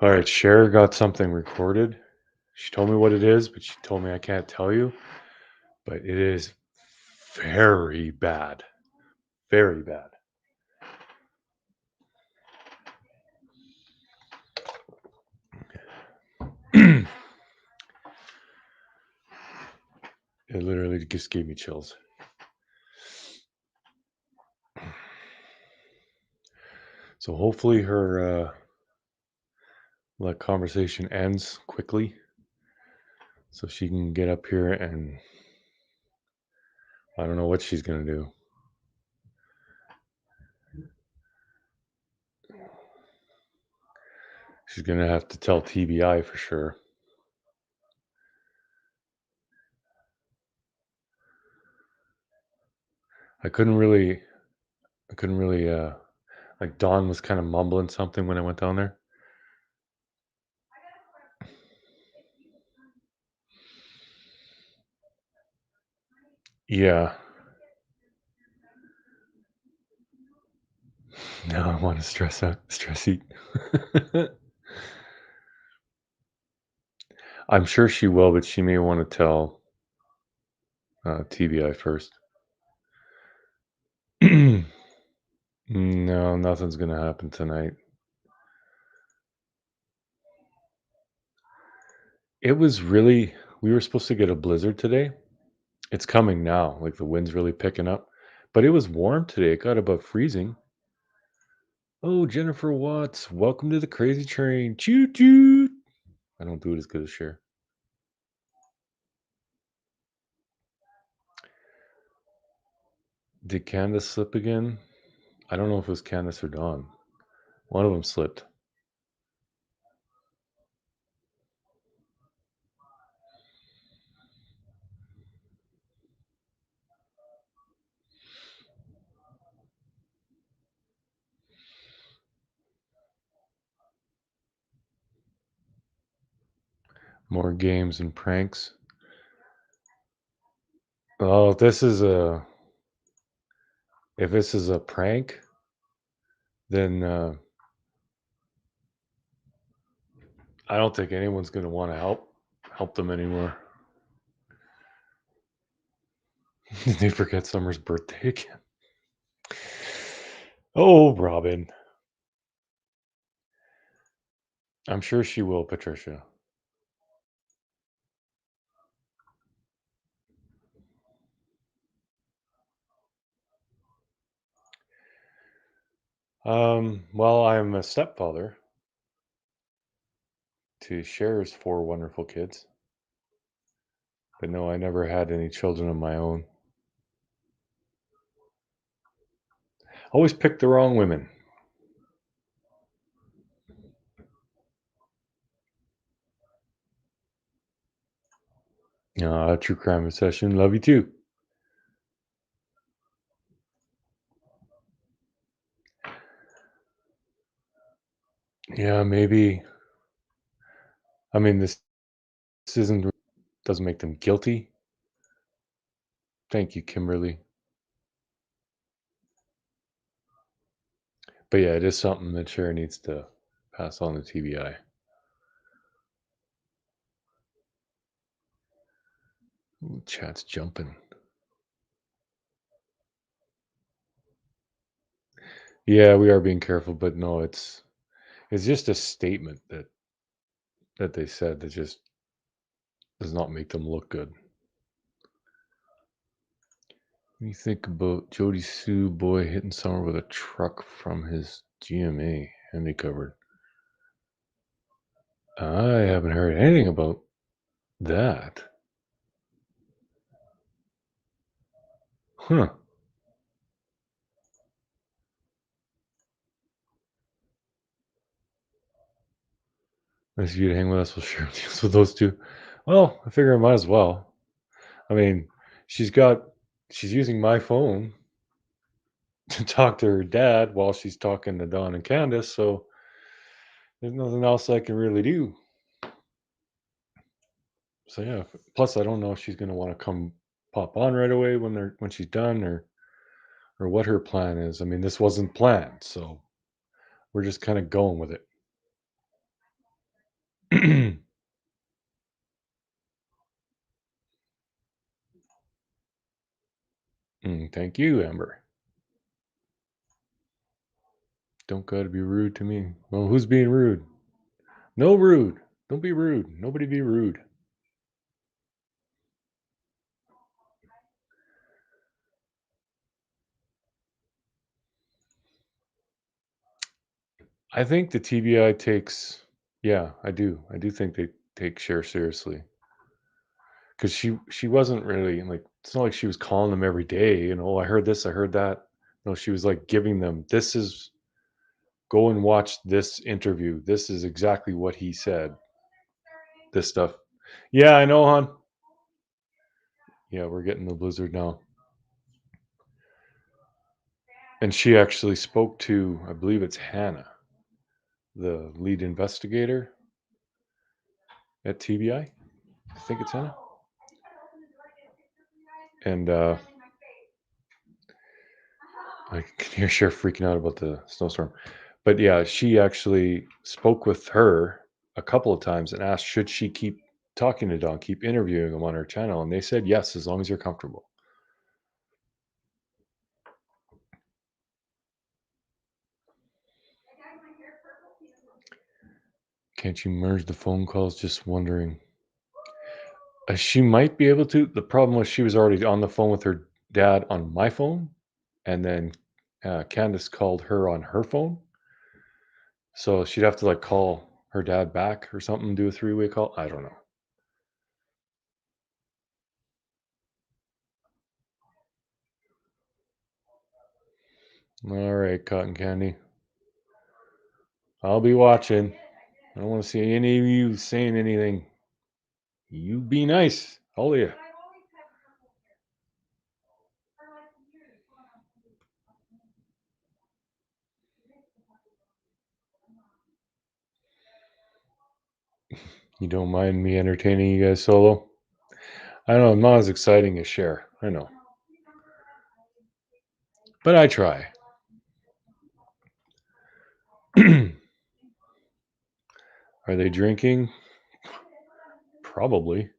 All right, Cher got something recorded. She told me what it is, but she told me I can't tell you. But it is very bad. Very bad. It literally just gave me chills. So hopefully her conversation ends quickly, so she can get up here, and I don't know what she's gonna do. She's gonna have to tell TBI for sure. I couldn't really like Dawn was kind of mumbling something when I went down there. Yeah. Now I want to stress eat. I'm sure she will, but she may want to tell TBI first. No, nothing's gonna happen tonight. It was really, we were supposed to get a blizzard today. It's coming now, like the wind's really picking up. But it was warm today. It got above freezing. Oh, Jennifer Watts, welcome to the crazy train. Choo choo. I don't do it as good as Cher. Did Candace slip again? I don't know if it was Candace or Dawn. One of them slipped. More games and pranks. Oh, if this is a prank, then I don't think anyone's going to want to help them anymore. Did they forget Summer's birthday again? Oh, Robin. I'm sure she will, Patricia. Well, I'm a stepfather to Cher's 4 wonderful kids. But no, I never had any children of my own. Always picked the wrong women. True crime obsession. Love you too. Yeah, maybe. I mean, this doesn't make them guilty. Thank you, Kimberly. But yeah, it is something that Cher needs to pass on to TBI. Ooh, chat's jumping. Yeah, we are being careful, but no, it's just a statement that they said that just does not make them look good. When you think about Jody Sue boy hitting someone with a truck from his GMA handy covered, I haven't heard anything about that. Huh. Nice of you to hang with us. We'll share deals with those two. Well, I figure I might as well. I mean, she's using my phone to talk to her dad while she's talking to Don and Candace, so there's nothing else I can really do. So yeah, plus I don't know if she's going to want to come pop on right away when she's done or what her plan is. I mean, this wasn't planned, so we're just kind of going with it. Thank you, Amber. Don't gotta be rude to me. Well, who's being rude? No rude. Don't be rude. Nobody be rude. I think the TBI takes, yeah, I do. I do think they take Cher seriously. Because she wasn't really like, it's not like she was calling them every day, I heard this, I heard that. No, she was like giving them, go and watch this interview. This is exactly what he said. This stuff. Yeah, I know, hon. Yeah, we're getting the blizzard now. And she actually spoke to, I believe it's Hannah, the lead investigator at TBI. I think it's Hannah. And I can hear Cher freaking out about the snowstorm. But yeah, she actually spoke with her a couple of times and asked, should she keep talking to Don, keep interviewing him on her channel? And they said, yes, as long as you're comfortable. Can't you merge the phone calls? Just wondering. She might be able to. The problem was she was already on the phone with her dad on my phone. And then Candace called her on her phone. So she'd have to like call her dad back or something, do a three-way call. I don't know. All right, Cotton Candy. I'll be watching. I don't want to see any of you saying anything. You be nice. All of you. You don't mind me entertaining you guys solo? I know I'm not as exciting as Cher. I know. But I try. Are they drinking? Probably.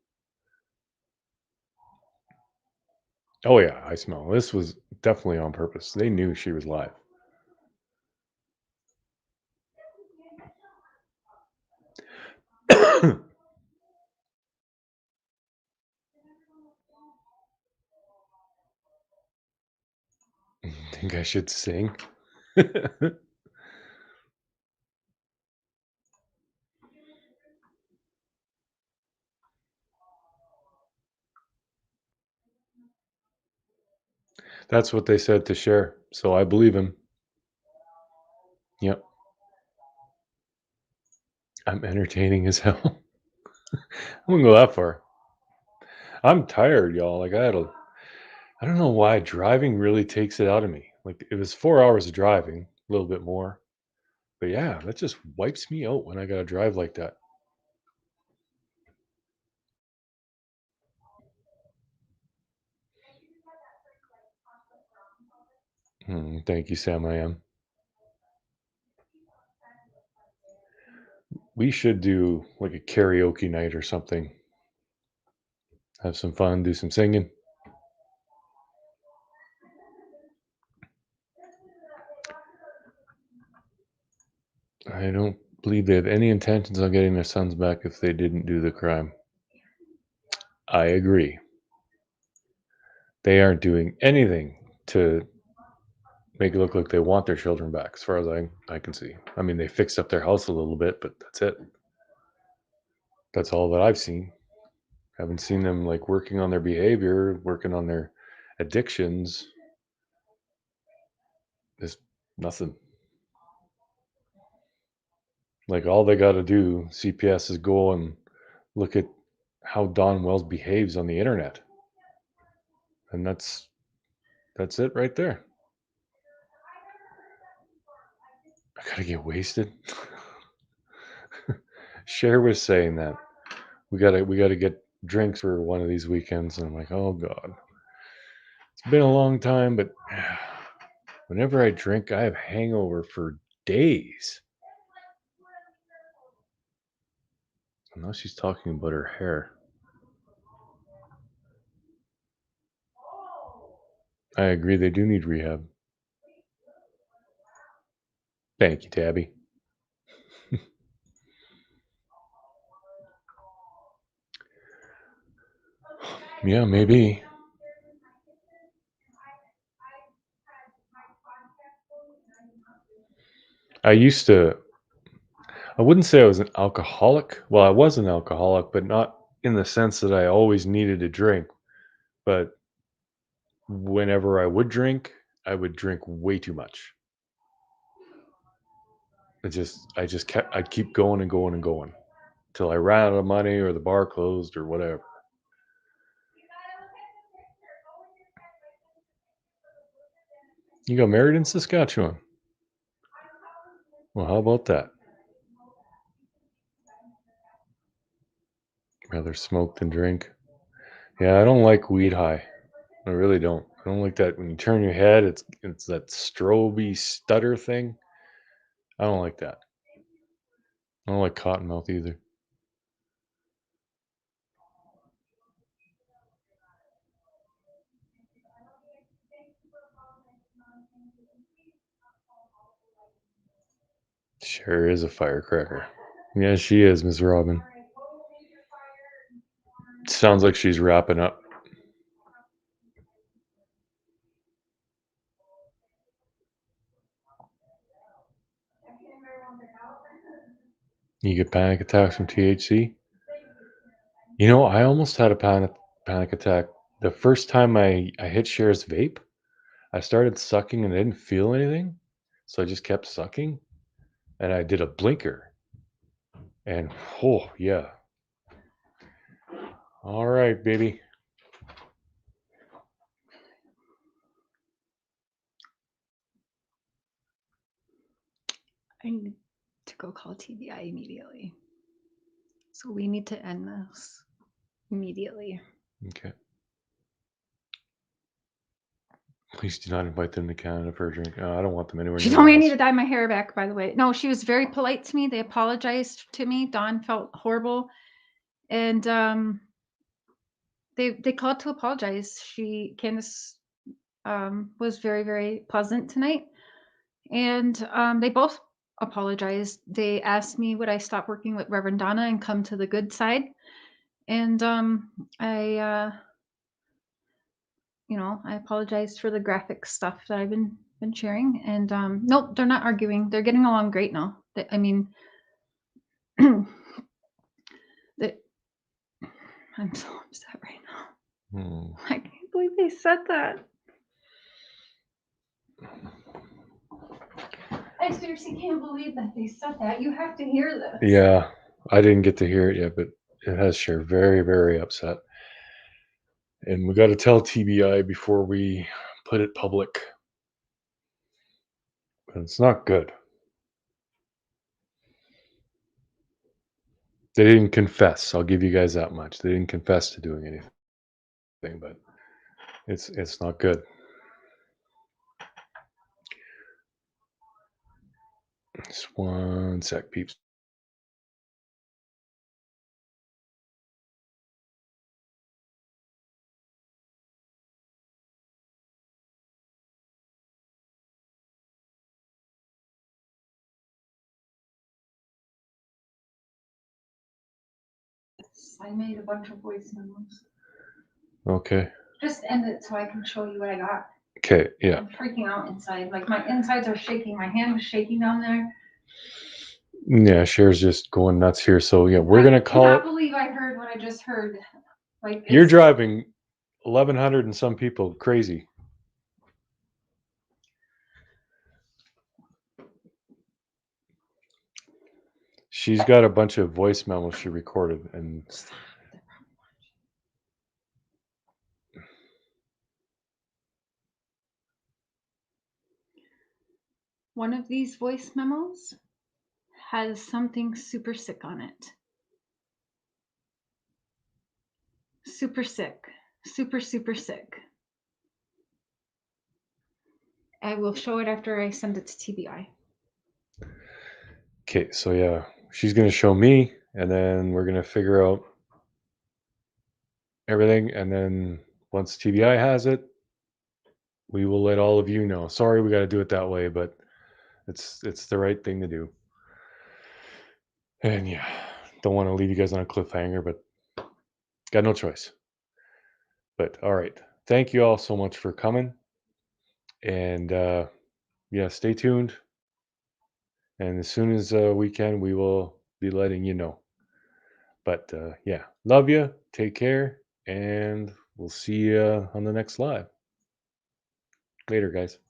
Oh yeah, I smell. This was definitely on purpose. They knew she was live. Think I should sing? That's what they said to Cher. So I believe him. Yep. I'm entertaining as hell. I wouldn't go that far. I'm tired, y'all. Like I don't know why driving really takes it out of me. Like it was 4 hours of driving, a little bit more. But yeah, that just wipes me out when I gotta drive like that. Thank you, Sam. I am. We should do like a karaoke night or something. Have some fun, do some singing. I don't believe they have any intentions on getting their sons back if they didn't do the crime. I agree. They aren't doing anything to make it look like they want their children back, as far as I can see. I mean, they fixed up their house a little bit, but that's it. That's all that I've seen. Haven't seen them like working on their behavior, working on their addictions. There's nothing. Like all they got to do, CPS, is go and look at how Don Wells behaves on the internet, and that's it right there. I gotta get wasted. Cher was saying that we gotta get drinks for one of these weekends, and I'm like, oh god, it's been a long time, but whenever I drink, I have hangover for days. And now she's talking about her hair. I agree, they do need rehab. Thank you, Tabby. Yeah, maybe. I wouldn't say I was an alcoholic. Well, I was an alcoholic, but not in the sense that I always needed to drink. But whenever I would drink way too much. I'd keep going and going and going till I ran out of money or the bar closed or whatever. You got married in Saskatchewan? Well, how about that? Rather smoke than drink. Yeah, I don't like weed high. I really don't. I don't like that when you turn your head, it's that stroby stutter thing. I don't like that. I don't like cottonmouth either. Sure is a firecracker. Yeah, she is, Miss Robin. Sounds like she's wrapping up. You get panic attacks from THC? You know, I almost had a panic attack the first time I hit Cher's vape. I started sucking and I didn't feel anything, so I just kept sucking, and I did a blinker, and oh yeah, all right, baby. I need to go call TBI immediately. So we need to end this immediately. Okay. Please do not invite them to Canada for a drink. I don't want them anywhere She near told me I us. need to dye my hair back, by the way. No, she was very polite to me. They apologized to me. Dawn felt horrible. And they called to apologize. Candace was very, very pleasant tonight. And they both apologized. They asked me would I stop working with Reverend Donna and come to the good side. And I apologized for the graphic stuff that I've been sharing. And nope, they're not arguing. They're getting along great now. I mean, I'm so upset right now. I can't believe they said that. I seriously can't believe that they said that. You have to hear this. Yeah, I didn't get to hear it yet, but it has Cher very, very upset. And we got to tell TBI before we put it public. But it's not good. They didn't confess. I'll give you guys that much. They didn't confess to doing anything, but it's not good. Just one sec, peeps. I made a bunch of voice memos. Okay. Just end it so I can show you what I got. Okay. Yeah. I'm freaking out inside. Like my insides are shaking. My hand is shaking down there. Yeah. Cher's just going nuts here. So yeah, we're gonna I cannot call. believe I heard what I just heard. Like You're it's, driving 1,100 and some people crazy. She's got a bunch of voice memos she recorded, and one of these voice memos has something super sick on it. Super sick. Super, super sick. I will show it after I send it to TBI. okay, so yeah, she's gonna show me, and then we're gonna figure out everything, and then once TBI has it, we will let all of you know. Sorry, we got to do it that way, but it's the right thing to do. And yeah, don't want to leave you guys on a cliffhanger, but got no choice. But all right, thank you all so much for coming, and yeah, stay tuned. And as soon as we can, we will be letting you know. But yeah, love you. Take care, and we'll see you on the next live. Later, guys.